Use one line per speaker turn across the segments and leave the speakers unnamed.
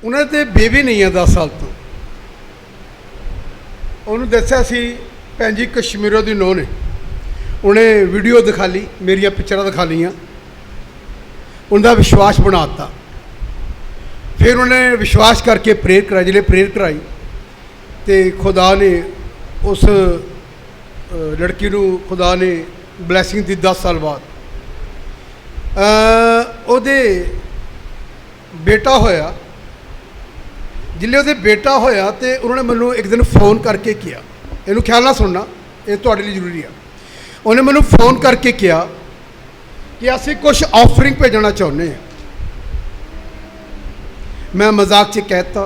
ਉਹਨਾਂ ਦੇ ਬੇਬੀ नहीं है 10 साल तो। ਉਹਨੂੰ ਦੱਸਿਆ ਸੀ ਭੈਣ ਜੀ ਕਸ਼ਮੀਰੋਂ ਦੀ ਨੂੰਹ ਨੇ, ਉਹਨੇ ਵੀਡੀਓ ਦਿਖਾ ਲਈ, ਮੇਰੀਆਂ ਪਿਕਚਰਾਂ ਦਿਖਾ ਲਈਆਂ, ਉਹਦਾ ਵਿਸ਼ਵਾਸ ਬਣਾਤਾ। फिर उन्हें विश्वास करके प्रेयर कराई, जिले प्रेयर कराई तो खुदा ने उस लड़की को खुदा ने ब्लैसिंग दी 10 साल बाद। ਉਹਦੇ बेटा होया, जिले ਉਹਦੇ बेटा होया तो उन्होंने मैनू एक दिन फोन करके किया, इनू ख्याल ना सुनना, ये तुहाडे लिए जरूरी है। उन्हें मैनू फोन करके किया कि असीं कुछ ऑफरिंग भेजना चाहुंदे हैं। मैं मजाक च कहता,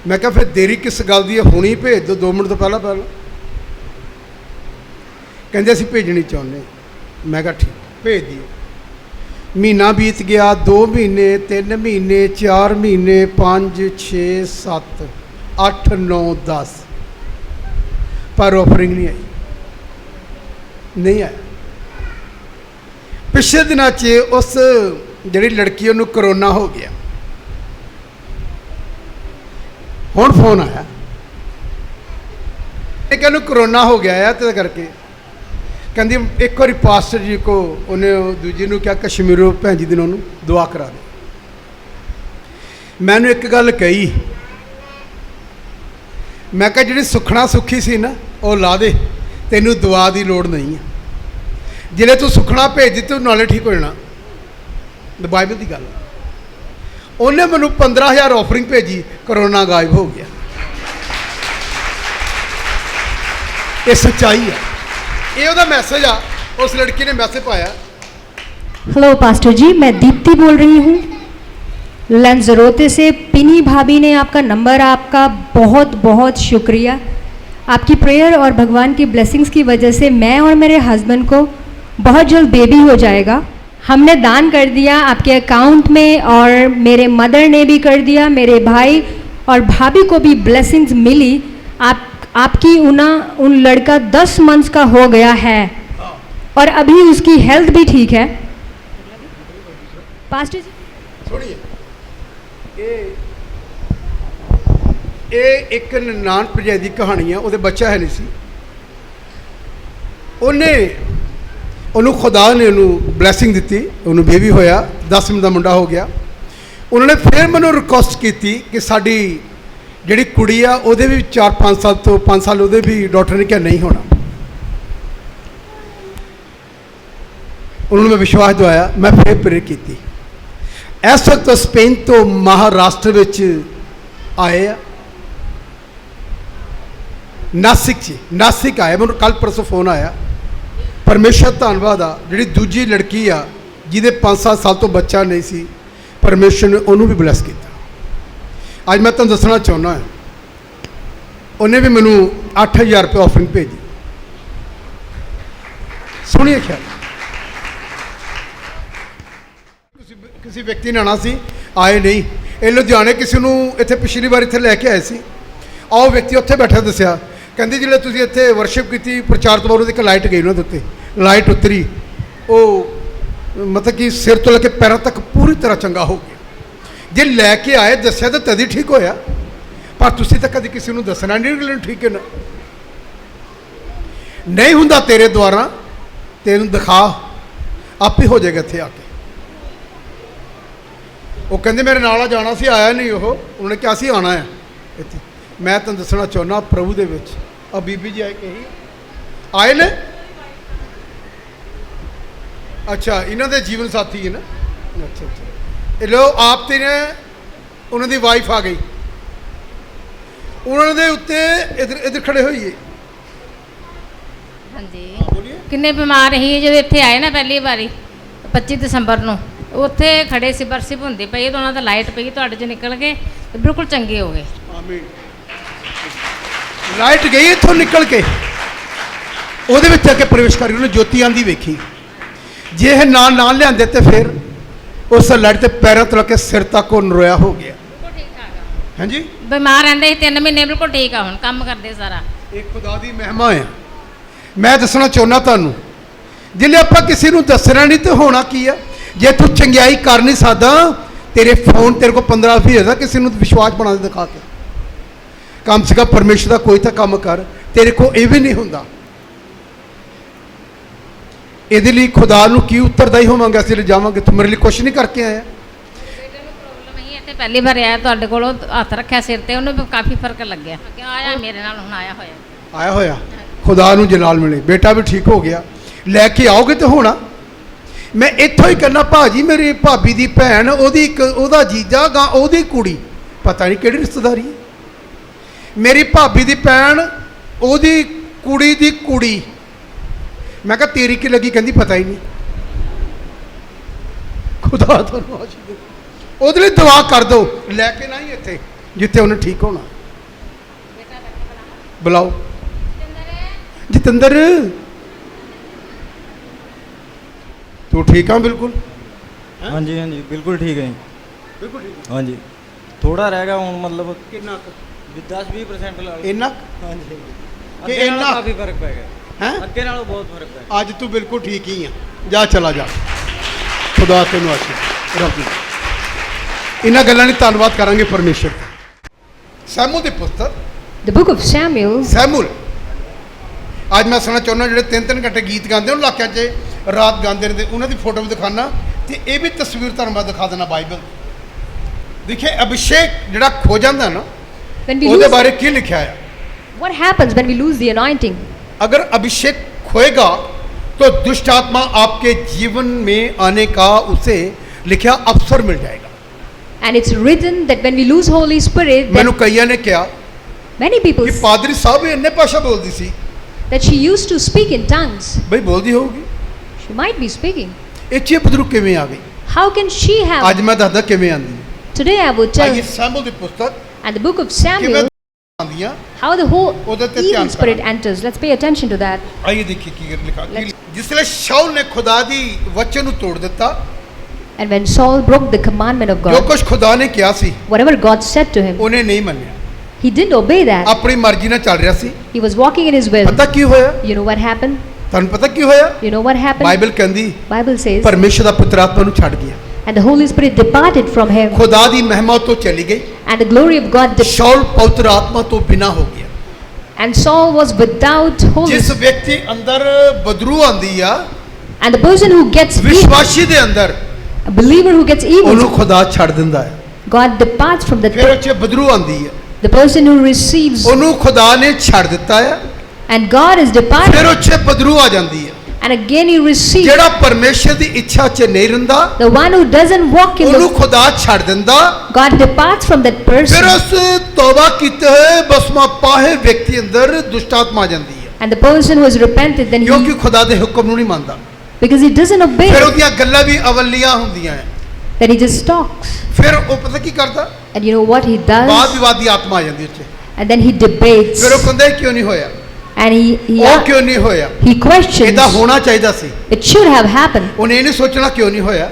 मैं क्या फिर देरी किस गल दी है, हुणी भेज दो 2 मिनट तो पहला कहते असीं भेजनी चाहुंदे। मैं कहा ठीक भेज दिए। महीना बीत गया, 2 महीने, 3 महीने, 4 महीने, 5, 6, 7, 8, 9, 10 पर ऑफरिंग नहीं आई, नहीं आया। पिछले दिनों च उस जिहड़ी लड़की उन्होंने करोना हो गया, हुण फोन आया कि करोना हो गया है, तो करके कहती एक बार पास्टर जी को उन्हें दूजी ने क्या कश्मीरों भैन जी दिन दुआ करा दे। मैंने एक गल कही, मैं कहा जी सुखना सुखी सी ना वो ला दे, तेनू दुआ की लोड़ नहीं है, जिले तू सुखना भेज दी तो नाले ठीक हो जाना। बाइबल की गल, उन्हें मैनू 15,000 ऑफरिंग भेजी, करोना गायब हो गया। ये सच्चाई है, ये उसका मैसेज आ, उस लड़की ने मैसेज पाया।
हेलो पास्टर जी, मैं दीप्ति बोल रही हूँ लंजरोते से। पिनी भाभी ने आपका नंबर, आपका बहुत बहुत शुक्रिया। आपकी प्रेयर और भगवान की ब्लेसिंग्स की वजह से मैं और मेरे हस्बैंड को बहुत जल्द बेबी हो जाएगा। हमने दान कर दिया आपके अकाउंट में, और मेरे मदर ने भी कर दिया, मेरे भाई और भाभी को भी ब्लेसिंग्स मिली। आपकी उन लड़का 10 मंथ्स का हो गया है और अभी उसकी हेल्थ भी ठीक है। पास्टर जी
सुनिए, ये एक नान भरजाई की कहानी है। वो बच्चा है नहीं सी, उन्होंने खुदा ने उन्होंने ब्लैसिंग दी, उन्होंने बेबी होया, 10 मिनट का मुंडा हो गया। उन्होंने फिर मैंने रिक्वेस्ट की कि साड़ी जी कुड़ी आ वो भी 4-5 साल तो 5 साल वो भी डॉक्टर ने क्या नहीं होना। उन्होंने मैं विश्वास दवाया, मैं फिर प्रेयर की। इस वक्त तो स्पेन तो महाराष्ट्र में आए आ, नासिक आए। मैं कल परसों फोन आया, परमेश्वर धन्यवाद आ, जी दूजी लड़की आ जिदे 5-7 साल तो बच्चा नहीं सी, परमेश्वर ने उन्होंने भी ब्लैस किया। अज मैं तुम दसना चाहना है, उन्हें भी मैनू 8,000 रुपये ऑफरिंग भेजी। सुनिए ख्याल, किसी व्यक्ति ने आना सी, आए नहीं। ये लुधियाने किसी को इतने पिछली बार इतने लैके आए सी, आओ व्यक्ति उत्थे बैठा दसिया, कहते जिले तुम इतने वर्शिप की प्रचार तो बाद एक लाइट गई उन्होंने उत्ते, लाइट उतरी, वो मतलब कि सिर तो लैके पैरों तक पूरी तरह चंगा हो गया। जे लैके आए दसिया तो तभी ठीक होया, पर तुसी तो कभी किसी को दसना नहीं ठीक है ना, नहीं हुंदा तेरे द्वारा, तेन दिखा आप ही हो जाएगा इत्थे आके। वो कहते मेरे नाल जाना सी, आया नहीं, वो उन्होंने क्या सी आना है इत्थे। मैं तुम दसना चाहना प्रभु दे विच आ बीबी जी आए कही आए ने, अच्छा इन्हों के जीवन साथी है ना, अच्छा अच्छा ये लो आप ते ने उन्होंने वाइफ आ गई, उन्होंने उत्ते इधर इधर खड़े होइए।
हाँ जी, किन्ने बीमार ही जो इत्थे आए ना पहली बारी 25 दिसंबर ਨੂੰ ਉੱਥੇ ਖੜੇ ਸੀ, ਬਰਸਿਪ ਹੁੰਦੀ ਪਈ ਤਾਂ ਉਹਨਾਂ ਦਾ ਲਾਈਟ ਪਈ ਤੁਹਾਡੇ ਚ ਨਿਕਲ ਕੇ ਬਿਲਕੁਲ ਚੰਗੇ ਹੋ ਗਏ।
ਆਮੀਨ। ਲਾਈਟ ਗਈ ਇੱਥੋਂ ਨਿਕਲ ਕੇ ਉਹਦੇ ਵਿੱਚ ਆ ਕੇ ਪ੍ਰਵੇਸ਼ ਕਰ ਗਈ, ਉਹਨੇ ਜੋਤੀ ਆਂਦੀ ਵੇਖੀ। ਜੇ ਇਹ ਨਾਲ ਲਿਆਂਦੇ ਤੇ ਫਿਰ उस लड़ के पैरों तो लगे सिर तक नरोया हो गया। हाँ जी,
बीमार रहते 3 महीने बिल्कुल ठीक है, काम करते सारा।
एक खुदा दी महिमा है। मैं दसना चाहना तुहानू, जिले आप किसी को दसना नहीं तो होना की है। जे तू चंगियाई कर नहीं सकता तेरे फोन तेरे को 15 भेजदा किसी ਨੂੰ ਵਿਸ਼ਵਾਸ ਬਣਾ ਦੇ ਦਿਖਾ ਕੇ ਕਮ ਸੇ ਕਮ ਪਰਮੇਸ਼ਰ ਦਾ ਕੋਈ ਤਾਂ ਕੰਮ ਕਰ ਤੇਰੇ ਕੋ ਇਹ ਵੀ ਨਹੀਂ ਹੁੰਦਾ ਇਹਦੇ ਲਈ ਖੁਦਾ ਨੂੰ ਕੀ ਉੱਤਰਦਾਈ ਹੋਵਾਂਗੇ ਅਸੀਂ ਲੈ ਜਾਵਾਂਗੇ ਤੂੰ ਮੇਰੇ ਲਈ ਕੁਝ ਨਹੀਂ ਕਰਕੇ ਆਇਆ
ਬੇਟੇ ਨੂੰ ਪ੍ਰੋਬਲਮ ਹੀ ਇੱਥੇ ਪਹਿਲੀ ਵਾਰ ਆਇਆ ਤੁਹਾਡੇ ਕੋਲੋਂ ਹੱਥ ਰੱਖਿਆ ਸਿਰ ਤੇ ਉਹਨੂੰ ਵੀ ਕਾਫੀ ਫਰਕ ਲੱਗਿਆ ਕਿ ਆਇਆ ਮੇਰੇ ਨਾਲ ਹੁਣ ਆਇਆ
ਹੋਇਆ ਖੁਦਾ ਨੂੰ ਜਲਾਲ ਮਿਲੇ ਬੇਟਾ ਵੀ ਠੀਕ ਹੋ ਗਿਆ ਲੈ ਕੇ ਆਓਗੇ ਤੇ ਹੋਣਾ ਮੈਂ ਇੱਥੋਂ ਹੀ ਕਰਨਾ ਭਾਜੀ ਮੇਰੀ ਭਾਬੀ ਦੀ ਭੈਣ ਉਹਦੀ ਉਹਦਾ ਜੀਜਾ ਗਾ ਉਹਦੀ ਕੁੜੀ ਪਤਾ ਨਹੀਂ ਕਿਹੜੀ ਰਿਸ਼ਤੇਦਾਰੀ ਮੇਰੀ ਭਾਬੀ ਦੀ ਭੈਣ ਉਹਦੀ ਕੁੜੀ ਦੀ ਕੁੜੀ ਮੈਂ ਕਿਹਾ ਤੇਰੀ ਕੀ ਲੱਗੀ ਕਹਿੰਦੀ ਪਤਾ ਹੀ ਨਹੀਂ ਖੁਦਾ ਤੁਹਾਨੂੰ ਆਸ਼ੀਰਵਾਦ ਦੇ ਉਹਦੇ ਲਈ ਦੁਆ ਕਰ ਦਿਓ ਲੈ ਕੇ ਨਾ ਹੀ ਇੱਥੇ ਜਿੱਥੇ ਉਹਨੇ ਠੀਕ ਹੋਣਾ ਬੁਲਾਓ ਜਤਿੰਦਰ ਤੂੰ ਠੀਕ ਆ ਬਿਲਕੁਲ
हाँ जी बिल्कुल ठीक है
ਬਿਲਕੁਲ ਠੀਕ
हाँ जी थोड़ा रहेगा हूँ मतलब
ਕਿੰਨਾ ਕੁ
10-20% ला लो।
ਇੰਨਾ
हाँ जी
कि
अगे नालों
इन्ना-
काफ़ी फर्क पेगा
ਹੈ
अगे नालों बहुत फर्क पेगा
ਅੱਜ ਤੂੰ ਬਿਲਕੁਲ ਠੀਕ ਹੀ ਆ ਜਾ ਚਲਾ ਜਾ ਖੁਦਾ ਤੈਨੂੰ ਆਸ਼ੀਰਵਾਦ ਰੱਬ ਦੀ ਇਹਨਾਂ ਗੱਲਾਂ ਲਈ ਧੰਨਵਾਦ ਕਰਾਂਗੇ ਪਰਮੇਸ਼ਰ ਦਾ ਸੈਮੂਅਲ ਦੇ ਪੁੱਤਰ
The book of Samuel.
Samuel ਅੱਜ ਮੈਂ ਸੁਣਨਾ ਚਾਹੁੰਦਾ ਜਿਹੜੇ 3-3 ਘੰਟੇ ਗੀਤ ਗਾਉਂਦੇ ਉਹਨਾਂ ਇਲਾਕਿਆਂ 'ਚ ਰਾਤ ਗਾਉਂਦੇ ਰਹਿੰਦੇ ਉਹਨਾਂ ਦੀ ਫੋਟੋ ਵੀ ਦਿਖਾਣਾ ਤੇ ਇਹ ਵੀ ਤਸਵੀਰ ਤੁਹਾਨੂੰ ਮੈਂ ਦਿਖਾ ਦੇਣਾ ਬਾਈਬਲ ਦੇਖੇ ਅਭਿਸ਼ੇਕ ਜਿਹੜਾ ਖੋ ਜਾਂਦਾ ਨਾ
When we
ਉਹਦੇ
lose,
ਬਾਰੇ ਕੀ ਲਿਖਿਆ ਆ
what happens when we lose the anointing?
अगर अभिषेक खोएगा तो दुष्ट आत्मा आपके जीवन में आने का उसे लिखा अवसर मिल जाएगा
And it's written that when we lose Holy Spirit,
मैंने कईया ने क्या
many people
कि पादरी साहब अन्य भाषा बोलती सी
that she used to speak in tongues.
भाई बोलती होगी
She might be speaking.
इच्छे बदरू किवें आ गई
How can she have?
आज मैं दसदा किवें आंदी
Today I would tell,
आइए सैमुअल दी पुस्तक
and the book of
किवें
Samuel,
आंदियां
how the whole
ਉਹਦੇ ਤੇ
evil
ਧਿਆਨ
spirit
ਕਰਾਂਗੇ।
enters. Let's pay attention to that.
आइए देखिए की लिखा
Let's-
जिसले शाऊल ने खुदा दी वचन ਨੂੰ ਤੋੜ ਦਿੱਤਾ
And when Saul broke the commandment of
जो
God,
कुछ खुदा ने किया सी
whatever God said to him,
ਉਹਨੇ ਨਹੀਂ ਮੰਨਿਆ
he didn't obey that.
ਆਪਣੀ ਮਰਜ਼ੀ ਨਾਲ ਚੱਲ ਰਿਹਾ ਸੀ
He was walking in his will.
ਪਤਾ ਕੀ ਹੋਇਆ
You know what happened?
ਤੁਹਾਨੂੰ ਪਤਾ ਕੀ ਹੋਇਆ
You know what happened?
Bible ਕਹਿੰਦੀ
Bible says,
ਪਰਮੇਸ਼ਰ ਦਾ ਪੁੱਤਰ ਆਤਮਾ ਨੂੰ ਛੱਡ ਗਿਆ
and the Holy Spirit departed from him,
ਖੁਦਾ ਦੀ ਮਹਿਮਾ ਤੋਂ ਚਲੀ ਗਈ
and the glory of God departed.
ਸ਼ਾਉਲ ਪਵਿੱਤਰ ਆਤਮਾ ਤੋਂ ਬਿਨਾ ਹੋ ਗਿਆ
And Saul was without Holy
ਜਿਸ
Spirit.
ਵਿਅਕਤੀ ਅੰਦਰ ਬਦਰੂ ਆਂਦੀ ਆ
And the person who gets evil,
ਵਿਸ਼ਵਾਸੀ ਦੇ ਅੰਦਰ
a believer who gets
ਉਹਨੂੰ
evil,
ਖੁਦਾ ਛੱਡ ਦਿੰਦਾ ਹੈ
God departs from that
ਫਿਰ ਉਹ
person.
'ਚ ਬਦਰੂ ਆਂਦੀ ਹੈ
The person who receives,
ਉਹਨੂੰ ਖੁਦਾ ਨੇ ਛੱਡ ਦਿੱਤਾ ਹੈ
and God is
ਫਿਰ
departed,
ਉਹ 'ਚ ਬਦਰੂ ਆ ਜਾਂਦੀ ਹੈ
and again he receives.
ਜਿਹੜਾ ਪਰਮੇਸ਼ਰ ਦੀ ਇੱਛਾ 'ਚ ਨਹੀਂ ਰਹਿੰਦਾ
The one who doesn't walk in
ਉਹਨੂੰ
the,
ਖੁਦਾ ਛੱਡ ਦਿੰਦਾ
God departs from that
ਫਿਰ
person,
ਉਸ ਤੌਬਾ ਕੀਤੇ ਹੋਏ ਬਸਮਾ ਪਾਹੇ ਵਿਅਕਤੀ ਅੰਦਰ ਦੁਸ਼ਟ ਆਤਮਾ ਆ ਜਾਂਦੀ ਹੈ
and the person who has repented, then
ਕਿਉਂਕਿ
he,
ਖੁਦਾ ਦੇ ਹੁਕਮ ਨੂੰ ਨਹੀਂ ਮੰਨਦਾ
because he doesn't obey,
ਫਿਰ ਉਹਦੀਆਂ ਗੱਲਾਂ ਵੀ ਅਵਲੀਆਂ ਹੁੰਦੀਆਂ ਹੈ
then he just talks.
ਫਿਰ ਉਹ ਪਤਾ ਕੀ ਕਰਦਾ
And you know what he
ਬਾਦ
does?
ਵਿਵਾਦ ਦੀ ਆਤਮਾ ਆ ਜਾਂਦੀ ਉੱਥੇ
And then he debates,
ਫਿਰ ਉਹ ਕਹਿੰਦਾ ਇਹ ਕਿਉਂ ਨਹੀਂ ਹੋਇਆ
and
ਉਹ ਕਿਉਂ ਨਹੀਂ ਹੋਇਆ
he questions.
ਇਹਦਾ ਹੋਣਾ ਚਾਹੀਦਾ ਸੀ
It should have happened.
ਉਹਨੇ ਇਹ ਨਹੀਂ ਸੋਚਣਾ ਕਿਉਂ ਨਹੀਂ ਹੋਇਆ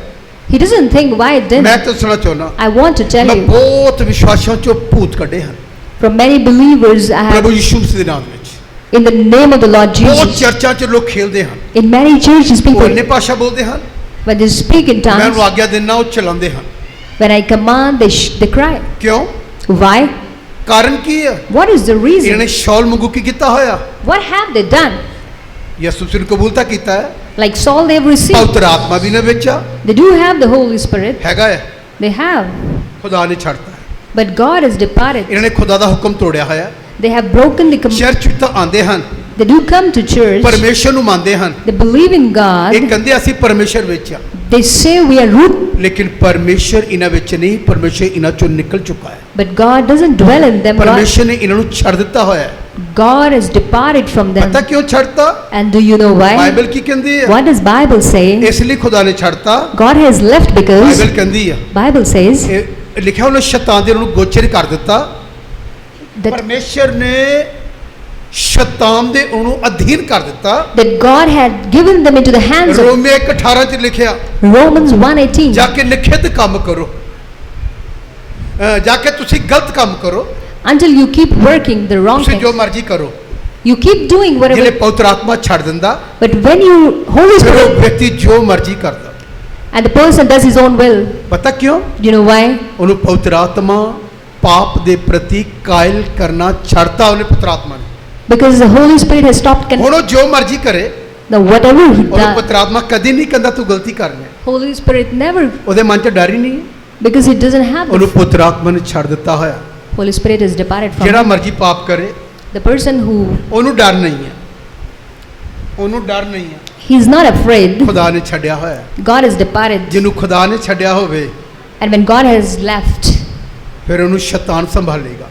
He doesn't think why it
ਮੈਂ
didn't.
ਦੱਸਣਾ ਚਾਹੁੰਦਾ
I want to tell
ਮੈਂ
you,
ਬਹੁਤ ਵਿਸ਼ਵਾਸਾਂ ਚੋਂ ਭੂਤ ਕੱਢੇ ਹਨ
from many believers, I
ਪ੍ਰਭੂ
have,
ਯਿਸੂ ਮਸੀਹ ਦੇ ਨਾਮ ਵਿੱਚ
in the name of the Lord
ਬਹੁਤ
Jesus,
ਚਰਚਾਂ 'ਚ ਲੋਕ ਖੇਲਦੇ ਹਨ
in many churches,
ਉਹ ਅੰਨੇ
people,
ਭਾਸ਼ਾ ਬੋਲਦੇ ਹਨ
when they speak in
ਮੈਂ
tongues,
ਉਹਨੂੰ ਆਗਿਆ ਦਿੰਦਾ ਉਹ ਚਲਾਉਂਦੇ ਹਨ
when I command, they cry.
ਕਿਉਂ
Why?
ਕਾਰਨ ਕੀ ਹੈ
What is the
ਇਹਨਾਂ
reason?
ਨੇ ਸ਼ੌਲ ਵਾਂਗੂ ਕੀ ਕੀਤਾ ਹੋਇਆ
What have they done?
ਯਿਸੂ ਮਸੀਹ ਨੂੰ ਕਬੂਲਤਾ ਕੀਤਾ ਹੈ
Like Saul, they've received.
ਪਵਿੱਤਰ ਆਤਮਾ ਵੀ ਨੇ ਵਿੱਚ ਆ
They do have the Holy Spirit.
ਹੈਗਾ ਹੈ
They have.
ਖੁਦਾ ਨੇ ਛੱਡਤਾ ਹੈ
But God has departed.
ਇਹਨਾਂ ਨੇ ਖੁਦਾ ਦਾ ਹੁਕਮ ਤੋੜਿਆ ਹੋਇਆ ਹੈ।
They have broken the
church ਵਿੱਚ ਤਾਂ ਆਉਂਦੇ ਹਨ
They do come to church.
ਪਰਮੇਸ਼ਰ ਨੂੰ ਮੰਨਦੇ ਹਨ
They believe in
ਇਹ
God.
ਕਹਿੰਦੇ ਅਸੀਂ ਪਰਮੇਸ਼ਰ ਵਿੱਚ ਆ
They say we are root,
ਲੇਕਿਨ ਪਰਮੇਸ਼ਰ ਇਹਨਾਂ ਵਿੱਚ ਨਹੀਂ ਪਰਮੇਸ਼ਰ ਇਹਨਾਂ ਚੋਂ ਨਿਕਲ ਚੁੱਕਾ ਹੈ
but God doesn't dwell in them.
ਪਰਮੇਸ਼ਰ ਨੇ ਇਹਨਾਂ ਨੂੰ ਛੱਡ ਦਿੱਤਾ ਹੋਇਆ ਹੈ
God has departed from them.
ਪਤਾ ਕਿਉਂ ਛੱਡਤਾ
And do you know why?
Bible ਕੀ ਕਹਿੰਦੀ ਹੈ
What does Bible say?
ਇਸ ਲਈ ਖੁਦਾ ਨੇ ਛੱਡਤਾ
God has left because
Bible ਕਹਿੰਦੀ ਹੈ
Bible says
ਇਹ ਲਿਖਿਆ ਉਹਨੇ ਸ਼ੈਤਾਨ ਦੇ ਨੂੰ ਗੋਚਰ ਕਰ ਦਿੱਤਾ
that,
ਪਰਮੇਸ਼ਰ ਨੇ ਸ਼ੈਤਾਨ ਦੇ ਉਹਨੂੰ ਅਧੀਨ ਕਰ ਦਿੱਤਾ
that God had given them into the hands of
Romeo 1:18 ਚ ਲਿਖਿਆ
Romans 1:18.
ਜਾ ਕੇ ਨਿਖੇਧ ਕੰਮ ਕਰੋ ਜਾ ਕੇ ਤੁਸੀਂ ਗਲਤ ਕੰਮ ਕਰੋ
Until you keep working the wrong
ਤੁਸੀਂ ਜੋ
things.
ਮਰਜ਼ੀ ਕਰੋ
You keep doing
ਜਿਹਨੇ
whatever.
ਪਵਿੱਤਰ ਆਤਮਾ ਛੱਡ ਦਿੰਦਾ
But when you, Holy
ਫਿਰ ਉਹ
Spirit,
ਵਿਅਕਤੀ ਜੋ ਮਰਜ਼ੀ ਕਰਦਾ
and the person does his own will.
ਪਤਾ ਕਿਉਂ?
Do you know why?
ਉਹਨੂੰ ਪਵਿੱਤਰ ਆਤਮਾ ਪਾਪ ਦੇ ਪ੍ਰਤੀ ਕਾਇਲ ਕਰਨਾ ਛੱਡਤਾ ਉਹਨੇ ਪਵਿੱਤਰ ਆਤਮਾ ਨੇ।
Because the Holy Spirit has stopped
ਹੁਣ ਉਹ ਜੋ ਮਰਜ਼ੀ ਕਰੇ,
now whatever he
ਉਹਨੂੰ
does,
ਪਵਿੱਤਰ ਆਤਮਾ ਕਦੀ ਨਹੀਂ ਕਹਿੰਦਾ ਤੂੰ ਗਲਤੀ ਕਰ ਰਿਹਾ।
Holy Spirit never,
ਉਹਦੇ ਮਨ 'ਚ ਡਰ ਹੀ ਨਹੀਂ ਹੈ।
because he doesn't have
ਉਹਨੂੰ
the
ਪਵਿੱਤਰ ਆਤਮਾ ਨੇ ਛੱਡ ਦਿੱਤਾ ਹੋਇਆ।
Holy Spirit has departed from
ਜਿਹੜਾ
him.
ਮਰਜ਼ੀ ਪਾਪ ਕਰੇ,
The person who,
ਉਹਨੂੰ ਡਰ ਨਹੀਂ ਹੈ, ਉਹਨੂੰ ਡਰ ਨਹੀਂ ਹੈ।
he is not afraid.
ਖੁਦਾ ਨੇ ਛੱਡਿਆ ਹੋਇਆ।
God has departed,
ਜਿਹਨੂੰ ਖੁਦਾ ਨੇ ਛੱਡਿਆ ਹੋਵੇ,
and when God has left,
ਫਿਰ ਉਹਨੂੰ ਸ਼ੈਤਾਨ ਸੰਭਾਲੇਗਾ।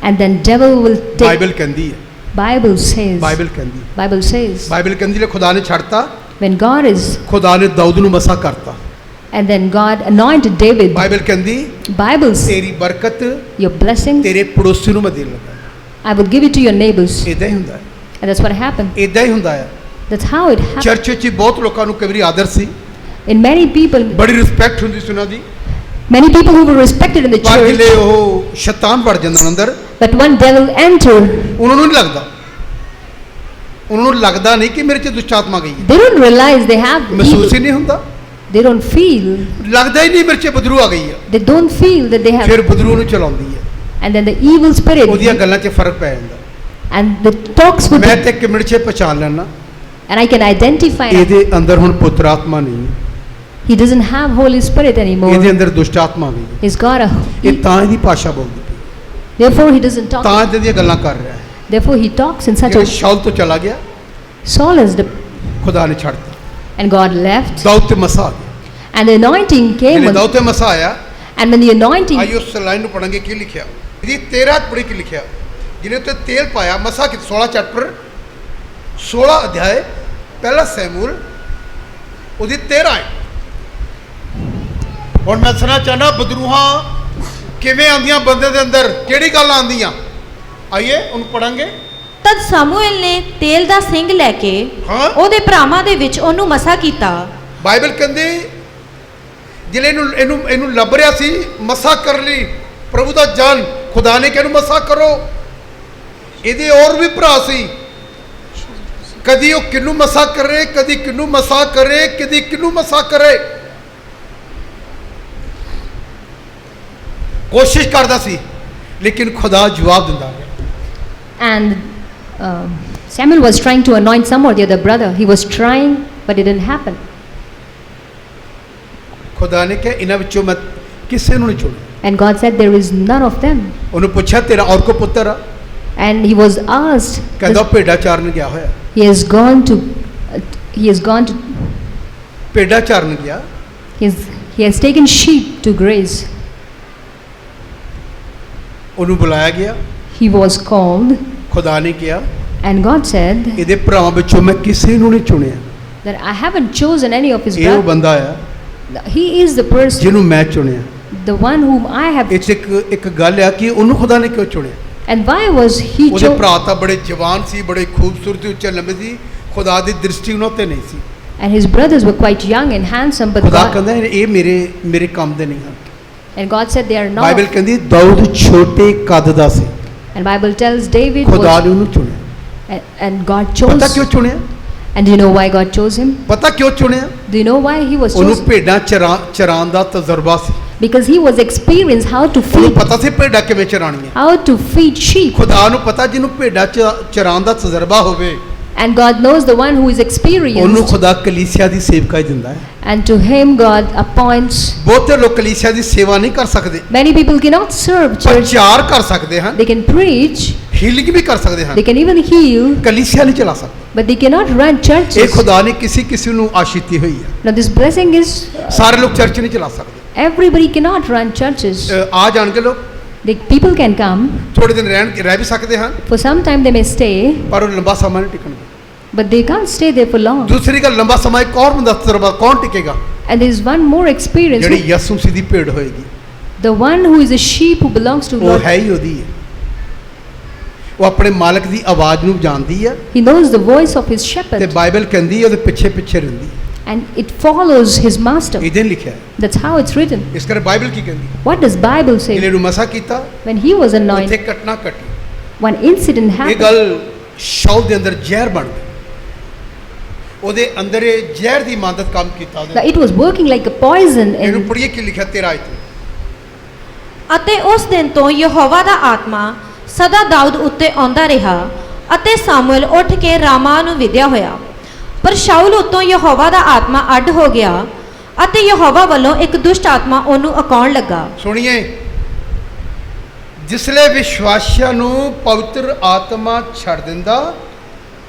and then devil will take.
Bible ਕਹਿੰਦੀ ਹੈ,
Bible says.
ਬਾਈਬਲ ਕਹਿੰਦੀ ਹੈ,
Bible says.
ਬਾਈਬਲ ਕਹਿੰਦੀ ਹੈ ਖੁਦਾ ਨੇ ਛੱਡਤਾ,
When God is,
ਖੁਦਾ ਨੇ ਦਾਊਦ ਨੂੰ ਮਸਾ ਕਰਤਾ।
and then God anointed David.
Bible ਕਹਿੰਦੀ
Bible says,
ਤੇਰੀ ਬਰਕਤ
your blessings
ਤੇਰੇ ਪੜੋਸੀ ਨੂੰ ਮੈਂ ਦੇਣ ਲੱਗਾ।
I will give it to your neighbors.
ਇਦਾਂ ਹੀ ਹੁੰਦਾ ਹੈ,
And that's what happened.
ਇਦਾਂ ਹੀ ਹੁੰਦਾ ਹੈ।
That's how it happened.
Church ਵਿੱਚ ਹੀ ਬਹੁਤ ਲੋਕਾਂ ਨੂੰ ਕਈ ਵਾਰੀ ਆਦਰ ਸੀ,
In many people,
ਬੜੀ ਰਿਸਪੈਕਟ ਹੁੰਦੀ ਸੀ ਉਹਨਾਂ ਦੀ,
many people who were respected in the
ਪਰ
church,
ਜਿਹੜੇ ਉਹ ਸ਼ੈਤਾਨ ਵੜ ਜਾਂਦਾ ਉਹਨਾਂ ਅੰਦਰ,
but one devil entered.
ਉਹਨਾਂ ਨੂੰ ਨਹੀਂ ਲੱਗਦਾ, ਉਹਨਾਂ ਨੂੰ ਲੱਗਦਾ ਨਹੀਂ ਕਿ ਮੇਰੇ 'ਚ ਦੁਸ਼ਟ ਆਤਮਾ ਗਈ ਹੈ,
They don't realize they have
ਮਹਿਸੂਸ ਹੀ
evil.
ਨਹੀਂ ਹੁੰਦਾ,
They don't feel.
ਲੱਗਦਾ ਹੀ ਨਹੀਂ ਮੇਰੇ 'ਚ ਬਦਰੂ ਆ ਗਈ ਹੈ।
They don't feel that they have.
ਫਿਰ ਬਦਰੂ ਨੂੰ ਚਲਾਉਂਦੀ ਹੈ,
And then the evil spirit,
ਉਹਦੀਆਂ ਗੱਲਾਂ 'ਚ ਫਰਕ ਪੈ ਜਾਂਦਾ।
and the talks with
ਮੈਂ
the,
ਤੇ ਇੱਕ ਮਿੰਟ 'ਚ ਪਛਾਣ ਲੈਣਾ
and I can identify.
ਇਹਦੇ ਅੰਦਰ ਹੁਣ ਪੁੱਤਰ ਆਤਮਾ ਨਹੀਂ,
He doesn't have Holy Spirit anymore.
ਇਹਦੇ ਅੰਦਰ ਦੁਸ਼ਟ ਆਤਮਾ ਵੀ ਹੈ।
He's got a.
ਇਹ ਤਾਂ ਇਹਦੀ ਭਾਸ਼ਾ ਬੋਲਦੀ ਪਈ,
Therefore, he doesn't talk.
ਤਾਂ ਇਹਦੀਆਂ ਗੱਲਾਂ ਕਰ ਰਿਹਾ ਹੈ।
Therefore, he talks in such
ਜਿਹੜੇ
a.
ਸ਼ਾਉਲ ਤੋਂ ਚਲਾ ਗਿਆ,
Saul is the,
ਖੁਦਾ ਨੇ ਛੱਡਤਾ,
and God left,
ਦਾਊਦ ਤੇ ਮਸਾ ਆ ਗਿਆ।
and the anointing came.
ਜਿਹੜੇ
on-
ਦਾਊਦ ਤੇ ਮਸਾ ਆਇਆ,
And when the anointing,
ਆइए उस लाइन ਨੂੰ ਪੜਾਂਗੇ ਕੀ ਲਿਖਿਆ। ਇਹਦੀ 13 ਪੜੀ ਕੀ ਲਿਖਿਆ, ਜਿਹਨੇ ਉੱਤੇ ਤੇਲ ਪਾਇਆ ਮਸਾ ਕਿ 16 ਚੈਪਟਰ 16 ਅਧਿਆਏ ਪਹਿਲਾ ਸੈਮੂਅਲ ਉਹਦੀ 13 ਹੈ। ਹੁਣ ਮੈਂ ਸੁਣਾ ਚਾਹਨਾ ਬਦਰੂਹਾਂ ਕਿਵੇਂ ਆਉਂਦੀਆਂ ਬੰਦੇ ਦੇ ਅੰਦਰ, ਕਿਹੜੀ ਗੱਲ ਆਉਂਦੀਆਂ, ਆइए ਉਹਨੂੰ ਪੜਾਂਗੇ।
ਤਦ ਸਮੂਏਲ ਨੇ ਤੇਲ ਦਾ ਸਿੰਘ ਲੈ ਕੇ
ਹਾਂ।
ਉਹਦੇ ਭਰਾਵਾਂ ਦੇ ਵਿੱਚ ਉਹਨੂੰ ਮਸਾ ਕੀਤਾ।
ਬਾਈਬਲ ਕਹਿੰਦੀ ਜਿਹੜੇ ਇਹਨੂੰ ਲੱਭ ਰਿਹਾ ਸੀ ਮਸਾ ਕਰ ਲਈ, ਪ੍ਰਭੂ ਦਾ ਜਨ, ਖੁਦਾ ਨੇ ਕਿਹਾ ਇਹਨੂੰ ਮਸਾ ਕਰੋ। ਇਹਦੇ ਹੋਰ ਵੀ ਭਰਾ ਸੀ, ਕਦੀ ਉਹ ਕਿਹਨੂੰ ਮਸਾ ਕਰੇ, ਕਦੀ ਕਿਹਨੂੰ ਮਸਾ ਕਰੇ, ਕਦੀ ਕਿਹਨੂੰ ਮਸਾ ਕਰੇ, ਕੋਸ਼ਿਸ਼ ਕਰਦਾ ਸੀ, ਲੇਕਿਨ ਖੁਦਾ ਜਵਾਬ ਦਿੰਦਾ ਰਿਹਾ।
and Samuel was trying to anoint some or the other brother. He was trying, but it didn't happen.
ਖੁਦਾ ਨੇ ਕਿਹਾ ਇਹਨਾਂ ਵਿੱਚੋਂ ਮੈਂ ਕਿਸੇ ਨੂੰ ਨਹੀਂ ਚੁਣਿਆ।
And God said, there is none of them.
ਉਹਨੂੰ ਪੁੱਛਿਆ ਤੇਰਾ ਔਰ ਕੋ ਪੁੱਤਰ ਆ?
And he was asked,
ਕਹਿੰਦਾ ਭੇਡਾਂ ਚਾਰਨ ਗਿਆ ਹੋਇਆ।
he has gone to,
ਭੇਡਾਂ ਚਾਰਨ ਗਿਆ।
he has taken sheep to graze.
ਉਹਨੂੰ ਬੁਲਾਇਆ ਗਿਆ,
He was called,
ਖੁਦਾ ਨੇ ਕਿਹਾ
and God said
ਇਹਦੇ ਭਰਾਵਾਂ ਵਿੱਚੋਂ ਮੈਂ ਕਿਸੇ ਨੂੰ ਨਹੀਂ ਚੁਣਿਆ,
that I haven't chosen any of his
ਇਹ ਉਹ
brothers.
ਬੰਦਾ ਆ
He is the person,
ਜਿਹਨੂੰ ਮੈਂ ਚੁਣਿਆ।
the one whom I have.
ਇਹ 'ਚ ਇੱਕ ਗੱਲ ਆ ਕਿ ਉਹਨੂੰ ਖੁਦਾ ਨੇ ਕਿਉਂ ਚੁਣਿਆ।
And why was he
ਉਹਦੇ
chosen?
ਭਰਾ ਤਾਂ ਬੜੇ ਜਵਾਨ ਸੀ, ਬੜੇ ਖੂਬਸੂਰਤ ਉੱਚੇ ਲੰਬੇ ਸੀ, ਖੁਦਾ ਦੀ ਦ੍ਰਿਸ਼ਟੀ ਉਹਨਾਂ ਤੇ ਨਹੀਂ ਸੀ।
And his brothers were quite young and handsome, but
ਖੁਦਾ
God,
ਕਹਿੰਦਾ ਇਹ ਮੇਰੇ ਕੰਮ ਦੇ ਨਹੀਂ ਹਨ।
and God said they are not.
Bible ਕਹਿੰਦੀ ਦਾਊਦ ਛੋਟੇ ਕੱਦ ਦਾ ਸੀ,
And Bible tells David
ਖੁਦਾ
was,
ਨੇ ਉਹਨੂੰ ਚੁਣਿਆ।
and God
ਪਤਾ
chose.
ਕਿਉਂ ਚੁਣਿਆ?
And do you know why God chose him?
ਪਤਾ ਕਿਉਂ ਚੁਣਿਆ?
Do you know why he was
ਉਹਨੂੰ
chosen?
ਭੇਡਾਂ ਚਰਾਉਣ ਦਾ ਤਜਰਬਾ ਸੀ,
Because he was experienced how to
ਉਹਨੂੰ
feed,
ਪਤਾ ਸੀ ਭੇਡਾਂ ਕਿਵੇਂ ਚਰਾਉਣੀਆਂ।
how to feed sheep.
ਖੁਦਾ ਨੂੰ ਪਤਾ ਜਿਹਨੂੰ ਭੇਡਾਂ ਚਰਾਉਣ ਦਾ ਤਜਰਬਾ ਹੋਵੇ,
And God knows the one who is
ਉਹਨੂੰ
experienced.
ਖੁਦਾ ਕਲੀਸਿਆ ਦੀ ਸੇਵਕਾਈ ਦਿੰਦਾ ਹੈ।
And to him God appoints.
ਬਹੁਤੇ ਲੋਕ ਕਲੀਸਿਆ ਦੀ ਸੇਵਾ ਨਹੀਂ ਕਰ ਸਕਦੇ,
Many people cannot serve church.
ਪ੍ਰਚਾਰ ਕਰ ਸਕਦੇ ਹਨ,
They can preach,
ਹੀਲਿੰਗ ਵੀ ਕਰ ਸਕਦੇ ਹਨ,
they can even heal,
ਕਲੀਸਿਆ ਨਹੀਂ ਚਲਾ ਸਕਦੇ।
but they cannot run
ਇਹ
churches.
ਖੁਦਾ ਨੇ ਕਿਸੇ ਨੂੰ ਆਸ਼ੀਤੀ ਹੋਈ ਹੈ।
Now this blessing is,
ਸਾਰੇ ਲੋਕ ਚਰਚ ਨਹੀਂ ਚਲਾ ਸਕਦੇ।
everybody cannot run churches.
ਆ ਜਾਣਗੇ ਲੋਕ,
People can come,
ਥੋੜੇ ਦਿਨ ਰਹਿ ਵੀ ਸਕਦੇ ਹਨ,
for some time they may stay,
ਪਰ ਉਹ ਲੰਬਾ ਸਮਾਂ ਨਹੀਂ ਟਿਕਣਗੇ।
but they can't stay there for long.
ਦੂਸਰੀ ਗੱਲ, ਲੰਬਾ ਸਮਾਂ ਇੱਕ ਹੋਰ ਬੰਦਾ ਤਜਰਬਾ ਕੌਣ ਟਿਕੇਗਾ?
And there is one more experience.
ਜਿਹੜੀ ਯਿਸੂ ਮਸੀਹ ਦੀ ਭੇਡ ਹੋਏਗੀ,
The one who is a sheep who belongs to
ਉਹ
Lord.
ਹੈ ਹੀ ਉਹਦੀ ਹੈ। ਉਹ ਆਪਣੇ ਮਾਲਕ ਦੀ ਆਵਾਜ਼ ਨੂੰ ਜਾਣਦੀ ਹੈ,
He knows the voice of his
ਤੇ
shepherd,
ਬਾਈਬਲ ਕਹਿੰਦੀ ਹੈ ਉਹਦੇ ਪਿੱਛੇ ਰਹਿੰਦੀ ਹੈ।
and it follows his master.
ਇਹਦੇ ਲਿਖਿਆ ਹੈ।
That's how it's written.
ਇਸ ਕਰਕੇ ਬਾਈਬਲ ਕੀ ਕਹਿੰਦੀ?
What does Bible say?
ਜਿਹਨੇ ਨੂੰ ਮਸਾ ਕੀਤਾ,
When he was
ਉੱਥੇ
anointed,
ਘਟਨਾ ਘਟੀ।
one incident
ਇਹ
happened.
ਗੱਲ ਸ਼ਾਉਲ ਦੇ ਅੰਦਰ ਜ਼ਹਿਰ ਬਣ ਗਈ। ਉਹਦੇ ਅੰਦਰ ਇਹ ਜ਼ਹਿਰ ਦੀ ਮਾਦਤ ਕੰਮ ਕੀਤਾ ਉਹਦੇ
That it was working like a poison.
ਇਹਨੂੰ
And
ਪੜ੍ਹੀਏ ਕੀ ਲਿਖਿਆ 13 ਆਇਤ
ਅਤੇ ਉਸ ਦਿਨ ਤੋਂ ਯਹੋਵਾ ਦਾ ਆਤਮਾ ਸਦਾ ਦਾਊਦ ਉੱਤੇ ਆਉਂਦਾ ਰਿਹਾ ਅਤੇ ਸਾਮੂਅਲ ਉੱਠ ਕੇ ਰਾਮਾ ਨੂੰ ਵਿਦਿਆ ਹੋਇਆ। ਪਰ ਸ਼ਾਉਲ ਉੱਤੋਂ ਯਹੋਵਾ ਦਾ ਆਤਮਾ ਅੱਡ ਹੋ ਗਿਆ ਅਤੇ ਯਹੋਵਾ ਵੱਲੋਂ ਇੱਕ ਦੁਸ਼ਟ ਆਤਮਾ ਉਹਨੂੰ ਅਕਾਉਣ ਲੱਗਾ।
ਸੁਣੀਏ, ਜਿਸਲੇ ਵਿਸ਼ਵਾਸੀਆਂ ਨੂੰ ਪਵਿੱਤਰ ਆਤਮਾ ਛੱਡ ਦਿੰਦਾ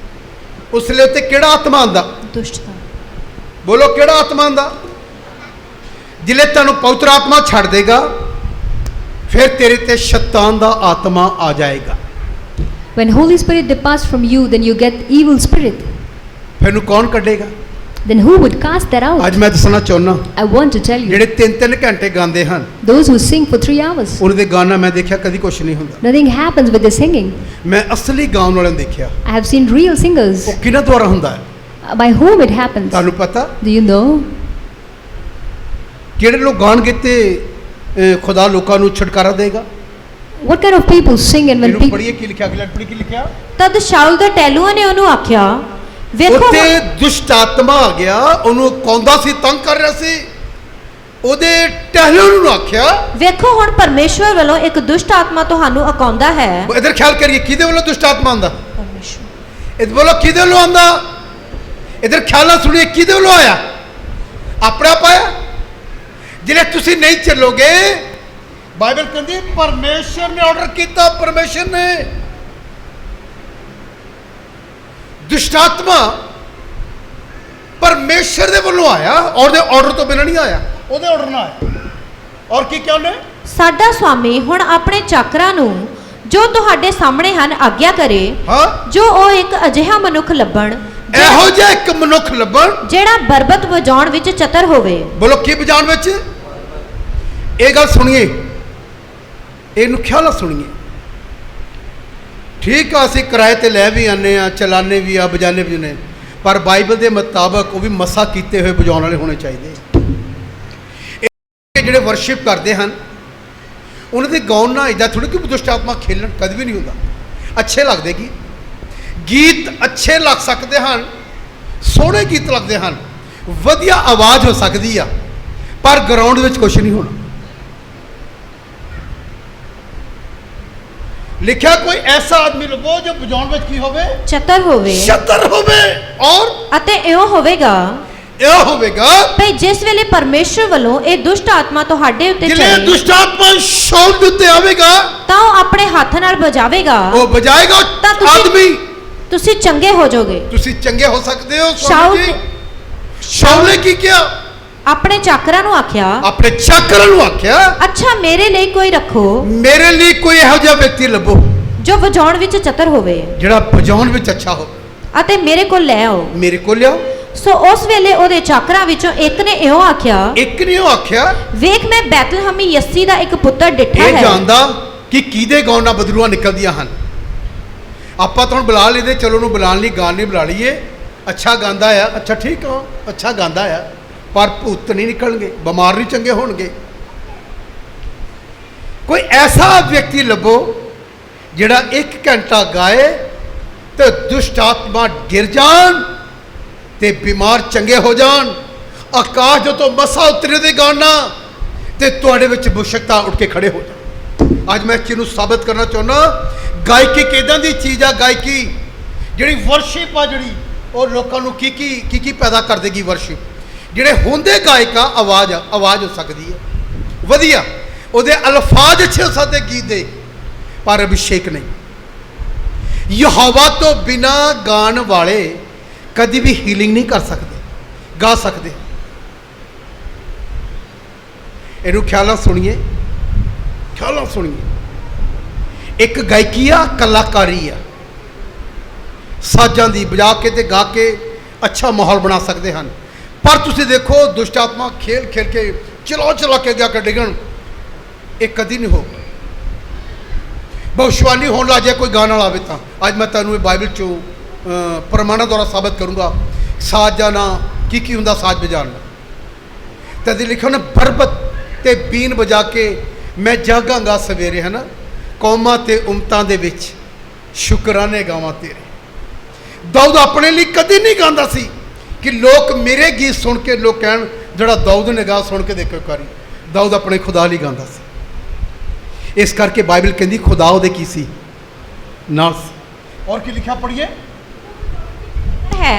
ਉਸਲੇ ਉੱਤੇ ਕਿਹੜਾ ਆਤਮਾ ਆਂਦਾ?
ਦੁਸ਼ਟਤਾ।
ਬੋਲੋ ਕਿਹੜਾ ਆਤਮਾ ਆਂਦਾ? ਜਿਲੇ ਤੁਹਾਨੂੰ ਪਵਿੱਤਰ ਆਤਮਾ ਛੱਡ ਦੇਗਾ ਫਿਰ ਤੇਰੇ ਤੇ ਸ਼ੈਤਾਨ ਦਾ ਆਤਮਾ ਆ ਜਾਏਗਾ।
when Holy Spirit departs from you, then you get evil spirit.
ਫਿਰ ਨੂੰ ਕੌਣ ਕੱਢੇਗਾ?
Then who would cast that out?
ਅੱਜ ਮੈਂ ਦੱਸਣਾ ਚਾਹੁੰਦਾ,
I want to tell you,
ਜਿਹੜੇ 3-3 ਘੰਟੇ ਗਾਉਂਦੇ ਹਨ
those who sing for 3 hours,
ਉਹਨਾਂ ਦੇ ਗਾਣਾ ਮੈਂ ਦੇਖਿਆ ਕਦੀ ਕੁਛ ਨਹੀਂ ਹੁੰਦਾ।
nothing happens with the singing.
ਮੈਂ ਅਸਲੀ ਗਾਉਣ ਵਾਲਿਆਂ ਨੂੰ ਦੇਖਿਆ।
I have seen real singers.
ਉਹ ਕਿਹਨਾਂ ਦੁਆਰਾ ਹੁੰਦਾ ਹੈ
By whom it happens?
ਤੁਹਾਨੂੰ ਪਤਾ?
Do you know?
ਕਿਹੜੇ ਲੋਕ ਗਾਣਗੇ ਤੇ ਖੁਦਾ ਲੋਕਾਂ ਨੂੰ ਛੁਟਕਾਰਾ ਦੇਗਾ?
What kind of people sing and when
ਇਹਨੂੰ
people...
ਪੜ੍ਹੀਏ ਕੀ ਲਿਖਿਆ, ਅਗਲਾ ਪੜ੍ਹੀ ਕੀ ਲਿਖਿਆ?
ਤਦ ਸ਼ਾਉਲ ਦਾ ਟੈਲੂਆ ਨੇ ਉਹਨੂੰ ਆਖਿਆ, ਵੇਖੋ
ਉੱਥੇ ਦੁਸ਼ਟ ਆਤਮਾ ਆ ਗਿਆ, ਉਹਨੂੰ ਕੌਂਦਾ ਸੀ, ਤੰਗ ਕਰ ਰਿਹਾ ਸੀ। ਉਹਦੇ ਟਹਿਲੂ ਨੂੰ ਆਖਿਆ,
ਵੇਖੋ ਹੁਣ ਪਰਮੇਸ਼ਵਰ ਵੱਲੋਂ ਇੱਕ ਦੁਸ਼ਟ ਆਤਮਾ ਤੁਹਾਨੂੰ ਅਕਾਉਂਦਾ ਹੈ।
ਇਧਰ ਖਿਆਲ ਕਰੀਏ ਕਿਹਦੇ ਵੱਲੋਂ ਦੁਸ਼ਟ ਆਤਮਾ ਆਂਦਾ?
ਪਰਮੇਸ਼ਵਰ।
ਇਹ ਬੋਲੋ ਕਿਹਦੇ ਵੱਲੋਂ ਆਂਦਾ? ਇਧਰ ਖਿਆਲ ਨਾਲ ਸੁਣੀਏ, ਕਿਹਦੇ ਵੱਲੋਂ ਆਇਆ? ਆਪਣਾ ਪਾਇਆ? ਜਿਹੜੇ ਤੁਸੀਂ ਨਹੀਂ ਚੱਲੋਗੇ, ਬਾਈਬਲ ਕਹਿੰਦੀ ਪਰਮੇਸ਼ਰ ਨੇ ਆਰਡਰ ਕੀਤਾ, ਪਰਮੇਸ਼ਰ ਨੇ। ਦੁਸ਼ਟ ਆਤਮਾ ਪਰਮੇਸ਼ਰ ਦੇ ਵੱਲੋਂ ਆਇਆ, ਉਹਦੇ ਆਰਡਰ ਤੋਂ ਬਿਨਾਂ ਨਹੀਂ ਆਇਆ, ਉਹਦੇ ਆਰਡਰ ਨਾਲ ਆਇਆ। ਔਰ ਕੀ ਕਿਹਾ ਉਹਨੇ?
ਸਾਡਾ ਸੁਆਮੀ ਹੁਣ ਆਪਣੇ ਚਾਕਰਾਂ ਨੂੰ ਜੋ ਤੁਹਾਡੇ ਸਾਹਮਣੇ ਹਨ ਆਗਿਆ ਕਰੇ,
ਹਾਂ,
ਜੋ ਉਹ ਇੱਕ ਅਜਿਹਾ ਮਨੁੱਖ ਲੱਭਣ
ਇਹੋ ਜਿਹਾ ਇੱਕ ਮਨੁੱਖ ਲੱਭਣ
ਜਿਹੜਾ ਬਰਬਤ ਵਜਾਉਣ ਵਿੱਚ ਚਤਰ ਹੋਵੇ।
ਬੋਲੋ ਕੀ ਵਜਾਉਣ ਵਿੱਚ? ਇਹ ਗੱਲ ਸੁਣੀਏ, ਇਹਨੂੰ ਖਿਆਲ ਨਾਲ ਸੁਣੀਏ। ਠੀਕ ਆ, ਅਸੀਂ ਕਿਰਾਏ ਤੇ ਲੈ ਵੀ ਆਨੇ ਆ, ਚਲਾਨੇ ਵੀ ਆ, ਬਜਾਨੇ ਵੀ ਨੇ, ਪਰ ਬਾਈਬਲ ਦੇ ਮੁਤਾਬਕ ਉਹ ਵੀ ਮਸਾ ਕੀਤੇ ਹੋਏ ਵਜਾਉਣ ਵਾਲੇ ਹੋਣੇ ਚਾਹੀਦੇ। ਇਹ ਜਿਹੜੇ ਵਰਸ਼ਿਪ ਕਰਦੇ ਹਨ ਉਹਨਾਂ ਦੇ ਗਾਉਣ ਨਾਲ ਇਦਾਂ ਥੋੜੀ ਕਿ ਦੁਸ਼ਟ ਆਤਮਾ ਖੇਲਣ, ਕਦੇ ਵੀ ਨਹੀਂ ਹੁੰਦਾ। ਅੱਛੇ ਲੱਗਦੇ ਗੀਤ ਅੱਛੇ ਲੱਗ ਸਕਦੇ ਹਨ, ਸੋਹਣੇ ਗੀਤ ਲੱਗਦੇ ਹਨ, ਵਧੀਆ ਆਵਾਜ਼ ਹੋ ਸਕਦੀ ਆ, ਪਰ ਗਰਾਊਂਡ ਵਿੱਚ ਕੁਝ ਨਹੀਂ ਹੋਣਾ। ਲਿਖਿਆ ਕੋਈ ਐਸਾ ਆਦਮੀ ਲੱਭੋ ਜੋ ਵਜਾਉਣ ਵਿੱਚ ਕੀ ਹੋਵੇ?
ਚਤਰ ਹੋਵੇ।
ਸ਼ਤਰ ਹੋਵੇ। ਔਰ
ਅਤੇ ਇਉਂ ਹੋਵੇਗਾ
ਇਹ ਹੋਵੇਗਾ
ਭਈ ਜਿਸ ਵੇਲੇ ਪਰਮੇਸ਼ਰ ਵੱਲੋਂ ਇਹ ਦੁਸ਼ਟ ਆਤਮਾ ਤੁਹਾਡੇ ਉੱਤੇ
ਜਿਲੇ
ਚੜੇ
ਦੁਸ਼ਟ ਆਤਮਾ ਸ਼ਾਉਲ ਦੇ ਉੱਤੇ ਆਵੇਗਾ
ਤਾਂ ਉਹ ਆਪਣੇ ਹੱਥ ਨਾਲ ਬਜਾਵੇਗਾ,
ਉਹ ਵਜਾਏਗਾ
ਤਾਂ ਤੁਸੀਂ-
ਆਦਮੀ।
ਤੁਸੀਂ ਚੰਗੇ ਹੋ ਜਾਓਗੇ।
ਤੁਸੀਂ ਚੰਗੇ ਹੋ ਸਕਦੇ ਹੋ।
ਸ਼ਾਉਲ
ਸ਼ਾਉਲ ਨੇ ਕੀ ਕਿਹਾ?
ਆਪਣੇ ਚਾਕਰਾਂ ਨੂੰ ਆਖਿਆ,
ਆਪਣੇ ਚਾਕਰਾਂ ਨੂੰ ਆਖਿਆ,
ਅੱਛਾ ਮੇਰੇ ਲਈ ਕੋਈ ਰੱਖੋ
ਮੇਰੇ ਲਈ ਕੋਈ ਇਹੋ ਜਿਹਾ ਵਿਅਕਤੀ ਲੱਭੋ
ਜੋ ਵਜਾਉਣ ਵਿੱਚ ਚਤਰ ਹੋਵੇ
ਜਿਹੜਾ ਵਜਾਉਣ ਵਿੱਚ ਅੱਛਾ ਹੋਵੇ,
ਅਤੇ ਮੇਰੇ ਕੋਲ ਲੈ ਆਓ।
ਮੇਰੇ ਕੋਲ ਲਿਆਓ।
ਸੋ ਉਸ ਵੇਲੇ ਉਹਦੇ ਚਾਕਰਾਂ ਵਿੱਚੋਂ ਇੱਕ ਨੇ ਇਉਂ ਆਖਿਆ,
ਇੱਕ ਨੇ ਉਹ ਆਖਿਆ,
ਵੇਖ ਮੈਂ ਬੈਤਲਹਮੀ ਯੱਸੀ ਦਾ ਇੱਕ ਪੁੱਤਰ ਡਿੱਠਾ
ਇਹ
ਹੈ।
ਜਾਣਦਾ ਕਿ ਕਿਹਦੇ ਗਾਉਣ ਨਾਲ ਬਦਲੂਆਂ ਨਿਕਲਦੀਆਂ ਹਨ। ਆਪਾਂ ਤਾਂ ਹੁਣ ਬੁਲਾ ਲਈਦੇ, ਚਲੋ ਉਹਨੂੰ ਬੁਲਾਉਣ ਲਈ ਗਾਣ ਨਹੀਂ ਬੁਲਾ ਲਈਏ। ਅੱਛਾ ਗਾਉਂਦਾ ਆ, ਅੱਛਾ ਠੀਕ ਆ, ਅੱਛਾ ਗਾਉਂਦਾ ਆ, ਪਰ ਭੂਤ ਨਹੀਂ ਨਿਕਲਣਗੇ, ਬਿਮਾਰ ਨਹੀਂ ਚੰਗੇ ਹੋਣਗੇ। ਕੋਈ ਐਸਾ ਵਿਅਕਤੀ ਲੱਭੋ ਜਿਹੜਾ 1 ਘੰਟਾ ਗਾਏ ਤੇ ਦੁਸ਼ਟ ਆਤਮਾ ਗਿਰ ਜਾਣ ਤੇ ਬਿਮਾਰ ਚੰਗੇ ਹੋ ਜਾਣ। ਆਕਾਸ਼ ਜਦੋਂ ਮਸਾ ਉਤਰੇ ਦੇ ਗਾਣਾ ਤੇ ਤੁਹਾਡੇ ਵਿੱਚ ਬੁਸ਼ਕਤਾ ਉੱਠ ਕੇ ਖੜੇ ਹੋ ਜਾਣ। ਅੱਜ ਮੈਂ ਇਸ ਚੀਜ਼ ਨੂੰ ਸਾਬਤ ਕਰਨਾ ਚਾਹੁੰਦਾ, ਗਾਇਕੀ ਕਿਦਾਂ ਦੀ ਚੀਜ਼ ਆ। ਗਾਇਕੀ ਜਿਹੜੀ ਵਰਸ਼ਿਪ ਆ, ਜਿਹੜੀ ਉਹ ਲੋਕਾਂ ਨੂੰ ਕੀ ਪੈਦਾ ਕਰ ਦੇਗੀ। ਵਰਸ਼ਿਪ ਜਿਹੜੇ ਹੁੰਦੇ ਗਾਇਕ ਆ, ਆਵਾਜ਼ ਹੋ ਸਕਦੀ ਹੈ ਵਧੀਆ, ਉਹਦੇ ਅਲਫਾਜ਼ ਅੱਛੇ ਹੋ ਸਕਦੇ ਗੀਤ ਦੇ, ਪਰ ਅਭਿਸ਼ੇਕ ਨਹੀਂ। ਯਹੋਵਾ ਤੋਂ ਬਿਨਾ ਗਾਣ ਵਾਲੇ ਕਦੀ ਵੀ ਹੀਲਿੰਗ ਨਹੀਂ ਕਰ ਸਕਦੇ, ਗਾ ਸਕਦੇ। ਇਹਨੂੰ ਖਿਆਲ ਨਾਲ ਸੁਣੀਏ, ਖਿਆਲ ਨਾਲ ਸੁਣੀਏ। ਇੱਕ ਗਾਇਕੀ ਆ, ਕਲਾਕਾਰੀ ਆ, ਸਾਜ਼ਾਂ ਦੀ ਵਜਾ ਕੇ ਤੇ ਗਾ ਕੇ ਅੱਛਾ ਮਾਹੌਲ ਬਣਾ ਸਕਦੇ ਹਨ। ਪਰ ਤੁਸੀਂ ਦੇਖੋ ਦੁਸ਼ਟ ਆਤਮਾ ਖੇਲ ਕੇ ਚਲਾ ਕੇ ਗਿਆ ਕਰ ਡਿੱਗਣ, ਇਹ ਕਦੀ ਨਹੀਂ ਹੋਊਗਾ। ਭਵਿਸ਼ਵਾਣੀ ਹੋਣ ਲੱਗ ਜਾਏ ਕੋਈ ਗਾਣ ਵਾਲਾ ਆਵੇ ਤਾਂ। ਅੱਜ ਮੈਂ ਤੁਹਾਨੂੰ ਇਹ ਬਾਈਬਲ ਚੋਂ ਪ੍ਰਮਾਣਾਂ ਦੁਆਰਾ ਸਾਬਤ ਕਰੂੰਗਾ। ਸਾਜ਼ ਜਾਣਾ ਕੀ ਹੁੰਦਾ, ਸਾਜ਼ ਵਜਾਉਣਾ। ਤਦ ਲਿਖਿਆ ਨਾ, ਬਰਬਤ ਤੇ ਬੀਨ ਵਜਾ ਕੇ ਮੈਂ ਜਾਗਾਂਗਾ ਸਵੇਰੇ, ਹੈ ਨਾ, ਕੌਮਾਂ ਤੇ ਉਮਤਾਂ ਦੇ ਵਿੱਚ ਸ਼ੁਕਰਾਨੇ ਗਾਵਾਂ ਤੇਰੇ। ਦਾਊਦ ਆਪਣੇ ਲਈ ਕਦੀ ਨਹੀਂ ਗਾਉਂਦਾ ਸੀ, कि लोग मेरे गीत सुन के लोग कहन जड़ा दाऊद ने गा सुन के देखो एक बारी दाऊद अपने खुदा ਲਈ ਗਾਉਂਦਾ ਸੀ ਇਸ ਕਰਕੇ ਬਾਈਬਲ ਕਹਿੰਦੀ खुदा ਉਹਦੇ ਕੀ ਸੀ ਨਾਲ ਸੀ और की लिखा पढ़िए
है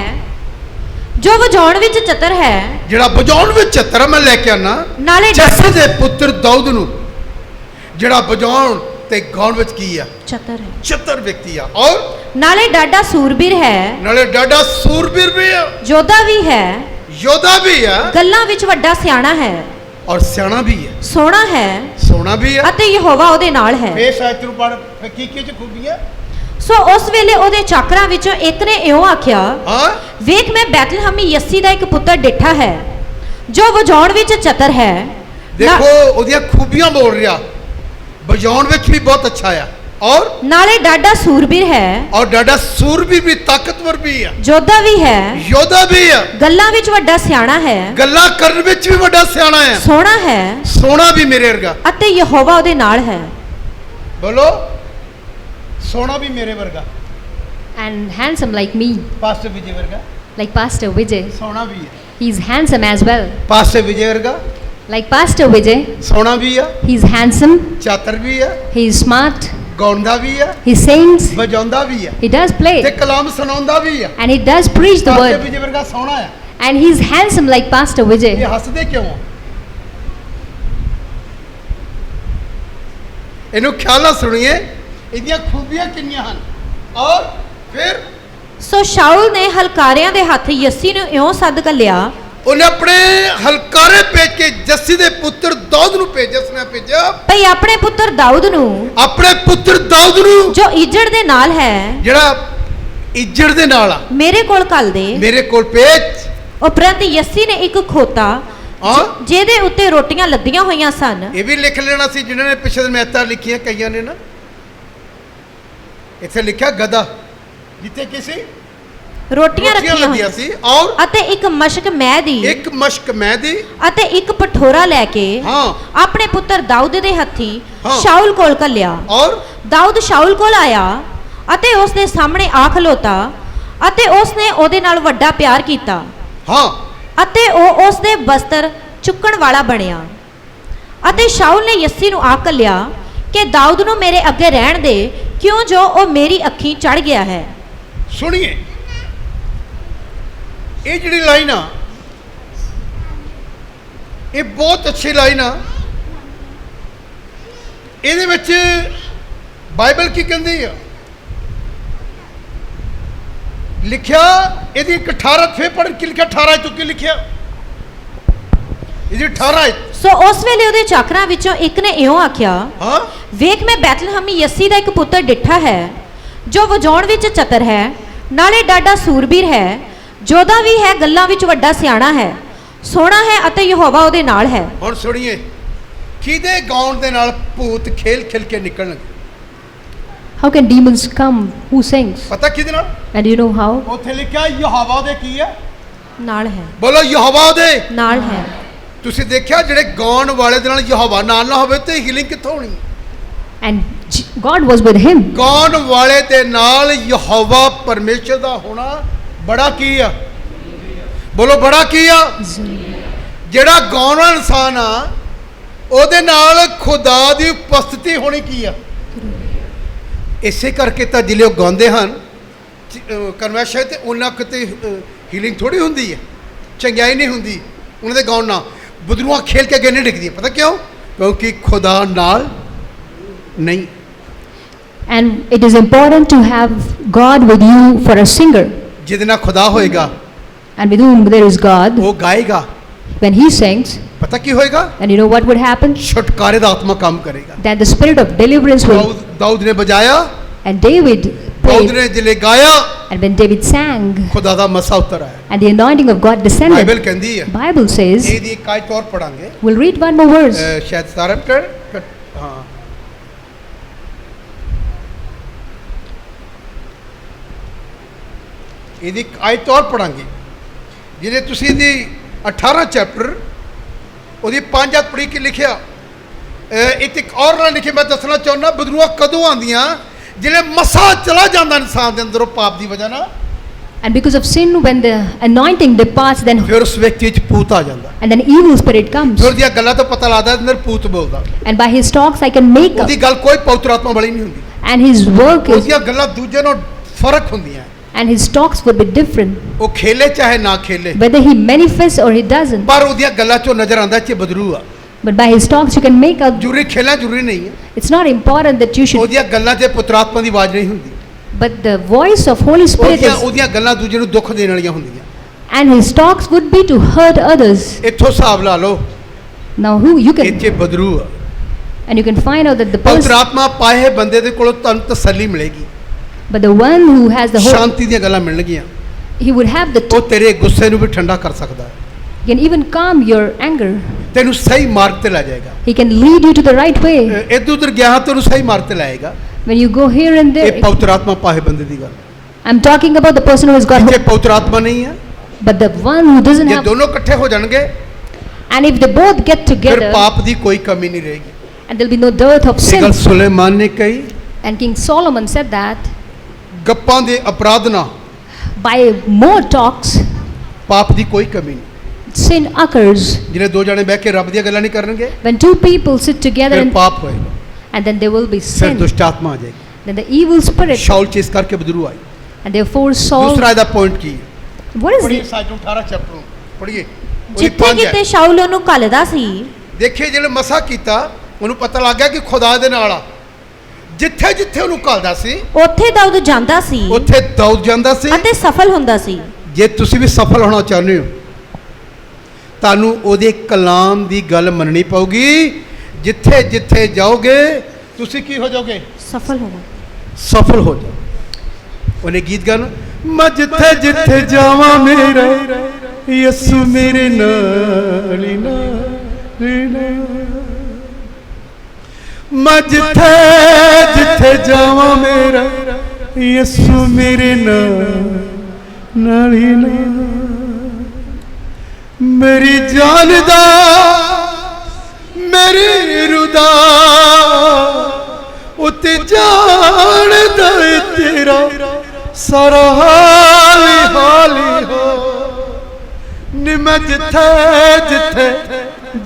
जो ਵਜਾਉਣ ਵਿੱਚ ਚਤਰ ਹੈ
ਜਿਹੜਾ ਵਜਾਉਣ ਵਿੱਚ ਚਤਰ ਮੈਂ ਲੈ ਕੇ ਆਣਾ
ਨਾਲੇ
ਜੱਸੇ ਦੇ ਪੁੱਤਰ ਦਾਊਦ ਨੂੰ ਜਿਹੜਾ ਵਜਾਉਣ ਤੇ ਗਾਉਣ ਵਿੱਚ ਕੀ ਆ
ਚਤਰ ਹੈ
ਚਤਰ ਵਿਅਕਤੀ ਆ ਔਰ
ਨਾਲੇ ਡਾਡਾ ਸੂਰਬੀਰ ਹੈ
ਨਾਲੇ ਡਾਡਾ ਸੂਰਬੀਰ ਵੀ ਆ
ਯੋਧਾ ਵੀ ਹੈ
ਯੋਧਾ ਵੀ ਆ
ਗੱਲਾਂ ਵਿੱਚ ਵੱਡਾ ਸਿਆਣਾ ਹੈ
ਔਰ ਸਿਆਣਾ ਵੀ ਹੈ
ਸੋਹਣਾ ਹੈ
ਸੋਹਣਾ ਵੀ ਆ
ਅਤੇ ਯਹੋਵਾ ਉਹਦੇ ਨਾਲ ਹੈ
ਫੇਸ ਆਇਤ ਨੂੰ ਪੜ ਕੀ ਚ ਖੂਬੀ ਆ
ਸੋ ਉਸ ਵੇਲੇ ਉਹਦੇ ਚਾਕਰਾਂ ਵਿੱਚੋਂ ਇੱਕ ਨੇ ਇਉਂ ਆਖਿਆ
ਹਾਂ
ਵੇਖ ਮੈਂ ਬੈਤਲਹਮੀ ਯੱਸੀ ਦਾ ਇੱਕ ਪੁੱਤਰ ਡਿੱਠਾ ਹੈ ਜੋ ਵਜਾਉਣ ਵਿੱਚ ਚਤਰ ਹੈ
ਦੇਖੋ ਉਹਦੀਆਂ ਖੂਬੀਆਂ ਬੋਲ ਰਿਹਾ ਵਜਾਉਣ ਵਿੱਚ ਵੀ ਬਹੁਤ ਅੱਛਾ ਆ ਔਰ
ਨਾਲੇ ਡਾਡਾ ਸੂਰਬੀਰ ਹੈ
ਔਰ ਡਾਡਾ ਸੂਰਬੀਰ ਵੀ ਤਾਕਤਵਰ ਵੀ ਆ
ਯੋਧਾ ਵੀ ਹੈ
ਯੋਧਾ ਵੀ ਆ
ਗੱਲਾਂ ਵਿੱਚ ਵੱਡਾ ਸਿਆਣਾ ਹੈ
ਗੱਲਾਂ ਕਰਨ ਵਿੱਚ ਵੀ ਵੱਡਾ ਸਿਆਣਾ ਆ
ਸੋਹਣਾ ਹੈ
ਸੋਹਣਾ ਵੀ ਮੇਰੇ ਵਰਗਾ
ਅਤੇ ਯਹੋਵਾ ਉਹਦੇ ਨਾਲ ਹੈ
ਬੋਲੋ ਸੋਹਣਾ ਵੀ ਮੇਰੇ ਵਰਗਾ
And handsome like me,
pastor Vijay ਵਰਗਾ
like Pastor Vijay.
ਸੋਹਣਾ ਵੀ ਹੈ
He's handsome as well.
Pastor Vijay ਵਰਗਾ
Like Pastor Vijay,
ਸੋਹਣਾ ਵੀ ਆ
he's handsome,
ਚਾਤਰ ਵੀ ਆ
he's smart,
ਗਾਉਂਦਾ ਵੀ ਆ
he sings,
ਵਜਾਉਂਦਾ ਵੀ ਆ
he does
ਤੇ
play,
ਕਲਾਮ ਸੁਣਾਉਂਦਾ ਵੀ ਆ
and he does preach the
pastor
word.
Vijay ਵਰਗਾ ਸੋਹਣਾ ਆ
And he's handsome like Pastor
ਇਹ
Vijay.
ਹੱਸਦੇ ਕਿਉਂ ਆ ਇਹਨੂੰ ਖਿਆਲ ਨਾਲ ਸੁਣੀਏ ਇਹਦੀਆਂ ਖੂਬੀਆਂ ਕਿੰਨੀਆਂ ਹਨ ਔਰ ਫਿਰ
ਸੋ ਸ਼ਾਉਲ ਨੇ ਹਲਕਾਰਿਆਂ ਦੇ ਹੱਥ ਯੱਸੀ ਨੂੰ ਇਉਂ ਸੱਦ ਘੱਲਿਆ
ਉਹਨੇ ਆਪਣੇ ਹਲਕਾਰੇ ਭੇਜ ਕੇ ਜੱਸੀ ਦੇ ਪੁੱਤਰ ਦਾਊਦ ਨੂੰ ਭੇਜਿਆ ਉਸਨੇ ਭੇਜਿਆ
ਭਈ ਆਪਣੇ ਪੁੱਤਰ ਦਾਊਦ ਨੂੰ
ਆਪਣੇ ਪੁੱਤਰ ਦਾਊਦ ਨੂੰ
ਜੋ ਇੱਜੜ ਦੇ ਨਾਲ ਹੈ
ਜਿਹੜਾ ਇੱਜੜ ਦੇ ਨਾਲ ਆ
ਮੇਰੇ ਕੋਲ ਘੱਲ ਦੇ
ਮੇਰੇ ਕੋਲ ਭੇਜ
ਉਪਰੰਤ ਯੱਸੀ ਨੇ ਇੱਕ ਖੋਤਾ
ਹਾਂ
ਜਿਹਦੇ ਉੱਤੇ ਰੋਟੀਆਂ ਲੱਦੀਆਂ ਹੋਈਆਂ ਸਨ
ਇਹ ਵੀ ਲਿਖ ਲੈਣਾ ਸੀ ਜਿਨ੍ਹਾਂ ਨੇ ਪਿਛਲੇ ਮੈਤਾਂ ਲਿਖੀਆਂ ਕਈਆਂ ਨੇ ਨਾ ਇੱਥੇ ਲਿਖਿਆ ਗਦਾ ਜਿੱਥੇ ਕਿਸੇ
ਰੋਟੀਆਂ ਰੱਖੀਆਂ
ਲੱਗੀਆਂ
ਹੋਈਆਂ
ਸੀ ਔਰ
ਅਤੇ ਇੱਕ ਮਸ਼ਕ ਮੈਅ ਦੀ
ਇੱਕ ਮਸ਼ਕ ਮੈਂ ਦੀ
ਅਤੇ ਇੱਕ ਪਠੋਰਾ ਲੈ ਕੇ
ਹਾਂ
ਆਪਣੇ ਪੁੱਤਰ ਦਾਊਦ ਦੇ ਹੱਥੀ
ਹਾਂ।
ਸ਼ਾਉਲ ਕੋਲ ਘੱਲਿਆ
ਔਰ
ਦਾਊਦ ਸ਼ਾਉਲ ਕੋਲ ਆਇਆ ਅਤੇ ਉਸ ਦੇ ਸਾਹਮਣੇ ਆ ਖਲੋਤਾ ਅਤੇ ਉਸ ਨੇ ਉਹਦੇ ਨਾਲ ਵੱਡਾ ਪਿਆਰ ਕੀਤਾ
ਹਾਂ
ਅਤੇ ਉਹ ਉਸ ਦੇ ਬਸਤਰ ਚੁੱਕਣ ਵਾਲਾ ਬਣਿਆ ਅਤੇ ਸ਼ਾਉਲ ਨੇ ਯੱਸੀ ਨੂੰ ਆਖ ਘੱਲਿਆ ਕਿ ਦਾਊਦ ਨੂੰ ਮੇਰੇ ਅੱਗੇ ਰਹਿਣ ਦੇ ਕਿਉਂ ਜੋ ਉਹ ਮੇਰੀ ਅੱਖੀਂ ਚੜ ਗਿਆ ਹੈ
ਸੁਣੀਏ ਇਹ ਜਿਹੜੀ ਲਾਈਨ ਆ ਇਹ ਬਹੁਤ ਅੱਛੀ ਲਾਈਨ ਆ ਇਹਦੇ ਵਿੱਚ ਬਾਈਬਲ ਕੀ ਕਹਿੰਦੀ ਆ ਲਿਖਿਆ ਇਹਦੀ 18 ਫੇਰ ਪੜ੍ਹ ਕੇ ਲਿਖਿਆ 18 ਤੋਂ ਕੀ ਲਿਖਿਆ ਇਹਦੀ 18
ਸੋ ਉਸ ਵੇਲੇ ਉਹਦੇ ਚਾਕਰਾਂ ਵਿੱਚੋਂ ਇੱਕ ਨੇ ਇਉਂ ਆਖਿਆ
ਹਾਂ
ਵੇਖ ਮੈਂ ਬੈਤਲਹਮੀ ਯੱਸੀ ਦਾ ਇੱਕ ਪੁੱਤਰ ਡਿੱਠਾ ਹੈ ਜੋ ਵਜਾਉਣ ਵਿੱਚ ਚਤਰ ਹੈ ਨਾਲੇ ਡਾਡਾ ਸੂਰਬੀਰ ਹੈ ਯੋਧਾ ਵੀ ਹੈ ਗੱਲਾਂ ਵਿੱਚ ਵੱਡਾ ਸਿਆਣਾ ਹੈ ਸੋਹਣਾ ਹੈ ਅਤੇ ਯਹੋਵਾ ਉਹਦੇ ਨਾਲ ਹੈ
ਹੁਣ ਸੁਣੀਏ ਕਿਹਦੇ ਗਾਉਣ ਦੇ ਨਾਲ ਭੂਤ ਖੇਲ ਖੇਲ ਕੇ ਨਿਕਲਣਗੇ
How can demons come? Who sings?
ਪਤਾ ਕਿਹਦੇ ਨਾਲ
And you know how?
ਉੱਥੇ ਲਿਖਿਆ ਯਹੋਵਾ ਦੇ ਕੀ ਹੈ
ਨਾਲ ਹੈ
ਬੋਲੋ ਯਹੋਵਾ ਦੇ
ਨਾਲ ਹੈ
ਤੁਸੀਂ ਦੇਖਿਆ ਜਿਹੜੇ ਗਾਉਣ ਵਾਲੇ ਦੇ ਨਾਲ ਯਹੋਵਾ ਨਾਲ ਨਾ ਹੋਵੇ ਤੇ ਹੀਲਿੰਗ ਕਿੱਥੋਂ ਹੋਣੀ
And God was with him.
ਗਾਉਣ ਵਾਲੇ ਦੇ ਨਾਲ ਯਹੋਵਾ ਪਰਮੇਸ਼ਰ ਦਾ ਹੋਣਾ ਬੜਾ ਕੀ ਆ ਬੋਲੋ ਬੜਾ ਕੀ ਆ ਜਿਹੜਾ ਗਾਉਣ ਵਾਲਾ ਇਨਸਾਨ ਆ ਉਹਦੇ ਨਾਲ ਖੁਦਾ ਦੀ ਉਪਸਥਿਤੀ ਹੋਣੀ ਕੀ ਆ ਇਸੇ ਕਰਕੇ ਤਾਂ ਜਿਹੜੇ ਉਹ ਗਾਉਂਦੇ ਹਨ ਕਨਵੈਸ਼ਨ ਤੇ ਉਹਨਾਂ ਕਿਤੇ ਹੀਲਿੰਗ ਥੋੜੀ ਹੁੰਦੀ ਹੈ ਚੰਗਿਆਈ ਨਹੀਂ ਹੁੰਦੀ ਉਹਨਾਂ ਦੇ ਗਾਉਣ ਨਾਲ ਬਦਲੂਆਂ ਖੇਲ ਕੇ ਅੱਗੇ ਨਹੀਂ ਡਿੱਗਦੀਆਂ ਪਤਾ ਕਿਉਂ ਕਿਉਂਕਿ ਖੁਦਾ ਨਾਲ ਨਹੀਂ
And it is important to have God with you for a singer.
ਜਿਹਦੇ ਨਾਲ ਖੁਦਾ ਹੋਏਗਾ
And with whom there is God,
ਉਹ ਗਾਏਗਾ
when he sings,
ਪਤਾ ਕੀ ਹੋਏਗਾ
and you know what would happen?
ਛੁਟਕਾਰੇ ਦਾ ਆਤਮਾ ਕੰਮ ਕਰੇਗਾ
That the spirit of deliverance will.
Dawood ਨੇ ਬਜਾਇਆ
And David
ਦਾਊਦ
prayed.
ਨੇ ਜਿਲੇ ਗਾਇਆ
And when David sang,
ਖੁਦਾ ਦਾ ਮਸਾ ਉਤਰ ਆਇਆ
and the anointing of God descended.
Bible ਕਹਿੰਦੀ ਹੈ
Bible says,
ਇਹਦੀ ਇੱਕ ਆਇਤ ਹੋਰ ਪੜਾਂਗੇ
we'll read one more verse.
ਸ਼ਾਇਦ ਸਾਰਮ ਕਰ ਹਾਂ ਇਹਦੀ ਇੱਕ ਆਇਤ ਹੋਰ ਪੜਾਂਗੇ ਜਿਹਦੇ ਤੁਸੀਂ ਇਹਦੀ 18 ਚੈਪਟਰ ਉਹਦੀ 5 ਆਇਤ ਪੜ੍ਹ ਕੇ ਲਿਖਿਆ ਇੱਥੇ ਇੱਕ ਔਰ ਨਾਲ ਲਿਖਿਆ ਮੈਂ ਦੱਸਣਾ ਚਾਹੁੰਦਾ ਬਦਲੂਆਂ ਕਦੋਂ ਆਉਂਦੀਆਂ ਜਿਹੜੇ ਮਸਾ ਚਲਾ ਜਾਂਦਾ ਇਨਸਾਨ ਦੇ ਅੰਦਰੋਂ ਪਾਪ ਦੀ ਵਜ੍ਹਾ ਨਾਲ
And because of sin, when the anointing departs, then
ਫਿਰ ਉਸ ਵਿਅਕਤੀ ਵਿੱਚ ਭੂਤ ਆ ਜਾਂਦਾ,
and then evil spirit comes.
ਫਿਰ ਉਹਦੀਆਂ ਗੱਲਾਂ ਤੋਂ ਪਤਾ ਲੱਗਦਾ ਅੰਦਰ ਭੂਤ ਬੋਲਦਾ,
And by his talks, I can make
ਉਹਦੀ
up.
ਗੱਲ ਕੋਈ ਪਵਿੱਤਰ ਆਤਮਾ ਵਾਲੀ ਨਹੀਂ ਹੁੰਦੀ,
And his work is,
ਉਹਦੀਆਂ ਗੱਲਾਂ ਦੂਜੇ ਨਾਲੋਂ ਫਰਕ ਹੁੰਦੀਆਂ,
and his talks would be different,
ਉਹ ਖੇਲੇ ਚਾਹੇ ਨਾ ਖੇਲੇ,
whether he manifests or he doesn't.
ਪਰ ਉਹਦੀਆਂ ਗੱਲਾਂ ਚੋਂ ਨਜ਼ਰ ਆਉਂਦਾ ਕਿ ਬਦਰੂ ਆ।
But by his talks, you can make up.
ਜ਼ਰੂਰੀ ਖੇਲਣਾ ਜ਼ਰੂਰੀ ਨਹੀਂ ਹੈ,
It's not important that you should,
ਉਹਦੀਆਂ ਗੱਲਾਂ 'ਚ ਪੁੱਤਰ ਆਤਮਾ ਦੀ ਆਵਾਜ਼ ਨਹੀਂ ਹੁੰਦੀ,
but the voice of Holy Spirit is,
ਉਹਦੀਆਂ ਗੱਲਾਂ ਦੂਜੇ ਨੂੰ ਦੁੱਖ ਦੇਣ ਵਾਲੀਆਂ ਹੁੰਦੀਆਂ।
and his talks would be to hurt others.
ਇੱਥੋਂ ਹਿਸਾਬ ਲਾ ਲਓ,
Now, who you
ਇਹ
can,
'ਚ ਬਦਰੂ ਆ।
and you can find out that the
ਪਵਿੱਤਰ
person,
ਆਤਮਾ ਪਾਏ ਹੋਏ ਬੰਦੇ ਦੇ ਕੋਲੋਂ ਤੁਹਾਨੂੰ ਤਸੱਲੀ ਮਿਲੇਗੀ,
but the one who has the Holy,
ਸ਼ਾਂਤੀ ਦੀਆਂ ਗੱਲਾਂ ਮਿਲਣਗੀਆਂ,
he would have the,
ਉਹ ਤੇਰੇ ਗੁੱਸੇ ਨੂੰ ਵੀ ਠੰਡਾ ਕਰ ਸਕਦਾ ਹੈ,
he can even calm your anger.
ਤੈਨੂੰ ਸਹੀ ਮਾਰਗ ਤੇ ਲੈ ਜਾਏਗਾ।
He can lead you to the right way.
ਇੱਧਰ ਉੱਧਰ ਗਿਆ ਤੈਨੂੰ ਸਹੀ ਮਾਰਗ ਤੇ ਲਾਏਗਾ।
When you go here and
ਇਹ
there,
ਪਵਿੱਤਰ ਆਤਮਾ ਪਾਏ ਬੰਦੇ ਦੀ ਗੱਲ,
I'm talking about the person who has got,
ਜੇ ਪਵਿੱਤਰ ਆਤਮਾ ਨਹੀਂ ਹੈ,
but the one who doesn't
ਜੇ
have,
ਦੋਨੋਂ ਇਕੱਠੇ ਹੋ ਜਾਣਗੇ
and if they both get
ਫਿਰ
together,
ਪਾਪ ਦੀ ਕੋਈ ਕਮੀ ਨਹੀਂ ਰਹੇਗੀ।
and there'll be no dearth of
ਇਹ ਗੱਲ
sin.
ਸੁਲੇਮਾਨ ਨੇ ਕਹੀ,
And King Solomon said that
ਗੱਪਾਂ ਦੇ ਅਪਰਾਧ ਨਾਲ
by more talks,
ਪਾਪ ਦੀ ਕੋਈ ਕਮੀ ਨਹੀਂ।
sin occurs.
ਜਿਹੜੇ ਦੋ ਜਣੇ ਬਹਿ ਕੇ ਰੱਬ ਦੀਆਂ ਗੱਲਾਂ ਨਹੀਂ ਕਰਨਗੇ
When two people sit together
ਫਿਰ
and,
ਪਾਪ ਹੋਏਗਾ,
and then there will be
ਫਿਰ
sin,
ਦੁਸ਼ਟ ਆਤਮਾ ਆ ਜਾਏਗੀ।
then the evil spirit,
ਸ਼ਾਉਲ ਚ ਇਸ ਕਰਕੇ ਬਦਰੂ ਆਈ।
and therefore Saul,
ਦੂਸਰਾ ਇਹਦਾ ਪੁਆਇੰਟ ਕੀ ਹੈ?
what is
ਪੜ੍ਹੀਏ
it?
Saju 18 chapter ਨੂੰ ਪੜ੍ਹੀਏ, ਉਹਦੀ
ਜਿੱਥੇ
ਪੰਜ ਹੈ।
ਕਿਤੇ ਸ਼ਾਊਲ ਉਹਨੂੰ ਘੱਲਦਾ ਸੀ,
ਦੇਖੇ ਜਿਹੜੇ ਮਸਾ ਕੀਤਾ ਉਹਨੂੰ ਪਤਾ ਲੱਗ ਗਿਆ ਕਿ ਖੁਦਾ ਦੇ ਨਾਲ ਆ, ਜਿੱਥੇ ਜਿੱਥੇ ਉਹਨੂੰ ਘੱਲਦਾ ਸੀ
ਉੱਥੇ ਦਾਊਦ ਜਾਂਦਾ ਸੀ
ਉੱਥੇ ਦਾਊਦ ਜਾਂਦਾ ਸੀ।
ਅਤੇ ਸਫਲ ਹੁੰਦਾ ਸੀ।
ਜੇ ਤੁਸੀਂ ਵੀ ਸਫਲ ਹੋਣਾ ਚਾਹੁੰਦੇ ਹੋ ਤੁਹਾਨੂੰ ਉਹਦੇ ਕਲਾਮ ਦੀ ਗੱਲ ਮੰਨਣੀ ਪਊਗੀ। ਜਿੱਥੇ ਜਿੱਥੇ ਜਾਓਗੇ ਤੁਸੀਂ ਕੀ ਹੋ ਜਾਓਗੇ?
ਸਫਲ ਹੋਣਾ।
ਸਫਲ ਹੋ ਜਾਓ। ਉਹਨੇ ਗੀਤ ਗਾਣਾ, ਮੈਂ ਜਿੱਥੇ ਜਿੱਥੇ ਜਾਵਾਂ ਮੇਰਾ ਯਿਸੂ ਮੇਰੇ ਨਾਲ ਹੀ ਨਾਲ ਹੀ ਨਾਲ। ਮੈਂ ਜਿੱਥੇ ਜਿੱਥੇ ਜਾਵਾਂ ਮੇਰਾ ਯਿਸੂ ਮੇਰੇ ਨਾਲ ਹੀ ਨਾਲ। ਮੇਰੀ ਜਾਨ ਦਾ ਮੇਰੀ ਰੂਹ ਉੱਤੇ ਜਾਣਦਾ ਏ ਤੇਰਾ ਸਾਰਾ ਹਾਲੀ ਹੋ। ਨੀ ਮੈਂ ਜਿੱਥੇ ਜਿੱਥੇ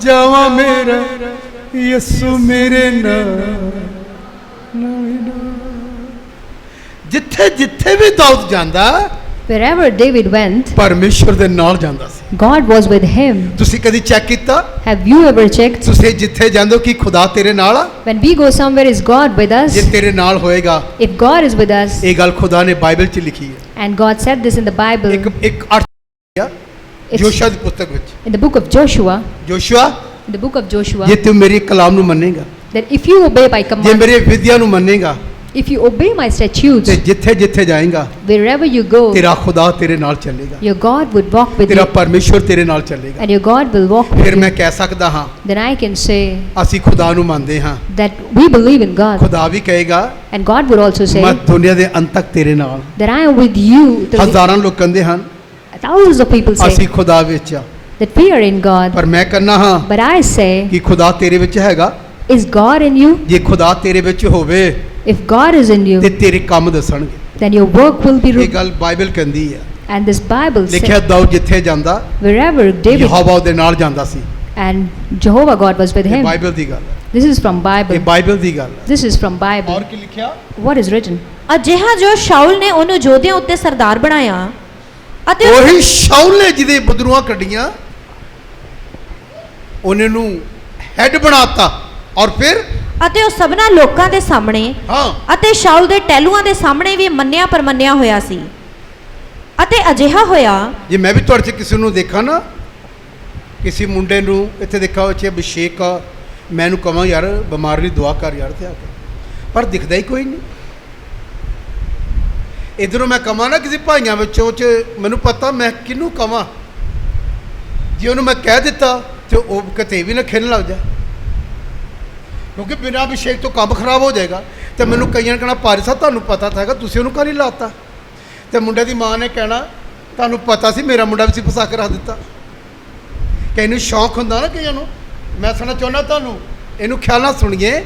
ਜਾਵਾਂ ਮੇਰਾ ਯਿਸੂ ਮੇਰੇ ਨਾਲ। ਜਿੱਥੇ ਜਿੱਥੇ ਵੀ ਦਾਊਦ ਜਾਂਦਾ
Wherever David went,
ਪਰਮੇਸ਼ਵਰ ਦੇ ਨਾਲ ਜਾਂਦਾ ਸੀ।
God was with him.
ਤੁਸੀਂ ਕਦੀ ਚੈੱਕ ਕੀਤਾ?
Have you ever checked?
ਤੁਸੀਂ ਜਿੱਥੇ ਜਾਂਦੇ ਹੋ ਕਿ ਖੁਦਾ ਤੇਰੇ ਨਾਲ ਆ?
When we go somewhere, is God with us?
ਜੇ ਤੇਰੇ ਨਾਲ ਹੋਏਗਾ,
If God is with us,
ਇਹ ਗੱਲ ਖੁਦਾ ਨੇ ਬਾਈਬਲ 'ਚ ਲਿਖੀ ਹੈ।
and God said this in the Bible,
ਇੱਕ 8 ਜੋਸ਼ੂਆ ਦੀ ਪੁਸਤਕ ਵਿੱਚ,
in the book of Joshua,
ਜੋਸ਼ੂਆ
in the book of Joshua,
ਜੇ ਤੂੰ ਮੇਰੀ ਕਲਾਮ ਨੂੰ ਮੰਨੇਗਾ,
that if you obey my
ਜੇ
command,
ਮੇਰੇ ਵਿਦਿਆ ਨੂੰ ਮੰਨੇਗਾ,
if you obey my statutes,
ਤੇ ਜਿੱਥੇ ਜਿੱਥੇ ਜਾਏਗਾ
wherever you go,
ਤੇਰਾ ਖੁਦਾ ਤੇਰੇ ਨਾਲ ਚੱਲੇਗਾ,
your God would walk with
ਤੇਰਾ
you,
ਪਰਮੇਸ਼ਵਰ ਤੇਰੇ ਨਾਲ ਚੱਲੇਗਾ।
and your God will walk with
ਫਿਰ
you.
ਮੈਂ ਕਹਿ ਸਕਦਾ ਹਾਂ
Then I can say
ਅਸੀਂ ਖੁਦਾ ਨੂੰ ਮੰਨਦੇ ਹਾਂ।
that we believe in God,
ਖੁਦਾ ਵੀ ਕਹੇਗਾ
and God would also say
ਮੈਂ ਦੁਨੀਆ ਦੇ ਅੰਤ ਤੱਕ ਤੇਰੇ ਨਾਲ।
that I am with you.
ਹਜ਼ਾਰਾਂ ਲੋਕ ਕਹਿੰਦੇ ਹਨ
Thousands of people say
ਅਸੀਂ ਖੁਦਾ ਵਿੱਚ ਆ,
that we are in God,
ਪਰ ਮੈਂ ਕਹਿੰਦਾ ਹਾਂ
but I say,
ਕਿ ਖੁਦਾ ਤੇਰੇ ਵਿੱਚ ਹੈਗਾ।
is God in you?
ਜੇ ਖੁਦਾ ਤੇਰੇ ਵਿੱਚ ਹੋਵੇ
If God is in
ਤੇ
you,
ਤੇਰੇ ਕੰਮ ਦੱਸਣਗੇ।
then your work will be
ਇਹ ਗੱਲ ਬਾਈਬਲ ਕਹਿੰਦੀ ਹੈ।
and this Bible
ਲਿਖਿਆ
says
ਦਾਊਦ ਜਿੱਥੇ ਜਾਂਦਾ
wherever David,
ਯਹੋਵਾ ਉਹਦੇ ਨਾਲ ਜਾਂਦਾ ਸੀ।
and Jehovah God was with
ਇਹ
him.
ਬਾਈਬਲ ਦੀ ਗੱਲ ਹੈ।
This is from
ਇਹ
Bible.
ਬਾਈਬਲ ਦੀ ਗੱਲ ਹੈ।
This is from Bible.
ਔਰ ਕੀ ਲਿਖਿਆ?
What is written?
ਅਜਿਹਾ ਜੋ ਸ਼ਾਊਲ ਨੇ ਉਹਨੂੰ ਯੋਧਿਆਂ ਉੱਤੇ ਸਰਦਾਰ ਬਣਾਇਆ ਅਤੇ
ਉਹੀ ਸ਼ਾਊਲ ਨੇ ਜਿਹਦੇ ਬਦਰੂਆਂ ਕੱਢੀਆਂ ਉਹਨੇ ਨੂੰ ਹੈਡ ਬਣਾਤਾ। ਔਰ ਫਿਰ
ਅਤੇ ਉਹ ਸਭਨਾ ਲੋਕਾਂ ਦੇ ਸਾਹਮਣੇ
ਹਾਂ
ਅਤੇ ਸ਼ਾਊਲ ਦੇ ਟਹਿਲੂਆਂ ਦੇ ਸਾਹਮਣੇ ਵੀ ਮੰਨਿਆ ਪਰਮੰਨਿਆ ਹੋਇਆ ਸੀ। ਅਤੇ ਅਜਿਹਾ ਹੋਇਆ,
ਜੇ ਮੈਂ ਵੀ ਤੁਹਾਡੇ 'ਚ ਕਿਸੇ ਨੂੰ ਦੇਖਾਂ ਨਾ, ਕਿਸੇ ਮੁੰਡੇ ਨੂੰ ਇੱਥੇ ਦੇਖਾ ਉੱਚੇ ਅਭਿਸ਼ੇਕ ਆ, ਮੈਂ ਇਹਨੂੰ ਕਹਾਂ ਯਾਰ ਬਿਮਾਰ ਦੀ ਦੁਆ ਕਰ ਯਾਰ ਤੇ ਆ ਕੇ, ਪਰ ਦਿਖਦਾ ਹੀ ਕੋਈ ਨਹੀਂ। ਇੱਧਰੋਂ ਮੈਂ ਕਹਾਂ ਨਾ ਕਿਸੇ ਭਾਈਆਂ ਵਿੱਚੋਂ 'ਚ ਮੈਨੂੰ ਪਤਾ ਮੈਂ ਕਿਹਨੂੰ ਕਹਾਂ, ਜੇ ਉਹਨੂੰ ਮੈਂ ਕਹਿ ਦਿੱਤਾ ਤੇ ਉਹ ਕਿਤੇ ਵੀ ਨਾ ਖੇਲਣ ਲੱਗ ਜਾ, ਕਿਉਂਕਿ ਬਿਨਾਂ ਅਭਿਸ਼ੇਕ ਤੋਂ ਕੰਮ ਖਰਾਬ ਹੋ ਜਾਏਗਾ। ਤੇ ਮੈਨੂੰ ਕਈਆਂ ਨੇ ਕਹਿਣਾ ਭਾਰੀ ਸਾਹਿਬ ਤੁਹਾਨੂੰ ਪਤਾ ਤਾਂ ਹੈਗਾ, ਤੁਸੀਂ ਉਹਨੂੰ ਕਾਹਲੀ ਲਾਤਾ। ਤੇ ਮੁੰਡੇ ਦੀ ਮਾਂ ਨੇ ਕਹਿਣਾ ਤੁਹਾਨੂੰ ਪਤਾ ਸੀ ਮੇਰਾ ਮੁੰਡਾ ਵੀ ਸੀ ਫਸਾ ਕੇ ਰੱਖ ਦਿੱਤਾ। ਕਈ ਨੂੰ ਸ਼ੌਂਕ ਹੁੰਦਾ ਨਾ ਕਈਆਂ ਨੂੰ। ਮੈਂ ਸੁਣਨਾ ਚਾਹੁੰਦਾ ਤੁਹਾਨੂੰ ਇਹਨੂੰ ਖਿਆਲ ਨਾਲ ਸੁਣੀਏ,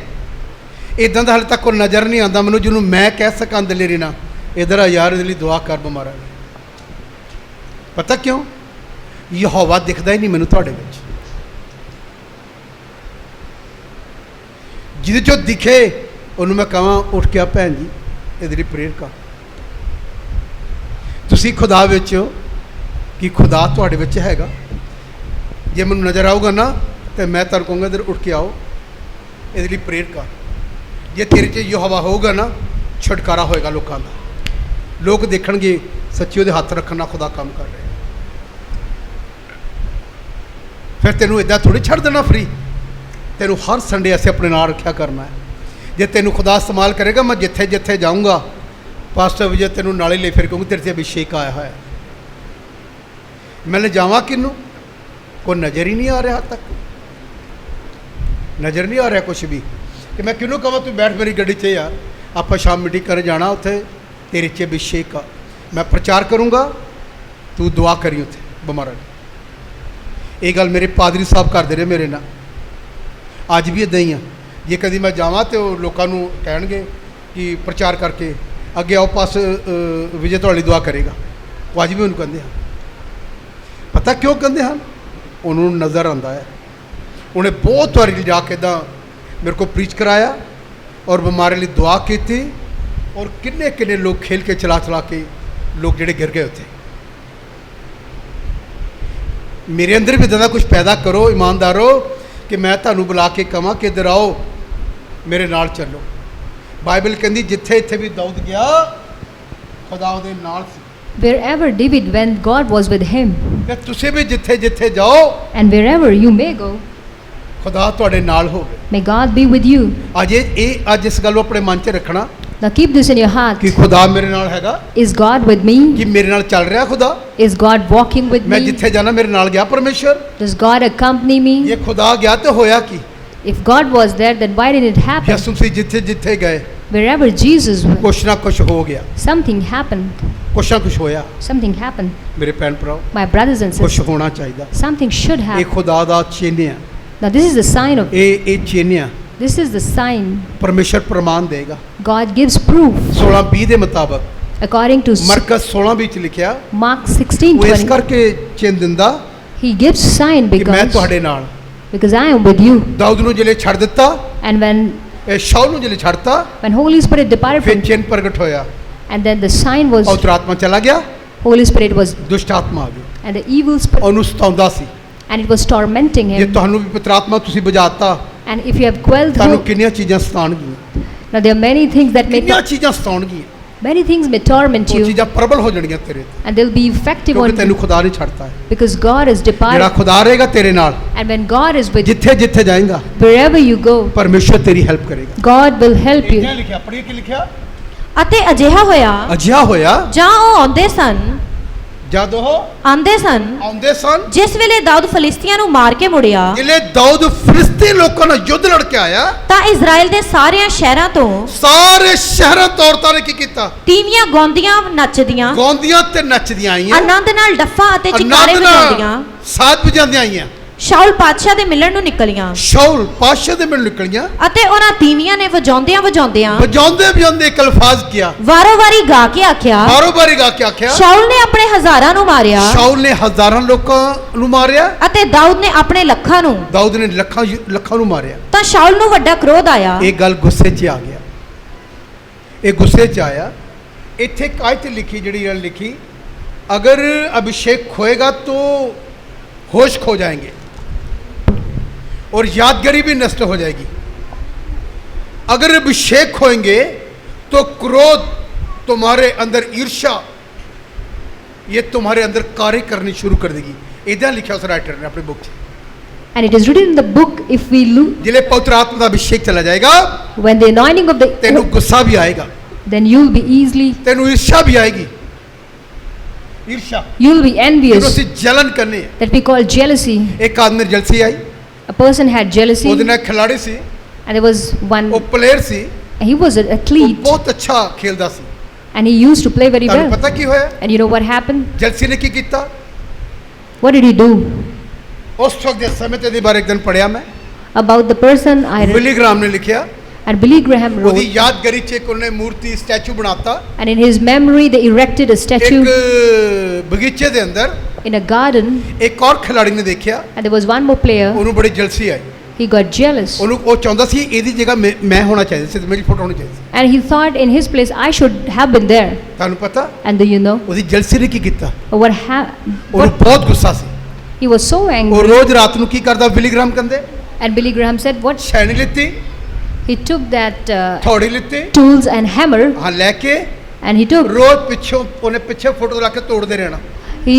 ਇਦਾਂ ਦਾ ਹਾਲੇ ਤੱਕ ਕੋਈ ਨਜ਼ਰ ਨਹੀਂ ਆਉਂਦਾ ਮੈਨੂੰ ਜਿਹਨੂੰ ਮੈਂ ਕਹਿ ਸਕਾਂ ਦਲੇਰੀ ਨਾਲ ਇੱਧਰ ਆ ਯਾਰ ਇਹਦੇ ਲਈ ਦੁਆ ਕਰ ਬਿਮਾਰਾਂ ਲਈ। ਪਤਾ ਕਿਉਂ? ਯਹੋਵਾ ਦਿਖਦਾ ਹੀ ਨਹੀਂ ਮੈਨੂੰ ਤੁਹਾਡੇ ਵਿੱਚ। ਜਿਹਦੇ ਚੋਂ ਦਿਖੇ ਉਹਨੂੰ ਮੈਂ ਕਹਾਂ ਉੱਠ ਕੇ ਆ ਭੈਣ ਜੀ ਇਹਦੇ ਲਈ ਪ੍ਰੇਅਰ ਕਰ। ਤੁਸੀਂ ਖੁਦਾ ਵਿੱਚ ਹੋ ਕਿ ਖੁਦਾ ਤੁਹਾਡੇ ਵਿੱਚ ਹੈਗਾ। ਜੇ ਮੈਨੂੰ ਨਜ਼ਰ ਆਊਗਾ ਨਾ ਤੇ ਮੈਂ ਤੁਹਾਨੂੰ ਕਹੂੰਗਾ ਇੱਧਰ ਉੱਠ ਕੇ ਆਓ, ਇਹਦੇ ਲਈ ਪ੍ਰੇਅਰ ਕਰ। ਜੇ ਤੇਰੇ 'ਚ ਯਹੋਵਾ ਹੋਊਗਾ ਨਾ, ਛੁਟਕਾਰਾ ਹੋਏਗਾ ਲੋਕਾਂ ਦਾ। ਲੋਕ ਦੇਖਣਗੇ ਸੱਚੀ ਉਹਦੇ ਹੱਥ ਰੱਖਣ ਨਾਲ ਖੁਦਾ ਕੰਮ ਕਰ ਰਿਹਾ। ਫਿਰ ਤੈਨੂੰ ਇੱਦਾਂ ਥੋੜ੍ਹੀ ਛੱਡ ਦੇਣਾ ਫਰੀ। ਤੈਨੂੰ ਹਰ ਸੰਡੇ ਅਸੀਂ ਆਪਣੇ ਨਾਲ ਰੱਖਿਆ ਕਰਨਾ ਹੈ। ਜੇ ਤੈਨੂੰ ਖੁਦਾ ਇਸਤੇਮਾਲ ਕਰੇਗਾ, ਮੈਂ ਜਿੱਥੇ ਜਿੱਥੇ ਜਾਊਂਗਾ ਪਾਸਟਰ ਵਿਜੇ ਤੈਨੂੰ ਨਾਲੇ ਲੈ ਫਿਰ ਕਹੂੰਗਾ ਤੇਰੇ 'ਤੇ ਅਭਿਸ਼ੇਕ ਆਇਆ ਹੋਇਆ। ਮੈਂ ਲਿਜਾਵਾਂ ਕਿਹਨੂੰ? ਕੋਈ ਨਜ਼ਰ ਹੀ ਨਹੀਂ ਆ ਰਿਹਾ, ਹੱਦ ਤੱਕ ਨਜ਼ਰ ਨਹੀਂ ਆ ਰਿਹਾ ਕੁਛ ਵੀ, ਕਿ ਮੈਂ ਕਿਹਨੂੰ ਕਹਾਂ ਤੂੰ ਬੈਠ ਮੇਰੀ ਗੱਡੀ 'ਚ ਯਾਰ, ਆਪਾਂ ਸ਼ਾਮ ਮੀਟਿੰਗ ਕਰਨ ਜਾਣਾ, ਉੱਥੇ ਤੇਰੇ 'ਚ ਅਭਿਸ਼ੇਕ ਆ। ਮੈਂ ਪ੍ਰਚਾਰ ਕਰੂੰਗਾ, ਤੂੰ ਦੁਆ ਕਰੀ ਉੱਥੇ ਬਿਮਾਰਾਂ ਦੀ। ਇਹ ਗੱਲ ਮੇਰੇ ਪਾਦਰੀ ਸਾਹਿਬ ਕਰਦੇ ਰਹੇ ਮੇਰੇ ਨਾਲ, ਅੱਜ ਵੀ ਇੱਦਾਂ ਹੀ ਆ। ਜੇ ਕਦੀ ਮੈਂ ਜਾਵਾਂ ਤਾਂ ਉਹ ਲੋਕਾਂ ਨੂੰ ਕਹਿਣਗੇ ਕਿ ਪ੍ਰਚਾਰ ਕਰਕੇ ਅੱਗੇ ਆਓ, ਪਾਸ ਵਿਜੇ ਤੁਹਾਡੀ ਦੁਆ ਕਰੇਗਾ। ਉਹ ਅੱਜ ਵੀ ਉਹਨੂੰ ਕਹਿੰਦੇ ਹਨ। ਪਤਾ ਕਿਉਂ ਕਹਿੰਦੇ ਹਨ? ਉਹਨੂੰ ਨਜ਼ਰ ਆਉਂਦਾ ਹੈ। ਉਹਨੇ ਬਹੁਤ ਵਾਰੀ ਲਿਜਾ ਕੇ ਇੱਦਾਂ ਮੇਰੇ ਕੋਲ ਪ੍ਰੀਚ ਕਰਾਇਆ ਔਰ ਬਿਮਾਰੀ ਲਈ ਦੁਆ ਕੀਤੀ, ਔਰ ਕਿੰਨੇ ਕਿੰਨੇ ਲੋਕ ਖੇਲ ਕੇ ਚਲਾ ਕੇ ਲੋਕ ਜਿਹੜੇ ਗਿਰ ਗਏ ਉੱਥੇ। ਮੇਰੇ ਅੰਦਰ ਵੀ ਇੱਦਾਂ ਦਾ ਕੁਝ ਪੈਦਾ ਕਰੋ ਇਮਾਨਦਾਰੋ, ਕਿ ਮੈਂ ਤੁਹਾਨੂੰ ਬੁਲਾ ਕੇ ਕਹਾਂ ਕਿ ਇੱਧਰ ਆਓ, ਮੇਰੇ ਨਾਲ ਚੱਲੋ। ਬਾਈਬਲ ਕਹਿੰਦੀ ਜਿੱਥੇ ਇੱਥੇ ਵੀ ਦਾਊਦ ਗਿਆ, ਖੁਦਾ ਉਹਦੇ ਨਾਲ ਸੀ।
Wherever David went, God was with him.
ਤੇ ਤੁਸੀਂ ਵੀ ਜਿੱਥੇ ਜਿੱਥੇ ਜਾਓ,
And wherever you may go,
ਖੁਦਾ ਤੁਹਾਡੇ ਨਾਲ ਹੋਵੇ।
may God be with you.
ਅੱਜ ਇਸ ਗੱਲ ਨੂੰ ਆਪਣੇ ਮਨ 'ਚ ਰੱਖਣਾ
Now keep this in your heart.
ਕਿ ਖੁਦਾ ਮੇਰੇ ਨਾਲ ਹੈਗਾ।
Is God with me?
ਕਿ ਮੇਰੇ ਨਾਲ ਚੱਲ ਰਿਹਾ ਖੁਦਾ।
Is God walking with
ਮੈਂ
me?
ਜਿੱਥੇ ਜਾਣਾ ਮੇਰੇ ਨਾਲ ਗਿਆ ਪਰਮੇਸ਼ਰ।
Does God accompany me?
ਜੇ ਖੁਦਾ ਗਿਆ ਤੇ ਹੋਇਆ ਕੀ?
If God was there, then why didn't it happen?
ਯਿਸੂ ਮਸੀਹ ਜਿੱਥੇ ਜਿੱਥੇ ਗਏ,
Wherever Jesus went,
ਕੁਛ ਨਾ ਕੁਛ ਹੋ ਗਿਆ,
something happened.
ਕੁਛ ਨਾ ਕੁਛ ਹੋਇਆ।
Something happened.
ਮੇਰੇ ਭੈਣ ਭਰਾਓ,
My brothers and
ਕੁਛ
sisters,
ਹੋਣਾ ਚਾਹੀਦਾ।
something should
ਇਹ
happen.
ਖੁਦਾ ਦਾ ਚਿੰਨ੍ਹ ਹੈ।
Now this is the sign of,
ਇਹ ਚਿੰਨ੍ਹ ਹੈ।
this is the sign.
ਪਰਮੇਸ਼ਰ ਪ੍ਰਮਾਣ ਦੇਗਾ।
God gives proof
16:20 ਦੇ ਮੁਤਾਬਕ
according to
ਮਰਕਸ 16 ਵਿੱਚ ਲਿਖਿਆ,
Mark
ਉਹ ਇਸ
16:20.
ਕਰਕੇ ਚਿੰਨ੍ਹ ਦਿੰਦਾ
He gives sign
ਕਿ ਮੈਂ
because
ਤੁਹਾਡੇ ਨਾਲ।
I am with you.
Dawood ਨੂੰ ਜਿਹੜੇ ਛੱਡ ਦਿੱਤਾ,
And
ਇਹ ਸ਼ਾਉਲ ਨੂੰ ਜਿਹੜੇ ਛੱਡਤਾ,
when Holy Spirit departed
ਫਿਰ
from,
ਚਿੰਨ੍ਹ ਪ੍ਰਗਟ ਹੋਇਆ।
and then the sign was,
ਪਵਿੱਤਰ ਆਤਮਾ ਚਲਾ ਗਿਆ,
Holy Spirit was,
ਦੁਸ਼ਟ ਆਤਮਾ ਆ ਗਈ,
and the evil spirit,
ਉਹਨੂੰ ਸਤਾਉਂਦਾ ਸੀ।
and it was tormenting
ਜੇ
him.
ਤੁਹਾਨੂੰ ਵੀ ਪਵਿੱਤਰ ਆਤਮਾ ਤੁਸੀਂ ਬੁਝਾਤਾ,
And if you have quelled
ਤੁਹਾਨੂੰ
through,
ਕਿੰਨੀਆਂ ਚੀਜ਼ਾਂ ਸਤਾਉਣਗੀਆਂ,
now there are many things that may,
ਕਿੰਨੀਆਂ ਚੀਜ਼ਾਂ ਸਤਾਉਣਗੀਆਂ।
many things may torment
ਉਹ
you,
ਚੀਜ਼ਾਂ ਪ੍ਰਬਲ ਹੋ ਜਾਣਗੀਆਂ ਤੇਰੇ ਤੇ,
and they'll be effective
ਕਿਉਂਕਿ
on
ਤੈਨੂੰ
you
ਖੁਦਾ ਨਹੀਂ ਛੱਡਦਾ ਹੈ।
because God is
ਜਿਹੜਾ
departed.
ਖੁਦਾ ਰਹੇਗਾ ਤੇਰੇ ਨਾਲ,
And when God is with you,
ਜਿੱਥੇ ਜਿੱਥੇ ਜਾਏਗਾ
wherever you go,
ਪਰਮੇਸ਼ਰ ਤੇਰੀ ਹੈਲਪ ਕਰੇਗਾ।
God will help you.
ਲਿਖਿਆ, ਪੜ੍ਹੀਏ ਕੀ ਲਿਖਿਆ?
ਅਤੇ ਅਜਿਹਾ ਹੋਇਆ
ਅਜਿਹਾ ਹੋਇਆ
ਜਾਂ ਉਹ ਆਉਂਦੇ ਸਨ
ਜਦ ਉਹ
ਆਉਂਦੇ ਸਨ ਜਿਸ ਵੇਲੇ ਦਾਊਦ ਫਲਿਸਤੀਆਂ ਨੂੰ ਮਾਰ ਕੇ ਮੁੜਿਆ,
ਜਿਲੇ ਦਾਊਦ ਫਿਲਿਸਤੀ ਲੋਕਾਂ ਨਾਲ ਯੁੱਧ ਲੜ ਕੇ ਆਇਆ,
ਤਾਂ ਇਜ਼ਰਾਈਲ ਦੇ ਸਾਰਿਆਂ ਸ਼ਹਿਰਾਂ ਤੋਂ
ਸਾਰੇ ਸ਼ਹਿਰਾਂ ਤੋਂ ਔਰਤਾਂ ਨੇ ਕੀ ਕੀਤਾ?
ਤੀਵੀਆਂ ਗਾਉਂਦੀਆਂ ਨੱਚਦੀਆਂ,
ਗਾਉਂਦੀਆਂ ਤੇ ਨੱਚਦੀਆਂ ਆਈਆਂ,
ਆਨੰਦ ਨਾਲ ਡੱਫਾਂ ਅਤੇ ਚਿਕਾਰੇ
ਆਨੰਦ ਨਾਲ
ਵਜਾਉਂਦੀਆਂ
ਸਾਥ ਵਜਾਉਂਦੀਆਂ ਆਈਆਂ।
ਸ਼ਾਉਲ ਪਾਤਸ਼ਾਹ ਦੇ ਮਿਲਣ ਨੂੰ ਨਿਕਲੀਆਂ,
ਸ਼ਾਉਲ ਪਾਤਸ਼ਾਹ ਦੇ ਮਿਲ ਨਿਕਲੀਆਂ,
ਅਤੇ ਉਹਨਾਂ ਤੀਵੀਆਂ ਨੇ ਵਜਾਉਂਦਿਆਂ
ਵਜਾਉਂਦੇ ਇੱਕ ਅਲਫਾਜ਼ ਕਿਹਾ,
ਵਾਰੋ-ਵਾਰੀ ਗਾ ਕੇ ਆਖਿਆ,
ਬਾਰੋ-ਬਾਰੀ ਗਾ ਕੇ ਆਖਿਆ।
ਸ਼ਾਉਲ ਨੇ ਆਪਣੇ ਹਜ਼ਾਰਾਂ ਨੂੰ ਮਾਰਿਆ
ਸ਼ਾਉਲ ਨੇ ਹਜ਼ਾਰਾਂ ਲੋਕਾਂ ਨੂੰ ਮਾਰਿਆ,
ਅਤੇ ਦਾਊਦ ਨੇ ਆਪਣੇ ਲੱਖਾਂ ਨੂੰ।
ਦਾਊਦ ਨੇ ਲੱਖਾਂ ਨੂੰ ਮਾਰਿਆ।
ਤਾਂ ਸ਼ਾਉਲ ਨੂੰ ਵੱਡਾ ਕ੍ਰੋਧ ਆਇਆ।
ਇਹ ਗੱਲ ਗੁੱਸੇ 'ਚ ਆ ਗਿਆ, ਇਹ ਗੁੱਸੇ 'ਚ ਆਇਆ। ਇੱਥੇ ਇੱਕ ਆਇਤ ਲਿਖੀ, ਜਿਹੜੀ ਗੱਲ ਲਿਖੀ, ਅਗਰ ਅਭਿषेक खोएगा तो होश खो जाएंगे और यादगारी भी नष्ट हो जाएगी। अगर अभिषेक खोएंगे तो क्रोध, तुम्हारे अंदर ईर्ष्या, ये तुम्हारे अंदर कार्य करनी शुरू कर देगी। इधर लिखा उस राइटर ने अपनी बुक में।
And it is written in the book, if we look,
जिले पवित्र आत्मा का अभिषेक चला जाएगा,
when the anointing of
तेनू
the,
गुस्सा भी आएगा,
then you'll be easily,
तेनू ईर्ष्या भी आएगी। ईर्ष्या
you'll be envious.
उसे जलन करने है।
That we call jealousy.
एक आदमी जलसी आई,
A person had jealousy,
ਉਹਦੇ ਨਾਲ ਖਿਲਾੜੀ ਸੀ,
and there was one,
ਉਹ player C,
he was an
ਉਹ
athlete,
ਬਹੁਤ ਅੱਛਾ ਖੇਲਦਾ ਸੀ।
and he used to play very
ਤੁਹਾਨੂੰ
well.
ਪਤਾ ਕੀ ਹੋਇਆ?
And you know what happened?
Jealousy ਨੇ ਕੀ ਕੀਤਾ?
What did he do?
ਉਸ ਵਕਤ ਦੇ ਸਮੇਂ ਤੇ ਇਹਦੇ ਬਾਰੇ ਇੱਕ ਦਿਨ ਪੜਿਆ ਮੈਂ,
About the person I read,
Billy Graham ਨੇ ਲਿਖਿਆ,
and Billy Graham
ਉਹਦੀ
wrote,
ਯਾਦਗਾਰੀ 'ਚ ਇੱਕ ਉਹਨੇ ਮੂਰਤੀ ਸਟੈਚੂ ਬਣਾਤਾ
and in his memory they erected a statue
ਇੱਕ ਬਗੀਚੇ ਦੇ ਅੰਦਰ,
in a garden,
ਇੱਕ ਔਰ ਖਿਲਾੜੀ ਨੇ ਦੇਖਿਆ,
and there was one more player.
ਉਹਨੂੰ ਬੜੀ jealousy I,
He got jealous,
ਉਹਨੂੰ ਉਹ ਚਾਹੁੰਦਾ ਸੀ ਇਹਦੀ ਜਗ੍ਹਾ ਮੈਂ ਹੋਣਾ ਚਾਹੀਦਾ ਸੀ, ਮੇਰੀ ਫੋਟੋ ਹੋਣੀ ਚਾਹੀਦੀ ਸੀ।
and he thought in his place I should have been there.
ਤੁਹਾਨੂੰ ਪਤਾ
And do you know
ਉਹਦੀ ਜਲਸੀ ਨੇ ਕੀ ਕੀਤਾ?
what
ਉਹਨੂੰ ਬਹੁਤ ਗੁੱਸਾ ਸੀ।
he was so
ਉਹ
angry,
ਰੋਜ਼ ਰਾਤ ਨੂੰ ਕੀ ਕਰਦਾ, ਬਿਲੀਗ੍ਰਾਮ ਕਹਿੰਦੇ,
and Billy Graham said what
ਛੈਣੀ ਲਿੱਤੀ,
he took that
ਥੋੜੀ ਲਿੱਤੀ,
tools and hammer,
ਹਾਂ ਲੈ ਕੇ
and he took
ਰੋਜ਼ ਪਿੱਛੋਂ ਉਹਨੇ ਪਿੱਛੇ ਫੋਟੋ ਲਾ ਕੇ ਤੋੜਦੇ ਰਹਿਣਾ,
he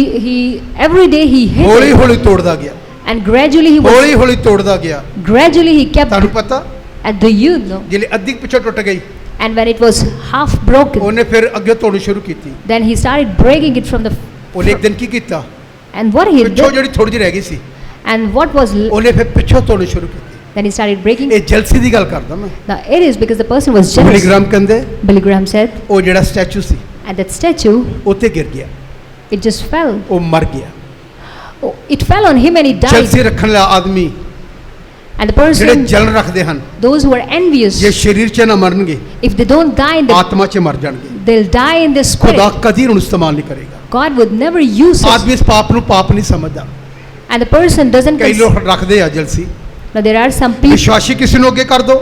every day he hit
ਹੌਲੀ
it,
ਹੌਲੀ ਤੋੜਦਾ ਗਿਆ,
and gradually he
ਹੌਲੀ ਹੌਲੀ ਤੋੜਦਾ ਗਿਆ।
he kept,
ਤੁਹਾਨੂੰ ਪਤਾ
and do you know,
ਜਿਹੜੇ ਅੱਧੀ ਪਿੱਛੋਂ ਟੁੱਟ ਗਈ,
and when it was half broken,
ਉਹਨੇ ਫਿਰ ਅੱਗੇ ਤੋੜਨੀ ਸ਼ੁਰੂ ਕੀਤੀ।
then he started breaking it from the
ਉਹਨੇ ਇੱਕ ਦਿਨ ਕੀ ਕੀਤਾ,
and what he
ਪਿੱਛੋਂ
did,
ਜਿਹੜੀ ਥੋੜੀ ਜਿਹੀ ਰਹਿ ਗਈ ਸੀ,
and what was
ਉਹਨੇ ਫਿਰ ਪਿੱਛੋਂ ਤੋੜਨੀ ਸ਼ੁਰੂ ਕੀਤੀ।
then he started breaking.
ਇਹ ਜਲਸੀ ਦੀ ਗੱਲ ਕਰਦਾ ਮੈਂ।
Now it is because the person was jealous.
ਬਿਲੀਗ੍ਰਾਮ ਕਹਿੰਦੇ
Billy Graham said,
ਉਹ ਜਿਹੜਾ statue C
and that statue,
ਉੱਤੇ ਗਿਰ ਗਿਆ,
it just fell.
ਉਹ ਮਰ ਗਿਆ।
Oh, it fell on him and he died.
Jealousy ਰੱਖਣ ਵਾਲਾ ਆਦਮੀ,
And the
ਜਿਹੜੇ
person,
ਜਲਨ ਰੱਖਦੇ ਹਨ,
those who are envious,
ਜੇ ਸਰੀਰ 'ਚ ਨਾ ਮਰਨਗੇ,
if they don't die in the,
ਆਤਮਾ 'ਚ ਮਰ ਜਾਣਗੇ।
they'll die in the
ਖੁਦਾ
spirit.
ਕਦੀ ਉਹਨੂੰ ਇਸਤੇਮਾਲ ਨਹੀਂ ਕਰੇਗਾ।
God would never use us.
ਆਦਮੀ ਇਸ ਪਾਪ ਨੂੰ ਪਾਪ ਨਹੀਂ ਸਮਝਦਾ।
And the person doesn't
ਕਈ ਲੋਕ ਰੱਖਦੇ ਆ jealousy.
Now there are some people,
ਵਿਸ਼ਵਾਸੀ ਕਿਸੇ ਨੂੰ ਅੱਗੇ ਕਰ ਦੋ,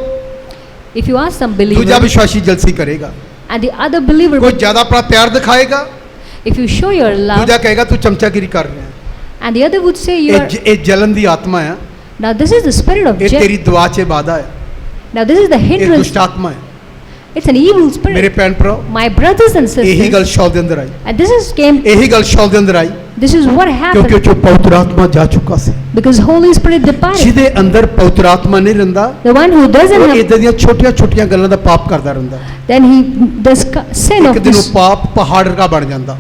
if you ask some
ਦੂਜਾ
believer,
ਵਿਸ਼ਵਾਸੀ ਜਲਸੀ ਕਰੇਗਾ।
and the other believer,
ਕੋਈ ਜ਼ਿਆਦਾ ਆਪਣਾ ਪਿਆਰ ਦਿਖਾਏਗਾ,
if you show your love,
ਦੂਜਾ ਕਹੇਗਾ ਤੂੰ ਚਮਚਾਗਿਰੀ ਕਰ ਰਿਹਾ ਹੈ।
and the other would say you are,
ਇਹ ਜਲਨ ਦੀ ਆਤਮਾ ਹੈ,
now this is the spirit of
ਇਹ ਤੇਰੀ
jealousy.
ਦੁਆ 'ਚ ਵਾਦਾ ਹੈ,
Now this is the
ਇਹ
hindrance.
ਦੁਸ਼ਟ ਆਤਮਾ ਹੈ।
It's an evil
ਮੇਰੇ
spirit.
ਭੈਣ ਭਰਾ,
My brothers and
ਇਹੀ ਗੱਲ
sisters,
ਸ਼ੌਲ ਦੇ ਅੰਦਰ ਆਈ,
and this is came,
ਇਹੀ ਗੱਲ ਸ਼ੌਲ ਦੇ ਅੰਦਰ ਆਈ,
this is what
ਕਿਉਂਕਿ
happened
ਜੋ ਪਵਿੱਤਰ ਆਤਮਾ ਜਾ ਚੁੱਕਾ ਸੀ।
because Holy Spirit departed.
ਜਿਹਦੇ ਅੰਦਰ ਪਵਿੱਤਰ ਆਤਮਾ ਨਹੀਂ ਰਹਿੰਦਾ,
The one who doesn't
ਉਹ
have,
ਇਦਾਂ ਦੀਆਂ ਛੋਟੀਆਂ ਛੋਟੀਆਂ ਗੱਲਾਂ ਦਾ ਪਾਪ ਕਰਦਾ ਰਹਿੰਦਾ।
then he does sin
ਇੱਕ
of
ਦਿਨ ਉਹ
this,
ਪਾਪ ਪਹਾੜ ਵਰਗਾ ਬਣ ਜਾਂਦਾ,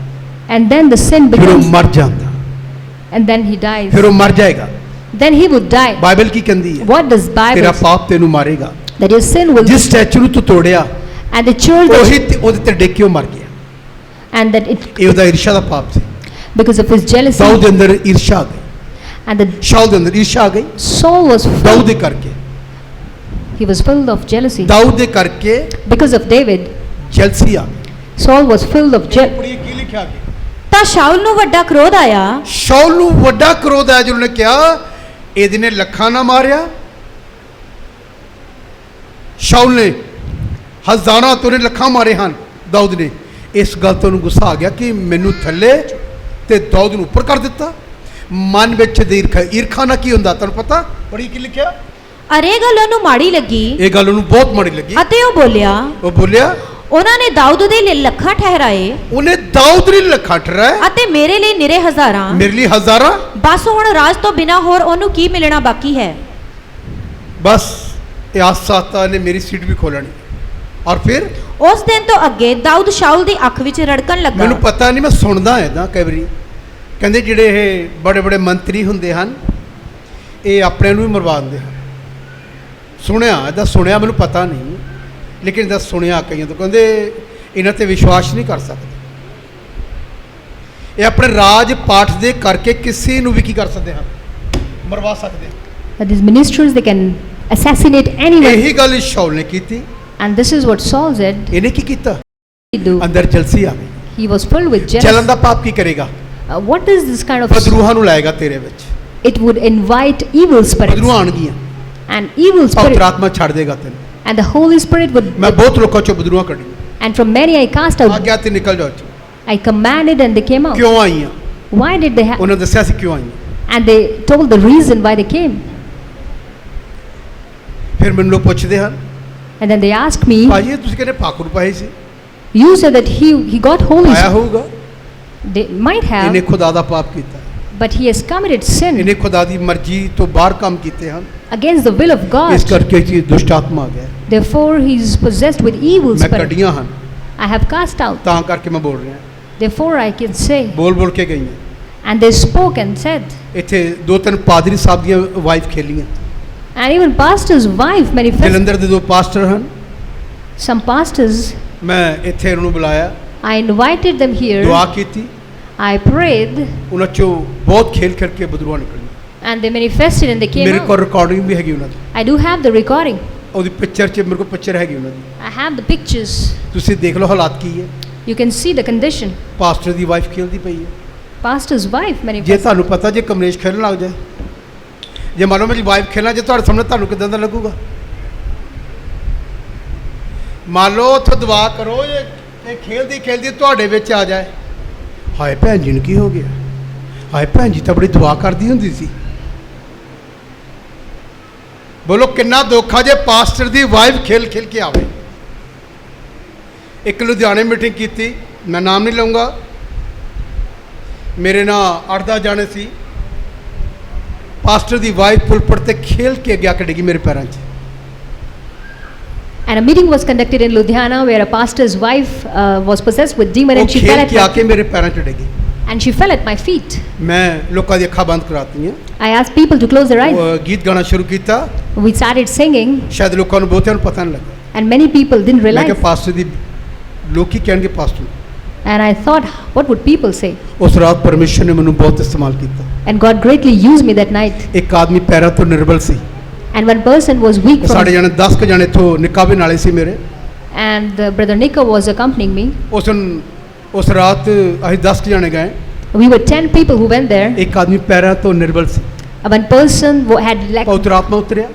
and then the sin
ਫਿਰ ਉਹ
becomes,
ਮਰ ਜਾਂਦਾ,
and then he dies.
ਫਿਰ ਉਹ ਮਰ ਜਾਏਗਾ।
Then he would die.
Bible ਕੀ ਕਹਿੰਦੀ ਹੈ?
What does
ਤੇਰਾ
Bible say?
ਪਾਪ ਤੈਨੂੰ ਮਾਰੇਗਾ।
That your sin will,
ਜਿਸ ਸਟੈਚੂ ਨੂੰ ਤੂੰ ਤੋੜਿਆ,
and the church that,
ਉਹੀ ਉਹਦੇ ਤੇ ਡਿੱਗ ਕੇ ਉਹ ਮਰ ਗਿਆ।
and that it,
ਇਹ ਉਹਦਾ ਈਰਸ਼ਾ ਦਾ ਪਾਪ ਸੀ।
because of his jealousy,
Dawood ਦੇ ਅੰਦਰ ਈਰਸ਼ਾ ਆ ਗਈ,
and the
ਸ਼ਾਉਲ ਦੇ ਅੰਦਰ ਈਰਸ਼ਾ ਆ ਗਈ,
Saul was
ਦਾਊਦ
filled,
ਦੇ ਕਰਕੇ,
he was filled of jealousy.
Dawood ਦੇ ਕਰਕੇ
Because of David,
ਜਲਸੀ ਆ ਗਈ।
Saul was filled of jealousy.
ਪੜ੍ਹੀਏ ਕੀ ਲਿਖਿਆ ਗਿਆ।
ਤਾਂ ਸ਼ਾਉਲ ਨੂੰ ਵੱਡਾ ਕ੍ਰੋਧ ਆਇਆ
ਸ਼ਾਉਲ ਨੂੰ ਵੱਡਾ ਕ੍ਰੋਧ ਆਇਆ, ਜਿਹਨਾਂ ਨੇ ਕਿਹਾ ਇਹਦੇ ਨੇ ਲੱਖਾਂ ਨਾ ਮਾਰਿਆ, ਸ਼ਾਉਲ ਨੇ ਹਜ਼ਾਰਾਂ ਤੋਂ ਨੇ ਲੱਖਾਂ ਮਾਰੇ ਹਨ, ਦਾਊਦ ਨੇ। ਇਸ ਗੱਲ ਤੋਂ ਉਹਨੂੰ ਗੁੱਸਾ ਆ ਗਿਆ ਕਿ ਮੈਨੂੰ ਥੱਲੇ ਤੇ ਦਾਊਦ ਨੂੰ ਉੱਪਰ ਕਰ ਦਿੱਤਾ। ਮਨ ਵਿੱਚ ਦੀ ਈਰਖਾ ਨਾਲ ਕੀ ਹੁੰਦਾ ਤੁਹਾਨੂੰ ਪਤਾ? ਪੜ੍ਹੀ ਕੀ ਲਿਖਿਆ?
ਅਰੇ ਗੱਲ ਉਹਨੂੰ ਮਾੜੀ ਲੱਗੀ
ਇਹ ਗੱਲ ਉਹਨੂੰ ਬਹੁਤ ਮਾੜੀ ਲੱਗੀ।
ਅਤੇ ਉਹ ਬੋਲਿਆ
ਉਹ ਬੋਲਿਆ,
ਉਹਨਾਂ ਨੇ ਦਾਊਦ ਦੇ ਲਈ ਲੱਖਾਂ ਠਹਿਰਾਏ
ਉਹਨੇ ਦਾਊਦ ਲਈ ਲੱਖਾਂ ਠਹਿਰਾਏ,
ਅਤੇ ਮੇਰੇ ਲਈ ਨਿਰੇ ਹਜ਼ਾਰਾਂ।
ਮੇਰੇ ਲਈ ਹਜ਼ਾਰਾਂ।
ਬਸ ਹੁਣ ਰਾਜ ਤੋਂ ਬਿਨਾ ਹੋਰ ਉਹਨੂੰ ਕੀ ਮਿਲਣਾ ਬਾਕੀ ਹੈ।
ਬਸ ਇਹ ਆਸਤਾ ਨੇ ਮੇਰੀ ਸੀਟ ਵੀ ਖੋਲਣੀ। ਔਰ ਫਿਰ
ਉਸ ਦਿਨ ਤੋਂ ਅੱਗੇ ਦਾਊਦ ਸ਼ਾਉਲ ਦੀ ਅੱਖ ਵਿੱਚ ਰੜਕਣ ਲੱਗਾ।
ਮੈਨੂੰ ਪਤਾ ਨਹੀਂ, ਮੈਂ ਸੁਣਦਾ ਐਦਾਂ ਕਈ ਵਾਰੀ, ਕਹਿੰਦੇ ਜਿਹੜੇ ਇਹ ਬੜੇ ਬੜੇ ਮੰਤਰੀ ਹੁੰਦੇ ਹਨ ਇਹ ਆਪਣੇ ਨੂੰ ਹੀ ਮਰਵਾ ਦਿੰਦੇ ਹਨ। ਸੁਣਿਆ ਇਹਦਾ, ਸੁਣਿਆ, ਮੈਨੂੰ ਪਤਾ ਨਹੀਂ, ਲੇਕਿਨ ਇਹਦਾ ਸੁਣਿਆ ਕਈਆਂ ਤੋਂ, ਕਹਿੰਦੇ ਇਹਨਾਂ ਤੇ ਵਿਸ਼ਵਾਸ ਨਹੀਂ ਕਰ ਸਕਦੇ। ਇਹ ਆਪਣੇ ਰਾਜ ਪਾਠ ਦੇ ਕਰਕੇ ਕਿਸੇ ਨੂੰ ਵੀ ਕੀ ਕਰ ਸਕਦੇ ਹਨ? ਮਰਵਾ ਸਕਦੇ ਹਨ।
That these ministers, they can assassinate anyone.
ਇਹੀ ਗੱਲ ਇਸ ਸ਼ਾਉਲ ਨੇ ਕੀਤੀ।
And this is what Saul said.
ਇਹਨੇ ਕੀ ਕੀਤਾ?
He do.
ਅੰਦਰ ਜਲਸੀ ਆ ਗਈ।
He was filled with
ਜਲਨ
jealousy.
ਦਾ ਪਾਪ ਕੀ ਕਰੇਗਾ?
What is this kind of?
ਬਦਰੂਹਾਂ ਨੂੰ ਲਾਏਗਾ ਤੇਰੇ ਵਿੱਚ।
It would invite evil spirits.
ਬਦਰੂਹਾਂ ਆਣਗੀਆਂ,
And evil
ਪਵਿੱਤਰ
spirit.
ਆਤਮਾ ਛੱਡ ਦੇਗਾ ਤੈਨੂੰ।
And the Holy Spirit would.
ਮੈਂ ਬਹੁਤ ਲੋਕਾਂ ਚੋਂ ਬਦਰੂਹਾਂ ਕੱਢੀਆਂ।
And from many I cast
ਆ
out.
ਗਿਆ ਤੇ ਨਿਕਲ ਜਾਓ।
I commanded and they came out.
ਕਿਉਂ ਆਈਆਂ?
Why did they have?
ਉਹਨਾਂ ਦੱਸਿਆ ਸੀ ਕਿਉਂ ਆਈਆਂ।
And they told the reason why they came.
ਫਿਰ ਮੈਨੂੰ ਲੋਕ ਪੁੱਛਦੇ ਹਨ,
And then they asked me,
ਭਾਜੀ ਤੁਸੀਂ ਕਹਿੰਦੇ ਪਾਖੁਰ ਪਾਏ ਸੀ,
you said that he got Holy
ਆਇਆ
Spirit.
ਹੋਊਗਾ।
They might
ਇਹਨੇ
have,
ਖੁਦਾ ਦਾ ਪਾਪ ਕੀਤਾ,
but he has committed sin
ਇਹਨੇ ਖੁਦਾ ਦੀ ਮਰਜ਼ੀ ਤੋਂ ਬਾਹਰ ਕੰਮ ਕੀਤੇ ਹਨ,
against the will of
ਇਸ
God.
ਕਰਕੇ ਜੀ ਦੁਸ਼ਟ ਆਤਮਾ ਆ ਗਿਆ।
Therefore he is possessed with evil
ਮੈਂ
spirit.
ਕੱਢੀਆਂ ਹਨ,
I have cast out.
ਤਾਂ ਕਰਕੇ ਮੈਂ ਬੋਲ ਰਿਹਾ।
Therefore I can say.
ਬੋਲ ਬੋਲ ਕੇ ਗਈਆਂ।
And they spoke and said.
ਇੱਥੇ ਦੋ ਤਿੰਨ ਪਾਦਰੀ ਸਾਹਿਬ ਦੀਆਂ ਵਾਈਫ ਖੇਲੀਆਂ।
And even pastor's wife manifested.
Jalandhar ਦੇ ਦੋ ਪਾਸਟਰ ਹਨ,
Some pastors,
ਮੈਂ ਇੱਥੇ ਉਹਨਾਂ ਨੂੰ ਬੁਲਾਇਆ,
I invited them here.
ਦੁਆ ਕੀਤੀ,
I prayed
ਉਹਨਾਂ ਚੋਂ ਬਹੁਤ ਖੇਲ ਕਰਕੇ ਬਦਰੂਹਾਂ ਨਿਕਲੀਆਂ।
and they manifested and they came
ਮੇਰੇ
out.
ਕੋਲ ਰਿਕਾਰਡਿੰਗ ਵੀ ਹੈਗੀ ਉਹਨਾਂ ਦੀ,
I do have the recording.
ਉਹਦੀ ਪਿਕਚਰ 'ਚ ਮੇਰੇ ਕੋਲ ਪਿਕਚਰ ਹੈਗੀ ਉਹਨਾਂ ਦੀ,
I have the pictures.
ਤੁਸੀਂ ਦੇਖ ਲਓ ਹਾਲਾਤ ਕੀ ਹੈ।
You can see the condition.
Pastor the wife ਖੇਲਦੀ ਪਈ ਹੈ,
pastor's wife, many
ਜੇ ਤੁਹਾਨੂੰ ਪਤਾ ਜੇ ਕਮਲੇਸ਼ ਖੇਲਣ ਲੱਗ ਜਾਏ, ਜੇ ਮੰਨ ਲਓ ਮੇਰੀ ਵਾਈਫ ਖੇਲਣਾ ਜੇ ਤੁਹਾਡੇ ਸਾਹਮਣੇ, ਤੁਹਾਨੂੰ ਕਿਦਾਂ ਦਾ ਲੱਗੂਗਾ? ਮੰਨ ਲਓ ਉੱਥੇ ਦੁਆ ਕਰੋ, ਇਹ ਖੇਲਦੀ ਖੇਲਦੀ ਤੁਹਾਡੇ ਵਿੱਚ ਆ ਜਾਏ, ਹਾਏ ਭੈਣ ਜੀ ਨੂੰ ਕੀ ਹੋ ਗਿਆ, ਹਾਏ ਭੈਣ ਜੀ ਤਾਂ ਬੜੀ ਦੁਆ ਕਰਦੀ ਹੁੰਦੀ ਸੀ। ਬੋਲੋ ਕਿੰਨਾ ਦੁੱਖ ਆ ਜੇ ਪਾਸਟਰ ਦੀ ਵਾਈਫ ਖੇਲ ਖੇਲ ਕੇ ਆਵੇ। ਇੱਕ ਲੁਧਿਆਣੇ ਮੀਟਿੰਗ ਕੀਤੀ, ਮੈਂ ਨਾਮ ਨਹੀਂ ਲਊਂਗਾ, ਮੇਰੇ ਨਾਲ 8-10 ਜਾਣੇ ਸੀ, ਪਾਸਟਰ ਦੀ ਵਾਈਫ ਪੁਲਪਟ ਤੇ ਖੇਲ ਕੇ ਅੱਗੇ ਆ ਕੇ ਡਿੱਗੀ ਮੇਰੇ ਪੈਰਾਂ 'ਚ।
And a meeting was conducted in Ludhiana where a pastor's wife was possessed with demon
ਉਹ
and she
ਖੇਲ
fell at
ਕੇ ਆ
my
ਕੇ ਮੇਰੇ ਪੈਰਾਂ 'ਚ ਡਿੱਗੀ।
and she fell at my feet.
ਮੈਂ ਲੋਕਾਂ ਦੀ ਅੱਖਾਂ ਬੰਦ ਕਰਾਤੀਆਂ,
I asked people to close their eyes.
ਉਹ ਗੀਤ ਗਾਣਾ ਸ਼ੁਰੂ ਕੀਤਾ,
We started singing
ਸ਼ਾਇਦ ਲੋਕਾਂ ਨੂੰ ਬਹੁਤਿਆਂ ਨੂੰ ਪਤਾ ਨਹੀਂ ਲੱਗਾ।
and many people didn't
ਮੈਂ
realize.
ਕਿਹਾ ਪਾਸਟਰ ਦੀ ਲੋਕ ਕੀ ਕਹਿਣਗੇ ਪਾਸਟਰ ਨੂੰ।
And I thought, what would people say?
ਉਸ ਰਾਤ ਪਰਮੇਸ਼ਰ ਨੇ ਮੈਨੂੰ ਬਹੁਤ ਇਸਤੇਮਾਲ ਕੀਤਾ।
And God greatly used me that night.
ਇੱਕ ਆਦਮੀ ਪੈਰਾਂ ਤੋਂ ਨਿਰਬਲ ਸੀ,
And one person was weak
ਸਾਡੇ
from,
ਜਾਣੇ 10 ਕੁ ਜਾਣੇ ਇੱਥੋਂ ਨਿਕਾਬੇ ਨਾਲੇ ਸੀ ਮੇਰੇ।
and brother Nika was accompanying me.
ਉਸ ਰਾਤ ਅਸੀਂ 10 ਕੁ ਜਾਣੇ ਗਏ।
We were 10 people who went there.
ਇੱਕ ਆਦਮੀ ਪੈਰਾਂ ਤੋਂ ਨਿਰਬਲ ਸੀ,
One person had lack,
ਪਵਿੱਤਰ ਆਤਮਾ ਉਤਰਿਆ,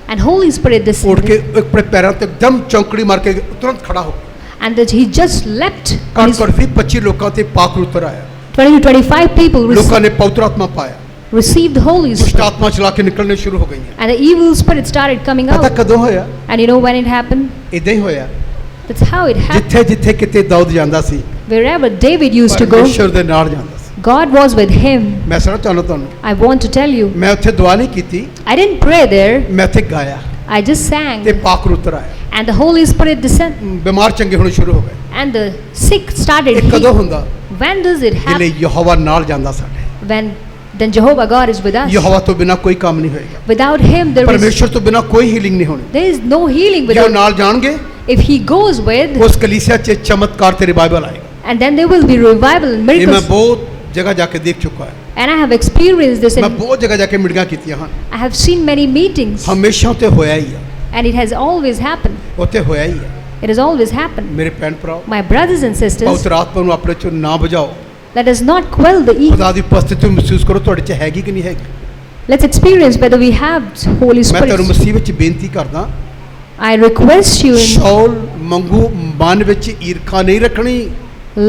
and Holy Spirit
ਉੱਠ ਕੇ
descended,
ਆਪਣੇ ਪੈਰਾਂ ਤੇ ਇੱਕਦਮ ਚੌਂਕੜੀ ਮਾਰ ਕੇ ਤੁਰੰਤ ਖੜਾ ਹੋ ਗਿਆ।
and that he just leapt.
ਘੱਟ
His
ਘੱਟ 20-25 ਲੋਕਾਂ ਤੇ ਪਾਕ ਉਤਰ ਆਇਆ,
20 to 25 people
ਲੋਕਾਂ ਨੇ ਪਵਿੱਤਰ ਆਤਮਾ ਪਾਇਆ,
received the Holy
ਦੁਸ਼ਟ
Spirit,
ਆਤਮਾ ਚਲਾ ਕੇ ਨਿਕਲਣੇ ਸ਼ੁਰੂ ਹੋ ਗਈਆਂ।
and the evil spirit started coming
ਪਤਾ
out.
ਕਦੋਂ ਹੋਇਆ?
And you know when it happened?
ਇਦਾਂ ਹੀ ਹੋਇਆ,
That's how it happened.
ਜਿੱਥੇ ਜਿੱਥੇ ਕਿਤੇ ਦਾਊਦ ਜਾਂਦਾ ਸੀ,
Wherever David used to go,
ਪਰਮੇਸ਼ਰ ਦੇ ਨਾਲ ਜਾਂਦਾ ਸੀ।
God was with him.
ਮੈਂ ਸੁਣਾ ਤੁਹਾਨੂੰ,
I want to tell you,
ਮੈਂ ਉੱਥੇ ਦੁਆ ਨਹੀਂ ਕੀਤੀ,
I didn't pray there.
ਮੈਂ ਉੱਥੇ ਗਾਇਆ
I just sang,
ਤੇ ਪਾਕ ਉਤਰ ਆਇਆ,
and the Holy Spirit descended,
ਬਿਮਾਰ ਚੰਗੇ ਹੋਣੇ ਸ਼ੁਰੂ ਹੋ ਗਏ।
and the sick started
ਇਹ ਕਦੋਂ
healing.
ਹੁੰਦਾ?
When does it
ਜਿਹੜੇ
happen?
ਯਹੋਵਾ ਨਾਲ ਜਾਂਦਾ ਸਾਡੇ,
When then Jehovah God is with us.
Jehovah ਤੋਂ ਬਿਨਾ ਕੋਈ ਕੰਮ ਨਹੀਂ ਹੋਏਗਾ,
Without him there is
ਪਰਮੇਸ਼ਰ ਤੋਂ ਬਿਨਾ ਕੋਈ ਹੀਲਿੰਗ ਨਹੀਂ ਹੋਣੀ।
no healing
ਜੇ ਉਹ
without.
ਨਾਲ ਜਾਣਗੇ,
If he goes with,
ਉਸ ਕਲੀਸਿਆ 'ਚ ਚਮਤਕਾਰ ਤੇ ਰਿਵਾਈਵਲ ਆਏਗਾ।
and then there will be revival and
ਇਹ ਮੈਂ
miracles.
ਬਹੁਤ ਜਗ੍ਹਾ ਜਾ ਕੇ ਦੇਖ ਚੁੱਕਾ ਹਾਂ,
And I have experienced this,
ਮੈਂ
and
ਬਹੁਤ ਜਗ੍ਹਾ ਜਾ ਕੇ ਮੀਟਿੰਗਾਂ ਕੀਤੀਆਂ ਹਨ,
I have seen many meetings,
ਹਮੇਸ਼ਾ ਉੱਥੇ ਹੋਇਆ ਹੀ ਆ,
and it has always happened.
ਉੱਥੇ ਹੋਇਆ ਹੀ ਆ।
It has always happened.
ਮੇਰੇ ਭੈਣ ਭਰਾਓ,
My brothers and sisters,
ਪਵਿੱਤਰ ਆਤਮਾ ਨੂੰ ਆਪਣੇ ਚੋਂ ਨਾ ਬੁਝਾਓ,
let us not quell the evil.
ਖੁਦਾ ਦੀ ਉਪਸਥਿਤੀ ਨੂੰ ਮਹਿਸੂਸ ਕਰੋ, ਤੁਹਾਡੇ 'ਚ ਹੈਗੀ ਕਿ ਨਹੀਂ ਹੈਗੀ।
Let's experience whether we have Holy
ਮੈਂ ਤੁਹਾਨੂੰ
Spirit.
ਮਸੀਹ ਵਿੱਚ ਬੇਨਤੀ ਕਰਦਾ,
I request you,
ਸ਼ੌਲ ਮੰਗੂ ਮਨ ਵਿੱਚ ਈਰਖਾ ਨਹੀਂ ਰੱਖਣੀ,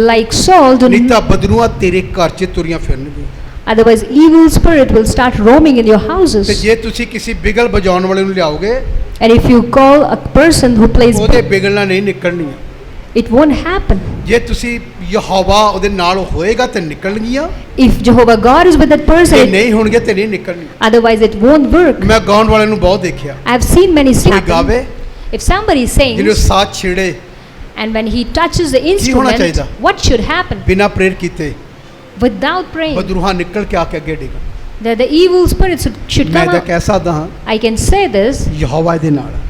like Saul, do
ਨਹੀਂ ਤਾਂ ਬਦਨੂਆਂ ਤੇਰੇ ਘਰ 'ਚ ਤੁਰੀਆਂ ਫਿਰਨਗੇ।
otherwise evil spirit will start roaming in your
ਤੇ
houses.
ਜੇ ਤੁਸੀਂ ਕਿਸੇ ਬਿਗਲ ਵਜਾਉਣ ਵਾਲੇ ਨੂੰ ਲਿਆਓਗੇ,
And if you call a person who plays,
ਉਹਦੇ ਬਿਗਲਣਾ ਨਹੀਂ ਨਿਕਲਣੀਆਂ।
it won't happen.
ਜੇ ਤੁਸੀਂ ਯਹੋਵਾ ਉਹਦੇ ਨਾਲ ਹੋਏਗਾ ਤੇ ਨਿਕਲਣਗੀਆਂ,
If Jehovah God is with that
ਜੇ
person,
ਨਹੀਂ ਹੋਣਗੇ ਤੇ ਨਹੀਂ ਨਿਕਲਣਗੀਆਂ।
otherwise it won't work.
ਮੈਂ ਗਾਉਣ ਵਾਲੇ ਨੂੰ ਬਹੁਤ ਦੇਖਿਆ,
I have seen many
ਕੋਈ
happen.
ਗਾਵੇ,
If somebody
ਜਿਹਨੂੰ
sings
ਸਾਥ ਛੇੜੇ,
and when he touches the
ਹੋਣਾ
instrument,
ਚਾਹੀਦਾ?
what should happen?
ਬਿਨਾਂ ਪ੍ਰੇਰ ਕੀਤੇ
Without praying,
ਬਦਰੂਹਾਂ ਨਿਕਲ ਕੇ ਆ ਕੇ ਅੱਗੇ ਡਿੱਗਣ।
that the evil spirits should
ਮੈਂ
come
ਤਾਂ
out.
ਕਹਿ ਸਕਦਾ ਹਾਂ,
I can say this,
Jehovah ਇਹਦੇ ਨਾਲ ਆ।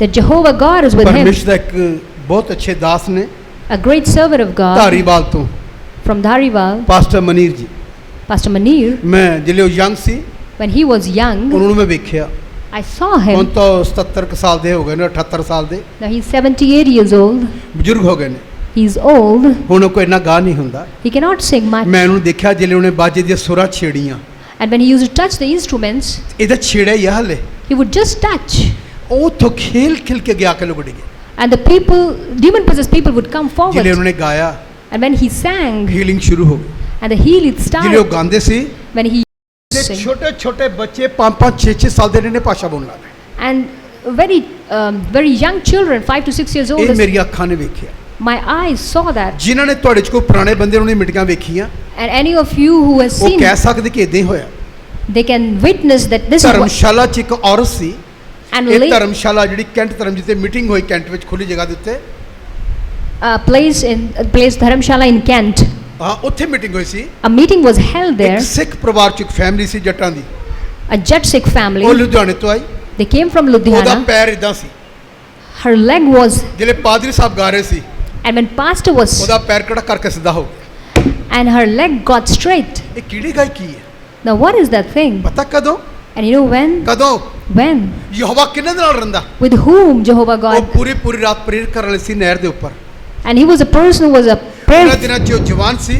that Jehovah God is with him.
ਪਰਮੇਸ਼ਰ ਦਾ ਇੱਕ ਬਹੁਤ ਅੱਛੇ ਦਾਸ ਨੇ
A great servant of God
Dhariwal ਤੋਂ,
from Dhariwal,
ਪਾਸਟਰ ਮਨੀਰ ਜੀ।
Pastor Manir,
ਮੈਂ ਜਿਹੜੇ ਉਹ young C,
when he was young,
ਉਹਨਾਂ ਨੂੰ ਮੈਂ ਵੇਖਿਆ,
I saw
ਹੁਣ
him.
ਤਾਂ 77 ਕੁ ਸਾਲ ਦੇ ਹੋ ਗਏ ਨੇ, 78 ਸਾਲ ਦੇ
Now he's 78 years old.
ਬਜ਼ੁਰਗ ਹੋ ਗਏ ਨੇ,
He's old.
ਹੁਣ ਉਹ ਕੋਈ ਇੰਨਾ ਗਾ ਨਹੀਂ ਹੁੰਦਾ।
He cannot sing much.
ਮੈਂ ਉਹਨੂੰ ਦੇਖਿਆ ਜਿਹੜੇ ਉਹਨੇ ਬਾਜੇ ਦੀਆਂ ਸੁਰਾਂ ਛੇੜੀਆਂ,
And when he used to touch the instruments,
ਇਹਦਾ ਛੇੜਿਆ ਹੀ ਆ ਹਲੇ,
he would just touch.
ਉਹ ਤੋਂ ਖੇਲ ਖੇਲ ਕੇ ਗਿਆ ਕੇ ਲੁਕੜ ਗਏ।
And the people, demon possessed people would come
ਜਿਹੜੇ
forward.
ਉਹਨਾਂ ਨੇ ਗਾਇਆ,
And when he sang,
healing ਸ਼ੁਰੂ ਹੋ ਗਈ।
and the healing
ਜਿਹੜੇ ਉਹ
started,
ਗਾਉਂਦੇ ਸੀ,
when he
ਤੇ
sang.
ਛੋਟੇ ਛੋਟੇ ਬੱਚੇ 5-5 6-6 ਸਾਲ ਦੇ ਨੇ ਭਾਸ਼ਾ ਬੋਲਣ ਲੱਗ ਪਏ।
And very young children, 5 to 6 years old,
ਇਹ ਮੇਰੀਆਂ ਅੱਖਾਂ ਨੇ ਵੇਖਿਆ।
my eyes saw that.
ਜਿਨ੍ਹਾਂ ਨੇ ਤੁਹਾਡੇ 'ਚ ਕੋਈ ਪੁਰਾਣੇ ਬੰਦੇ ਉਹਨਾਂ ਦੀ ਮੀਟਿੰਗਾਂ ਵੇਖੀਆਂ,
And any of you who has
ਉਹ
seen,
ਕਹਿ ਸਕਦੇ ਕਿ ਇਦਾਂ ਹੀ ਹੋਇਆ।
they can witness that this is what,
ਧਰਮਸ਼ਾਲਾ 'ਚ ਇੱਕ ਔਰਤ ਸੀ,
and
ਇਹ
late,
ਧਰਮਸ਼ਾਲਾ ਜਿਹੜੀ ਕੈਂਟ ਧਰਮ ਜਿੱਤੇ ਮੀਟਿੰਗ ਹੋਈ ਕੈਂਟ ਵਿੱਚ ਖੁੱਲੀ ਜਗ੍ਹਾ ਦੇ ਉੱਤੇ,
place Dharamshala in Kent.
ਹਾਂ ਉੱਥੇ ਮੀਟਿੰਗ ਹੋਈ ਸੀ।
A meeting was held there.
ਇੱਕ ਸਿੱਖ ਪਰਿਵਾਰ 'ਚ ਇੱਕ ਫੈਮਿਲੀ ਸੀ ਜੱਟਾਂ ਦੀ,
A Jat Sikh family.
ਉਹ ਲੁਧਿਆਣੇ ਤੋਂ ਆਈ,
They came from
ਉਹਦਾ
Ludhiana.
ਪੈਰ ਇਦਾਂ ਸੀ,
Her leg was,
ਜਿਹੜੇ ਪਾਦਰੀ ਸਾਹਿਬ ਗਾ ਰਹੇ ਸੀ,
and when pastor was,
ਉਹਦਾ ਪੈਰ ਕੜਾ ਕਰਕੇ ਸਿੱਧਾ ਹੋ ਗਿਆ।
and her leg got straight.
ਇਹ ਕਿਹੜੀ ਗਾਇਕੀ ਹੈ?
Now what is that thing?
ਪਤਾ ਕਦੋਂ?
And you know when?
ਕਦੋਂ?
When?
ਯਹੋਵਾ ਕਿਹਨਾਂ ਦੇ ਨਾਲ ਰਹਿੰਦਾ?
With whom Jehovah
ਉਹ
God?
ਪੂਰੀ ਰਾਤ ਪ੍ਰੇਰ ਕਰਨ ਵਾਲੇ ਸੀ ਨਹਿਰ ਦੇ ਉੱਪਰ।
And he was a person who was a
ਉਹਨਾਂ
prayer.
ਦਿਨਾਂ 'ਚ ਉਹ ਜਵਾਨ ਸੀ,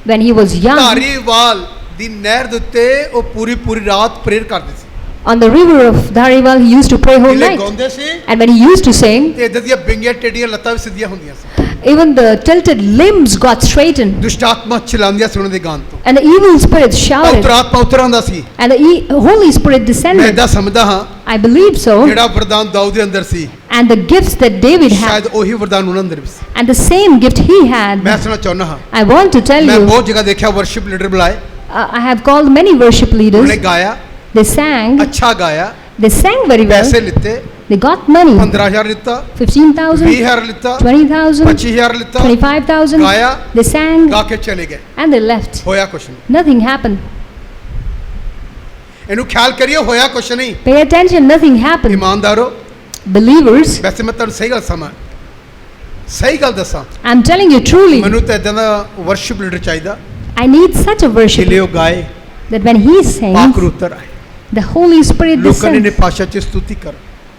when he was young,
Dhariwal ਦੀ ਨਹਿਰ ਦੇ ਉੱਤੇ ਉਹ ਪੂਰੀ ਰਾਤ ਪ੍ਰੇਅਰ ਕਰਦੇ ਸੀ
on the river of Dhariwal, he used to pray whole
ਜਿਹੜੇ
night.
ਗਾਉਂਦੇ ਸੀ
And when he used to sing,
ਤੇ ਇਦਾਂ ਦੀਆਂ ਬਿੰਗੀਆਂ ਟੇਡੀਆਂ ਲੱਤਾਂ ਵੀ ਸਿੱਧੀਆਂ ਹੁੰਦੀਆਂ ਸੀ
even the tilted limbs got straightened,
ਦੁਸ਼ਟ ਆਤਮਾ ਚਲਾਉਂਦੀਆਂ ਸੀ ਉਹਨਾਂ ਦੇ ਗਾਣ ਤੋਂ
and the evil spirit shouted,
ਪਵਿੱਤਰ ਆਤਮਾ ਉਤਰ ਆਉਂਦਾ ਸੀ
and the Holy Spirit
ਮੈਂ
descended.
ਇਦਾਂ ਸਮਝਦਾ ਹਾਂ
I believe so.
ਜਿਹੜਾ ਵਰਦਾਨ ਦਾਊਦ ਦੇ ਅੰਦਰ ਸੀ
And the gifts that David had,
ਸ਼ਾਇਦ ਉਹੀ ਵਰਦਾਨ ਉਹਨਾਂ ਅੰਦਰ ਵੀ ਸੀ
and the same gift he had,
ਮੈਂ ਸੁਣਨਾ ਚਾਹੁੰਦਾ ਹਾਂ
I want to tell
ਮੈਂ
you,
ਬਹੁਤ ਜਗ੍ਹਾ ਦੇਖਿਆ ਵਰਸ਼ਿਪ ਲੀਡਰ ਬੁਲਾਏ
I have called many worship
ਉਹਨੇ
leaders.
ਗਾਇਆ
They sang,
ਅੱਛਾ ਗਾਇਆ
they sang very well,
ਪੈਸੇ ਲਿੱਤੇ
they got money,
15000 ਲਿੱਤਾ
15,000,
20000 ਲਿੱਤਾ
20,000,
25000 ਲਿੱਤਾ
25,000,
ਗਾਇਆ
they sang,
ਗਾ ਕੇ ਚਲੇ ਗਏ
and they left.
ਹੋਇਆ ਕੁਛ ਨਹੀਂ
Nothing happened.
ਇਹਨੂੰ ਖਿਆਲ ਕਰਿਓ ਹੋਇਆ ਕੁਛ ਨਹੀਂ
Pay attention, nothing happened.
ਇਮਾਨਦਾਰੋ
Believers,
ਵੈਸੇ ਮੈਂ ਤੁਹਾਨੂੰ ਸਹੀ ਗੱਲ ਸਮਾਂ ਸਹੀ ਗੱਲ ਦੱਸਾਂ
I'm telling you truly,
ਮੈਨੂੰ ਤਾਂ ਇਦਾਂ ਦਾ ਵਰਸ਼ਿਪ ਲੀਡਰ ਚਾਹੀਦਾ
I need such a worship
ਜਿਲੇ ਉਹ ਗਾਏ
that when he sings,
ਪਾਕ ਉਤਰ ਆਏ
the Holy Spirit
ਲੋਕਾਂ ਨੇ
descends,
ਭਾਸ਼ਾ ਚ ਸਤੁਤੀ ਕਰ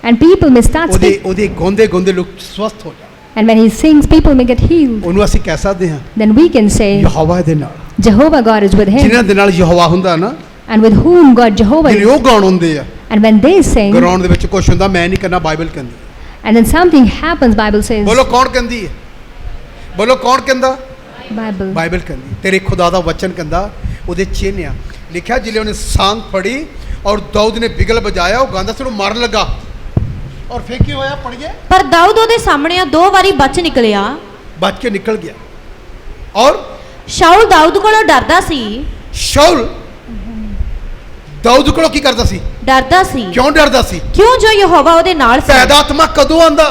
and people may start speaking.
ਉਹਦੇ ਗਾਉਂਦੇ ਲੋਕ ਸਵਸਥ ਹੋ ਜਾਣ
And when he sings, people may get healed.
ਉਹਨੂੰ ਅਸੀਂ ਕਹਿ ਸਕਦੇ ਹਾਂ
Then we can say,
Jehovah ਦੇ ਨਾਲ
Jehovah God is with him.
ਜਿਨ੍ਹਾਂ ਦੇ ਨਾਲ ਯਹੋਵਾ ਹੁੰਦਾ ਨਾ
And with whom God Jehovah
ਜਿਹੜੇ
is.
ਉਹ ਗਾਉਣ ਹੁੰਦੇ ਆ
And when they sing,
ground ਦੇ ਵਿੱਚ ਕੁਛ ਹੁੰਦਾ ਮੈਂ ਨਹੀਂ ਕਰਨਾ ਬਾਈਬਲ ਕਹਿੰਦੀ
and then something happens, Bible says,
ਬੋਲੋ ਕੌਣ ਕਹਿੰਦੀ ਹੈ ਬੋਲੋ ਕੌਣ ਕਹਿੰਦਾ
Bible.
ਬਾਈਬਲ ਕਹਿੰਦੀ ਤੇਰੇ ਖੁਦਾ ਦਾ ਵਚਨ ਕਹਿੰਦਾ ਉਹਦੇ ਚਿੰਨ੍ਹ ਆ ਲਿਖਿਆ ਜਿਲੇ ਉਹਨੇ ਸਾਂਗ ਫੜੀ ਔਰ ਦਾਊਦ ਨੇ ਬਿਗਲ ਵਜਾਇਆ ਉਹ ਗਾਉਂਦਾ ਸੀ ਉਹਨੂੰ ਮਾਰਨ ਲੱਗਾ ਔਰ ਫੇਰ ਕੀ ਹੋਇਆ ਪੜੀਏ
ਪਰ ਦਾਊਦ ਉਹਦੇ ਸਾਹਮਣੇ 2 ਵਾਰੀ ਬਚ ਨਿਕਲਿਆ।
ਬਚ ਕੇ ਨਿਕਲ ਗਿਆ ਔਰ
ਸ਼ਾਊਲ ਦਾਊਦ ਕੋਲੋਂ ਡਰਦਾ ਸੀ।
ਸ਼ਾਊਲ ਦਾਊਦ ਕੋਲੋਂ ਕੀ ਕਰਦਾ ਸੀ
ਡਰਦਾ ਸੀ
ਕਿਉਂ ਡਰਦਾ ਸੀ
ਕਿਉਂ ਜੋ ਯਹੋਵਾ ਉਹਦੇ ਨਾਲ ਸੀ।
ਪੈਦਾ ਆਤਮਾ ਕਦੋਂ ਆਂਦਾ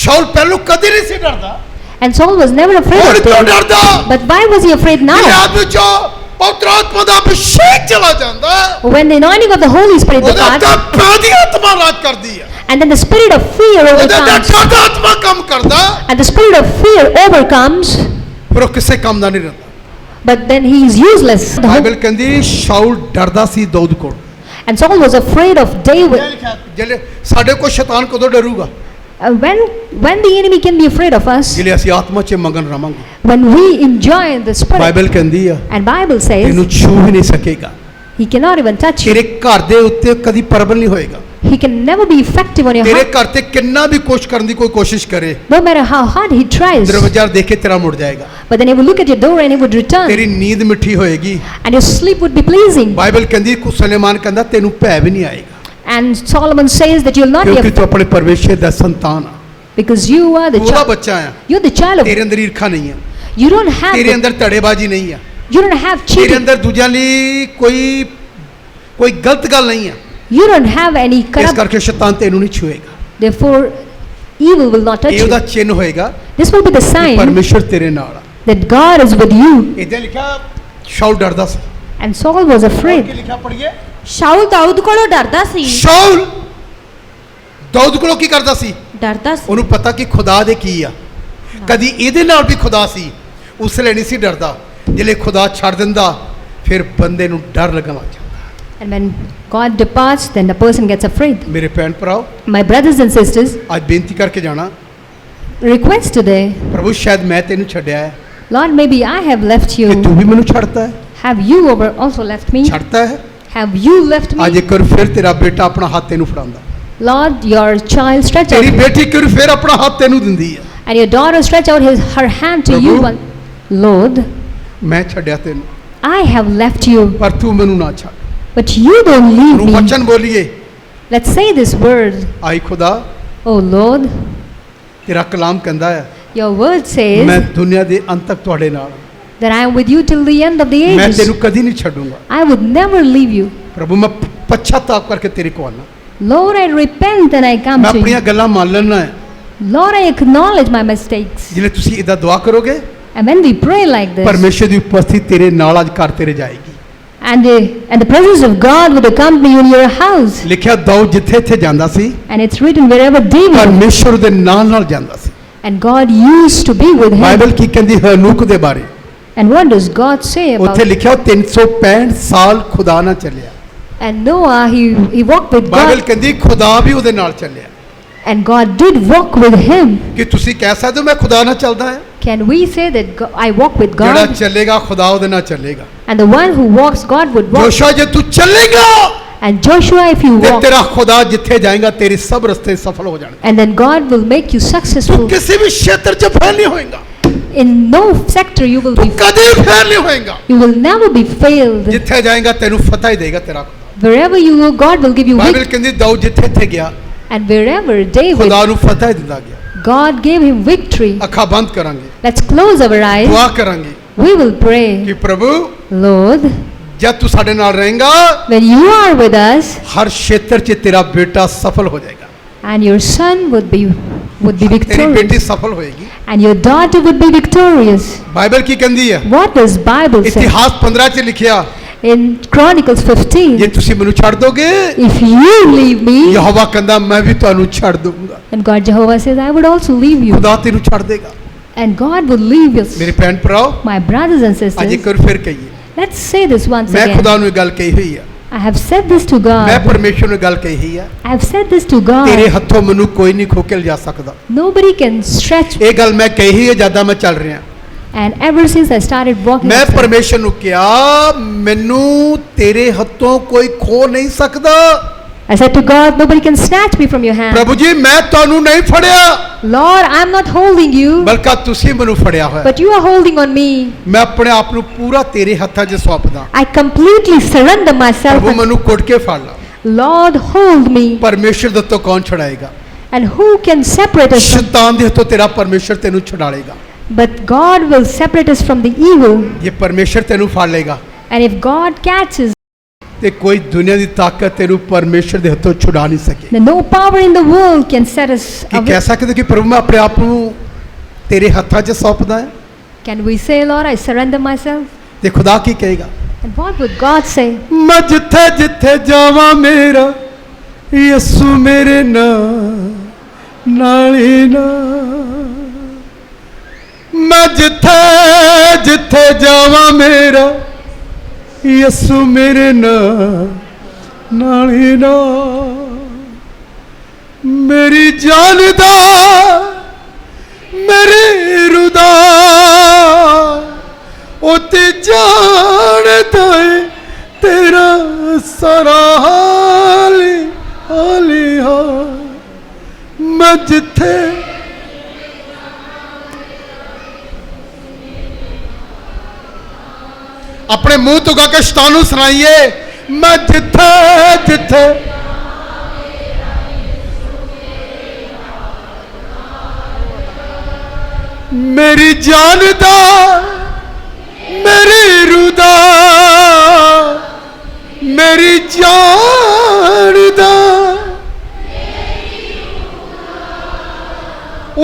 ਸ਼ਾਊਲ ਪਹਿਲੋਂ ਕਦੇ ਨਹੀਂ ਸੀ ਡਰਦਾ
And Saul was never afraid
ਹੁਣ
of
ਕਿਉਂ
them.
ਡਰਦਾ
But why was he afraid now?
Gilead ਵਿੱਚੋਂ ਪਵਿੱਤਰ ਆਤਮਾ ਦਾ ਅਭਿਸ਼ੇਕ ਚਲਾ ਜਾਂਦਾ
When the anointing of the Holy Spirit
ਉਹਦਾ
departs,
ਤਾਂ ਪੈਦੀ ਆਤਮਾ ਰਾਜ ਕਰਦੀ ਹੈ
and then the spirit of fear
ਉਹਦਾ ਤਾਂ
overcomes,
ਡਰ ਆਤਮਾ ਕੰਮ ਕਰਦਾ
and the spirit of fear overcomes,
ਪਰ ਉਹ ਕਿਸੇ ਕੰਮ ਦਾ ਨਹੀਂ ਰਹਿੰਦਾ
but then he is useless.
Bible ਕਹਿੰਦੀ ਸ਼ਾਊਲ ਡਰਦਾ ਸੀ ਦਾਊਦ ਕੋਲ
And Saul was afraid of David.
ਜਿਹੜੇ ਸਾਡੇ ਕੋਲ ਸ਼ੈਤਾਨ ਕਦੋਂ ਡਰੂਗਾ
When the enemy can be afraid of us,
ਜਿਹੜੇ ਅਸੀਂ ਆਤਮਾ 'ਚ ਮੰਗਨ ਰਵਾਂਗੇ
when we enjoy the spirit.
Bible ਕਹਿੰਦੀ ਆ
And Bible says
ਇਹਨੂੰ ਛੂ ਵੀ ਨਹੀਂ ਸਕੇਗਾ
he cannot even touch you.
ਤੇਰੇ ਘਰ ਦੇ ਉੱਤੇ ਕਦੀ ਪ੍ਰਬਲ ਨਹੀਂ ਹੋਏਗਾ
He can never be effective on your
ਤੇਰੇ
heart.
ਘਰ ਤੇ ਕਿੰਨਾ ਵੀ ਕੋਸ਼ਿਸ਼ ਕਰਨ ਦੀ ਕੋਈ ਕੋਸ਼ਿਸ਼ ਕਰੇ
No matter how hard he tries.
ਦਰਵਾਜ਼ਾ ਦੇਖ ਕੇ ਤੇਰਾ ਮੁੜ ਜਾਏਗਾ
But then he would look at your door and he would return.
ਤੇਰੀ ਨੀਂਦ ਮਿੱਠੀ ਹੋਏਗੀ
And your sleep would be pleasing.
Bible ਕਹਿੰਦੀ ਸੁਲੇਮਾਨ ਕਹਿੰਦਾ ਤੈਨੂੰ ਭੈ ਵੀ ਨਹੀਂ ਆਏਗਾ
And Solomon says that you'll not be
ਕਿਉਂਕਿ
afraid
ਤੂੰ ਆਪਣੇ ਪਰਮੇਸ਼ਰ ਦਾ ਸੰਤਾਨ ਆ
because you are the
ਤੂੰ ਉਹਦਾ
child.
ਬੱਚਾ ਆ
You're the child of.
ਤੇਰੇ ਅੰਦਰ ਈਰਖਾ ਨਹੀਂ ਆ
You don't have.
ਤੇਰੇ ਅੰਦਰ ਧੜੇਬਾਜ਼ੀ ਨਹੀਂ ਆ
You don't have
ਤੇਰੇ
cheating.
ਅੰਦਰ ਦੂਜਿਆਂ ਲਈ ਕੋਈ ਗਲਤ ਗੱਲ ਨਹੀਂ ਆ
You don't have any
ਇਸ
corrupt.
ਕਰਕੇ ਸ਼ੈਤਾਨ ਤੈਨੂੰ ਨਹੀਂ ਛੂਏਗਾ
Therefore, evil will not touch
ਇਹ ਉਹਦਾ
you.
ਚਿੰਨ੍ਹ ਹੋਏਗਾ
This will be the
ਕਿ
sign
ਪਰਮੇਸ਼ਰ ਤੇਰੇ ਨਾਲ ਆ
that God is with you.
ਇਦਾਂ ਲਿਖਿਆ ਸ਼ਾਊਲ ਡਰਦਾ ਸੀ
And Saul was
Ki
afraid.
ਲਿਖਿਆ ਪੜੀਏ
ਸ਼ਾਊਲ ਦਾਊਦ ਕੋਲੋਂ ਡਰਦਾ ਸੀ।
ਸ਼ਾਊਲ ਦਾਊਦ ਕੋਲੋਂ ਕੀ ਕਰਦਾ ਸੀ
ਡਰਦਾ ਸੀ।
ਉਹਨੂੰ ਪਤਾ ਕਿ ਖੁਦਾ ਦੇ ਕੀ ਆ ਕਦੀ ਇਹਦੇ ਨਾਲ ਵੀ ਖੁਦਾ ਸੀ ਉਸ ਲਈ ਨਹੀਂ ਸੀ ਡਰਦਾ ਜਿਹੜੇ ਖੁਦਾ ਛੱਡ ਦਿੰਦਾ ਫਿਰ ਬੰਦੇ ਨੂੰ ਡਰ ਲੱਗਣ ਲੱਗ ਜਾਂਦਾ
And when God departs, then the person gets afraid.
ਮੇਰੇ ਭੈਣ ਭਰਾਓ
My brothers and sisters,
ਅੱਜ ਬੇਨਤੀ ਕਰਕੇ ਜਾਣਾ
request today,
ਪ੍ਰਭੂ ਸ਼ਾਇਦ ਮੈਂ ਤੈਨੂੰ ਛੱਡਿਆ ਹੈ
Lord, maybe I have left
ਕਿ
you.
ਤੂੰ ਵੀ ਮੈਨੂੰ ਛੱਡਤਾ ਹੈ
Have you also left me?
ਛੱਡਤਾ ਹੈ
Have you left
ਅੱਜ
me?
ਇੱਕ ਵਾਰ ਫਿਰ ਤੇਰਾ ਬੇਟਾ ਆਪਣਾ ਹੱਥ ਤੈਨੂੰ ਫੜਾਉਂਦਾ
Lord, your child stretch
ਤੇਰੀ
out,
ਬੇਟੀ ਇੱਕ ਵਾਰ ਫਿਰ ਆਪਣਾ ਹੱਥ ਤੈਨੂੰ ਦਿੰਦੀ ਹੈ
and your daughter stretch out her hand to you.
Prabhu.
Lord,
ਮੈਂ ਛੱਡਿਆ ਤੈਨੂੰ
I have left you,
ਪਰ ਤੂੰ ਮੈਨੂੰ ਨਾ ਛੱਡ
but you don't leave
ਨੂੰ
me.
ਵਚਨ ਬੋਲੀਏ
Let's say this word.
ਆਈ ਖੁਦਾ
Oh Lord,
ਤੇਰਾ ਕਲਾਮ ਕਹਿੰਦਾ ਹੈ
your word
ਮੈਂ
says
ਦੁਨੀਆ ਦੇ ਅੰਤ ਤੱਕ ਤੁਹਾਡੇ ਨਾਲ ਹਾਂ।
that I am with you till the end of the
ਮੈਂ
ages.
ਤੈਨੂੰ ਕਦੀ ਨਹੀਂ ਛੱਡੂੰਗਾ
I would never leave you.
ਪ੍ਰਭੂ ਮੈਂ ਪਛਤਾਪ ਕਰਕੇ ਤੇਰੇ ਕੋਲ ਆਣਾ
Lord, I repent and I come
ਮੈਂ
to
ਆਪਣੀਆਂ
you.
ਗੱਲਾਂ ਮੰਨ ਲੈਣਾ ਹੈ
Lord, I acknowledge my mistakes.
ਜਿਵੇਂ ਤੁਸੀਂ ਇਦਾਂ ਦੁਆ ਕਰੋਗੇ
And when we pray like this,
ਪਰਮੇਸ਼ਰ ਦੀ ਉਪਸਥਿਤੀ ਤੇਰੇ ਨਾਲ ਅੱਜ ਘਰ ਤੇਰੇ ਜਾਏਗੀ
and the presence of God would accompany you in your house.
ਲਿਖਿਆ ਦਾਊਦ ਜਿੱਥੇ ਇੱਥੇ ਜਾਂਦਾ ਸੀ
And it's written wherever David,
ਪਰਮੇਸ਼ਰ ਦੇ ਨਾਲ ਜਾਂਦਾ ਸੀ
and God used to be with him.
Bible ਕੀ ਕਹਿੰਦੀ ਹਨੂਕ ਦੇ ਬਾਰੇ
And what does God say about
ਉੱਥੇ ਲਿਖਿਆ 365 ਸਾਲ ਖੁਦਾ ਨਾਲ ਚੱਲਿਆ
And Noah, he walked with
Bible
God,
ਕਹਿੰਦੀ ਖੁਦਾ ਵੀ ਉਹਦੇ ਨਾਲ ਚੱਲਿਆ
and God did walk with him.
ਕਿ ਤੁਸੀਂ ਕਹਿ ਸਕਦੇ ਹੋ ਮੈਂ ਖੁਦਾ ਨਾਲ ਚੱਲਦਾ ਹਾਂ
Can we say that I walk with
ਜਿਹੜਾ
God?
ਚੱਲੇਗਾ ਖੁਦਾ ਉਹਦੇ ਨਾਲ ਚੱਲੇਗਾ।
And the one who walks, God would walk.
ਜੋਸ਼ੂਆ ਜੇ ਤੂੰ ਚੱਲੇਗਾ
And Joshua, if you
ਤੇ
walk,
ਤੇਰਾ ਖੁਦਾ ਜਿੱਥੇ ਜਾਏਗਾ ਤੇਰੇ ਸਭ ਰਸਤੇ ਸਫਲ ਹੋ ਜਾਣਗੇ।
and then God will make you
ਤੂੰ
successful.
ਕਿਸੇ ਵੀ ਖੇਤਰ 'ਚ ਫੇਲ ਨਹੀਂ ਹੋਏਗਾ।
In no sector you will
ਤੂੰ
be,
ਕਦੇ ਫੇਲ ਨਹੀਂ ਹੋਏਗਾ।
you will never be failed.
ਜਿੱਥੇ ਜਾਏਗਾ ਤੈਨੂੰ ਫਤਹ ਹੀ ਦੇਗਾ ਤੇਰਾ ਖੁਦਾ।
Wherever you go, God will give you
Bible
victory.
ਕਹਿੰਦੀ ਦਾਊਦ ਜਿੱਥੇ ਗਿਆ
And wherever David,
ਖੁਦਾ ਨੂੰ ਫਤਹ ਹੀ ਦਿੰਦਾ ਗਿਆ।
God gave him victory.
ਅੱਖਾਂ ਬੰਦ ਕਰਾਂਗੇ,
Let's close our eyes.
ਦੁਆ ਕਰਾਂਗੇ
We will pray.
ਕਿ ਪ੍ਰਭੂ
Lord,
ਜਦ ਤੂੰ ਸਾਡੇ ਨਾਲ ਰਹੇਗਾ
when you are with us,
ਹਰ ਖੇਤਰ 'ਚ ਤੇਰਾ ਬੇਟਾ ਸਫਲ ਹੋ ਜਾਏਗਾ,
and your son would be
ਤੇਰੀ
victorious,
ਬੇਟੀ ਸਫਲ ਹੋਏਗੀ।
and your daughter would be victorious.
Bible ਕੀ ਕਹਿੰਦੀ ਹੈ?
What does Bible say?
ਇਤਿਹਾਸ 15 'ਚ ਲਿਖਿਆ
In Chronicles
ਜੇ
15,
ਤੁਸੀਂ ਮੈਨੂੰ ਛੱਡ ਦੋਗੇ
if you leave me,
Jehovah ਕਹਿੰਦਾ ਮੈਂ ਵੀ ਤੁਹਾਨੂੰ ਛੱਡ ਦੂੰਗਾ।
and God Jehovah says, I would also leave you,
ਖੁਦਾ ਤੈਨੂੰ ਛੱਡ ਦੇਗਾ।
and God will leave us.
ਮੇਰੇ ਭੈਣ ਭਰਾਓ
My brothers and
ਅੱਜ
sisters,
ਇੱਕ ਵਾਰ ਫਿਰ ਕਹੀਏ,
let's say this once
ਮੈਂ
again.
ਖੁਦਾ ਨੂੰ ਇਹ ਗੱਲ ਕਹੀ ਹੋਈ ਆ,
I have said this to
ਮੈਂ
God.
ਪਰਮੇਸ਼ਰ ਨੂੰ ਇਹ ਗੱਲ ਕਹੀ ਹੋਈ ਆ,
I have said this to
ਤੇਰੇ
God.
ਹੱਥੋਂ ਮੈਨੂੰ ਕੋਈ ਨਹੀਂ ਖੋ ਕੇ ਲਿਜਾ ਸਕਦਾ।
Nobody can stretch.
ਇਹ ਗੱਲ ਮੈਂ ਕਹੀ ਹੋਈ ਹੈ ਜਦੋਂ ਮੈਂ ਚੱਲ ਰਿਹਾ।
And ever since I started walking,
ਮੈਂ
outside,
ਪਰਮੇਸ਼ਰ ਨੂੰ ਕਿਹਾ ਮੈਨੂੰ ਤੇਰੇ ਹੱਥੋਂ ਕੋਈ ਖੋ ਨਹੀਂ ਸਕਦਾ।
I said to God, nobody can snatch me from your hand.
ਪ੍ਰਭੂ ਜੀ ਮੈਂ ਤੁਹਾਨੂੰ ਨਹੀਂ ਫੜਿਆ,
Lord, I'm not holding you,
ਬਲਕਿ ਤੁਸੀਂ ਮੈਨੂੰ ਫੜਿਆ ਹੋਇਆ।
but you are holding on me.
ਮੈਂ ਆਪਣੇ ਆਪ ਨੂੰ ਪੂਰਾ ਤੇਰੇ ਹੱਥਾਂ 'ਚ ਸੌਂਪਦਾ।
I completely surrender myself.
ਪ੍ਰਭੂ ਮੈਨੂੰ ਕੁੱਟ ਕੇ ਫੜ ਲਾ।
Lord, hold me.
ਪਰਮੇਸ਼ਰ ਦੇ ਤੋਂ ਕੌਣ ਛੁਡਾਏਗਾ?
And who can separate us from?
ਸ਼ੈਤਾਨ ਦੇ ਹੱਥੋਂ ਤੇਰਾ ਪਰਮੇਸ਼ਰ ਤੈਨੂੰ ਛੁਡਾਲੇਗਾ।
But God will separate us from the evil.
ਜੇ ਪਰਮੇਸ਼ਰ ਤੈਨੂੰ ਫੜ ਲੇਗਾ
And if God catches,
ਤੇ ਕੋਈ ਦੁਨੀਆ ਦੀ ਤਾਕਤ ਤੈਨੂੰ ਪਰਮੇਸ਼ਰ ਦੇ ਹੱਥੋਂ ਛੁਡਾ ਨਹੀਂ ਸਕੇ।
then no power in the world can set us
Ki
away.
ਕਹਿ ਸਕਦੇ ਕਿ ਪ੍ਰਭੂ ਮੈਂ ਆਪਣੇ ਆਪ ਨੂੰ ਤੇਰੇ ਹੱਥਾਂ 'ਚ ਸੌਂਪਦਾ ਹਾਂ?
Can we say, Lord, I surrender myself?
ਤੇ ਖੁਦਾ ਕੀ ਕਹੇਗਾ?
And what would God say?
ਮੈਂ ਜਿੱਥੇ ਜਿੱਥੇ ਜਾਵਾਂ ਮੇਰਾ ਯਿਸੂ ਮੇਰੇ ਨਾਲ ਹੀ ਨਾਲ। ਮੈਂ ਜਿੱਥੇ ਜਿੱਥੇ ਜਾਵਾਂ ਮੇਰਾ ਯਿਸੂ ਮੇਰੇ ਨਾਲ ਹੀ ਨਾਲ। ਮੇਰੀ ਜਾਨ ਦਾ ਮੇਰੇ ਰੁਦਾ ਉਹ ਤੇ ਜਾਣਦਾ ਏ ਤੇਰਾ ਸਾਰਾ ਹਾਲੀ ਹਾਲ। ਮੈਂ ਜਿੱਥੇ ਆਪਣੇ ਮੂੰਹ ਤੋਂ ਗਾ ਕੇ ਸ਼ੈਤਾਨ ਨੂੰ ਸੁਣਾਈਏ, ਮੈਂ ਜਿੱਥੇ ਜਿੱਥੇ ਮੇਰੀ ਜਾਨ ਦਾ ਮੇਰੀ ਰੂਹ ਦਾ ਮੇਰੀ ਜਾਨ ਦਾ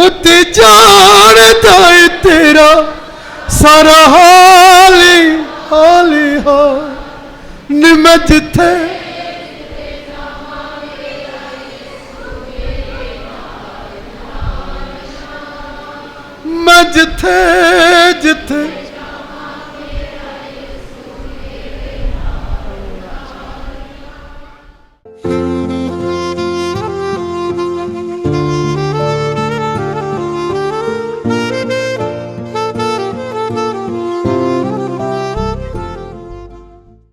ਉੱਤੇ ਜਾਣਦਾ ਏ ਤੇਰਾ ਸਾਰਾ ਹਾਲੀ ਨੀ। ਮੈਂ ਜਿੱਥੇ ਮੈਂ ਜਿੱਥੇ ਜਿੱਥੇ